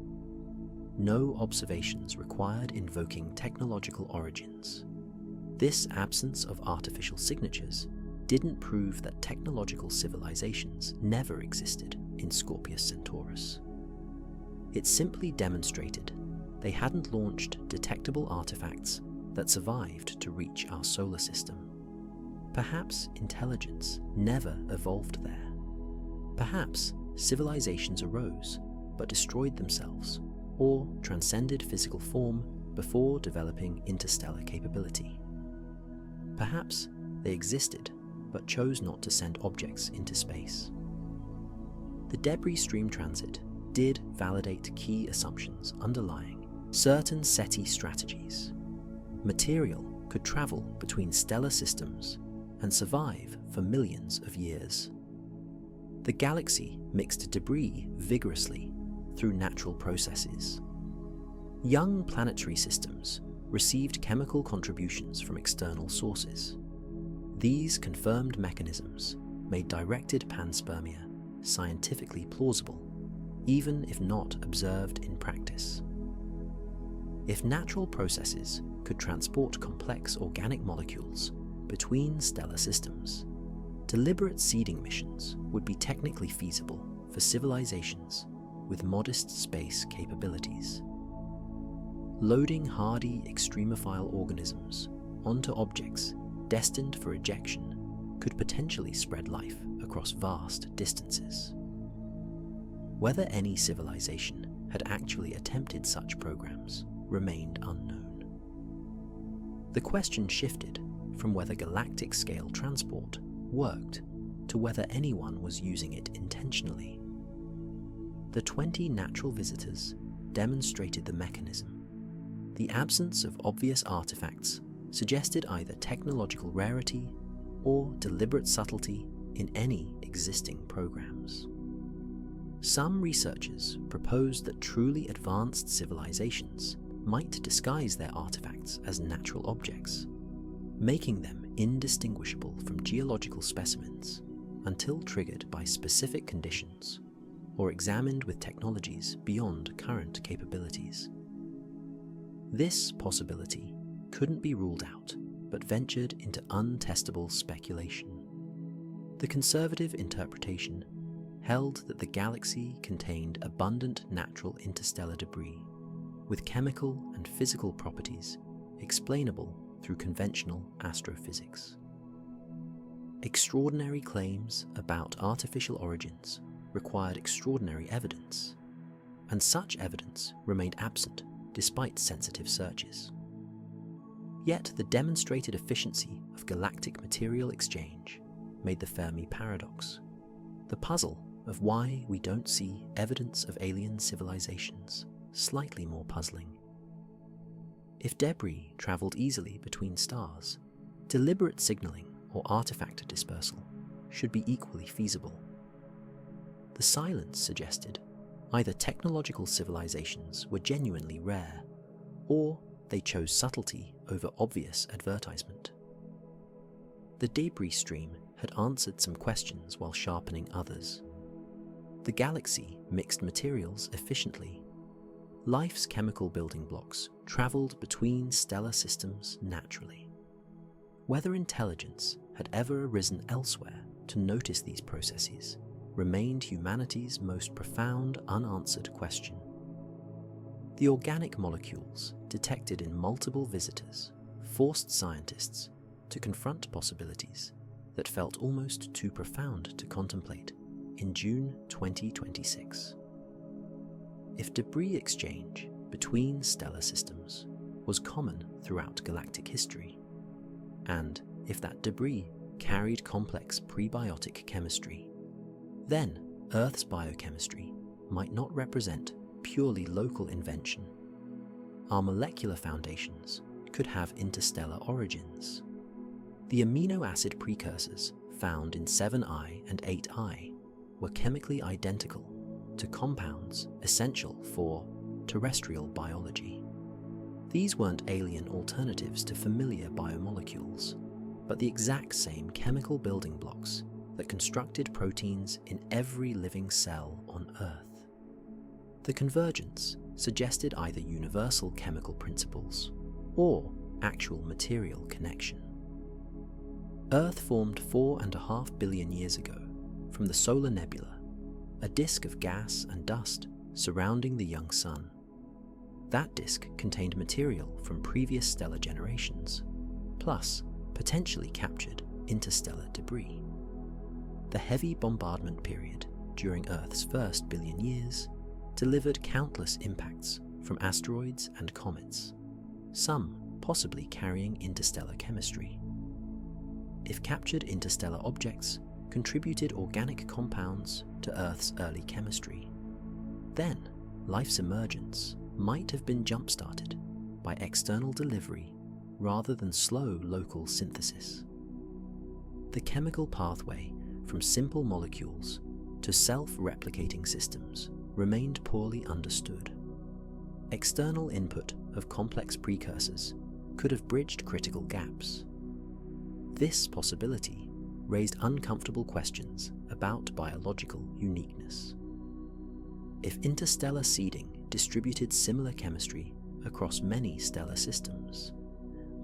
No observations required invoking technological origins. This absence of artificial signatures didn't prove that technological civilizations never existed in Scorpius-Centaurus. It simply demonstrated they hadn't launched detectable artifacts that survived to reach our solar system. Perhaps intelligence never evolved there. Perhaps civilizations arose but destroyed themselves or transcended physical form before developing interstellar capability. Perhaps they existed but chose not to send objects into space. The debris stream transit did validate key assumptions underlying certain SETI strategies. Material could travel between stellar systems and survive for millions of years. The galaxy mixed debris vigorously through natural processes. Young planetary systems received chemical contributions from external sources. These confirmed mechanisms made directed panspermia scientifically plausible, even if not observed in practice. If natural processes could transport complex organic molecules between stellar systems, deliberate seeding missions would be technically feasible for civilizations with modest space capabilities. Loading hardy extremophile organisms onto objects destined for ejection could potentially spread life across vast distances. Whether any civilization had actually attempted such programs remained unknown. The question shifted from whether galactic-scale transport worked to whether anyone was using it intentionally. The 20 natural visitors demonstrated the mechanism. The absence of obvious artifacts suggested either technological rarity or deliberate subtlety in any existing programs. Some researchers proposed that truly advanced civilizations might disguise their artifacts as natural objects, making them indistinguishable from geological specimens until triggered by specific conditions or examined with technologies beyond current capabilities. This possibility couldn't be ruled out, but ventured into untestable speculation. The conservative interpretation held that the galaxy contained abundant natural interstellar debris, with chemical and physical properties explainable through conventional astrophysics. Extraordinary claims about artificial origins required extraordinary evidence, and such evidence remained absent despite sensitive searches. Yet the demonstrated efficiency of galactic material exchange made the Fermi paradox, the puzzle of why we don't see evidence of alien civilizations, slightly more puzzling. If debris traveled easily between stars, deliberate signaling or artifact dispersal should be equally feasible. The silence suggested Either technological civilizations were genuinely rare, or they chose subtlety over obvious advertisement. The debris stream had answered some questions while sharpening others. The galaxy mixed materials efficiently. Life's chemical building blocks traveled between stellar systems naturally. Whether intelligence had ever arisen elsewhere to notice these processes remained humanity's most profound unanswered question. The organic molecules detected in multiple visitors forced scientists to confront possibilities that felt almost too profound to contemplate in June 2026. If debris exchange between stellar systems was common throughout galactic history, and if that debris carried complex prebiotic chemistry, then Earth's biochemistry might not represent purely local invention. Our molecular foundations could have interstellar origins. The amino acid precursors found in 7I and 8I were chemically identical to compounds essential for terrestrial biology. These weren't alien alternatives to familiar biomolecules, but the exact same chemical building blocks that constructed proteins in every living cell on Earth. The convergence suggested either universal chemical principles or actual material connection. Earth formed 4.5 billion years ago from the solar nebula, a disk of gas and dust surrounding the young sun. That disk contained material from previous stellar generations, plus potentially captured interstellar debris. The heavy bombardment period during Earth's first billion years delivered countless impacts from asteroids and comets, some possibly carrying interstellar chemistry. If captured interstellar objects contributed organic compounds to Earth's early chemistry, then life's emergence might have been jump-started by external delivery rather than slow local synthesis. The chemical pathway from simple molecules to self-replicating systems remained poorly understood. External input of complex precursors could have bridged critical gaps. This possibility raised uncomfortable questions about biological uniqueness. If interstellar seeding distributed similar chemistry across many stellar systems,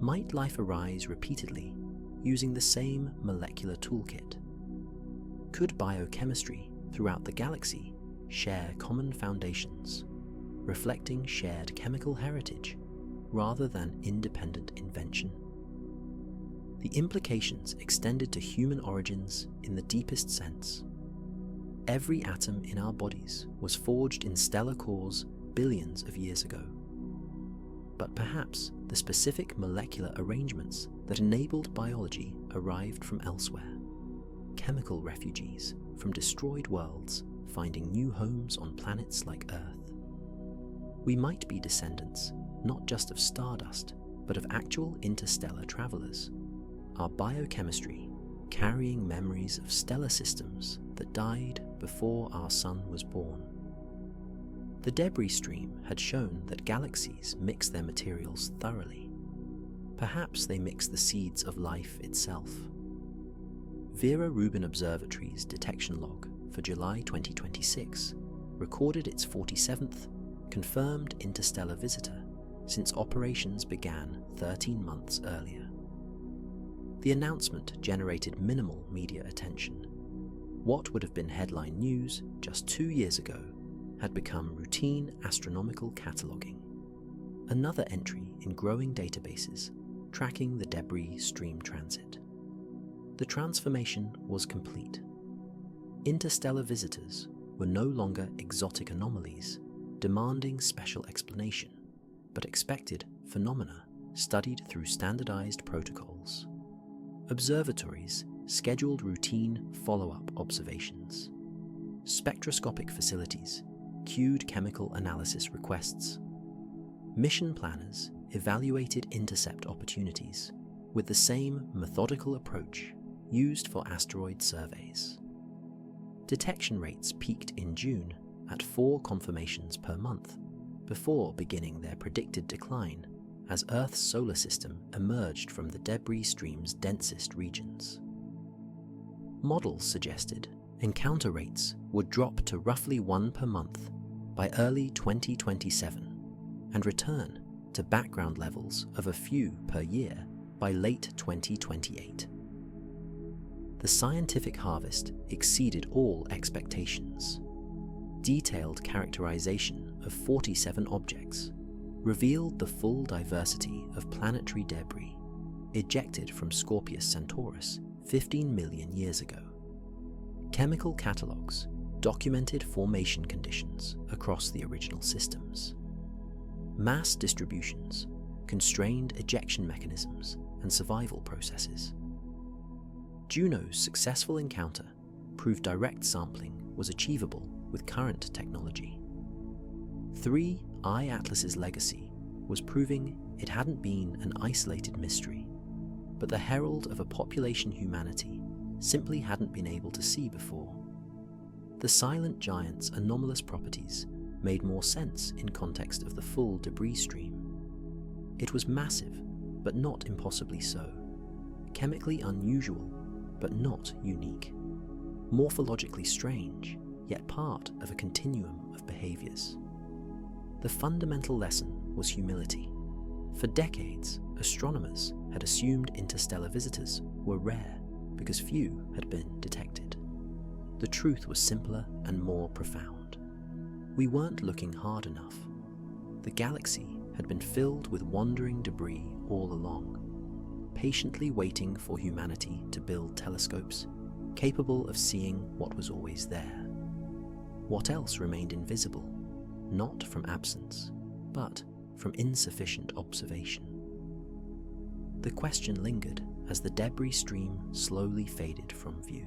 might life arise repeatedly using the same molecular toolkit? Could biochemistry throughout the galaxy share common foundations, reflecting shared chemical heritage rather than independent invention? The implications extended to human origins in the deepest sense. Every atom in our bodies was forged in stellar cores billions of years ago. But perhaps the specific molecular arrangements that enabled biology arrived from elsewhere. Chemical refugees from destroyed worlds finding new homes on planets like Earth. We might be descendants not just of stardust, but of actual interstellar travelers, our biochemistry carrying memories of stellar systems that died before our sun was born. The debris stream had shown that galaxies mix their materials thoroughly. Perhaps they mix the seeds of life itself. Vera Rubin Observatory's detection log for July 2026 recorded its 47th confirmed interstellar visitor since operations began 13 months earlier. The announcement generated minimal media attention. What would have been headline news just 2 years ago had become routine astronomical cataloguing, another entry in growing databases tracking the debris stream transit. The transformation was complete. Interstellar visitors were no longer exotic anomalies demanding special explanation, but expected phenomena studied through standardized protocols. Observatories scheduled routine follow-up observations. Spectroscopic facilities queued chemical analysis requests. Mission planners evaluated intercept opportunities with the same methodical approach used for asteroid surveys. Detection rates peaked in June at 4 conformations per month, before beginning their predicted decline as Earth's solar system emerged from the debris stream's densest regions. Models suggested encounter rates would drop to roughly 1 per month by early 2027 and return to background levels of a few per year by late 2028. The scientific harvest exceeded all expectations. Detailed characterization of 47 objects revealed the full diversity of planetary debris ejected from Scorpius-Centaurus 15 million years ago. Chemical catalogues documented formation conditions across the original systems. Mass distributions constrained ejection mechanisms and survival processes. Juno's successful encounter proved direct sampling was achievable with current technology. 3 I-Atlas's legacy was proving it hadn't been an isolated mystery, but the herald of a population humanity simply hadn't been able to see before. The silent giant's anomalous properties made more sense in context of the full debris stream. It was massive, but not impossibly so. Chemically unusual, but not unique. Morphologically strange, yet part of a continuum of behaviors. The fundamental lesson was humility. For decades, astronomers had assumed interstellar visitors were rare because few had been detected. The truth was simpler and more profound. We weren't looking hard enough. The galaxy had been filled with wandering debris all along, patiently waiting for humanity to build telescopes capable of seeing what was always there. What else remained invisible, not from absence, but from insufficient observation? The question lingered as the debris stream slowly faded from view.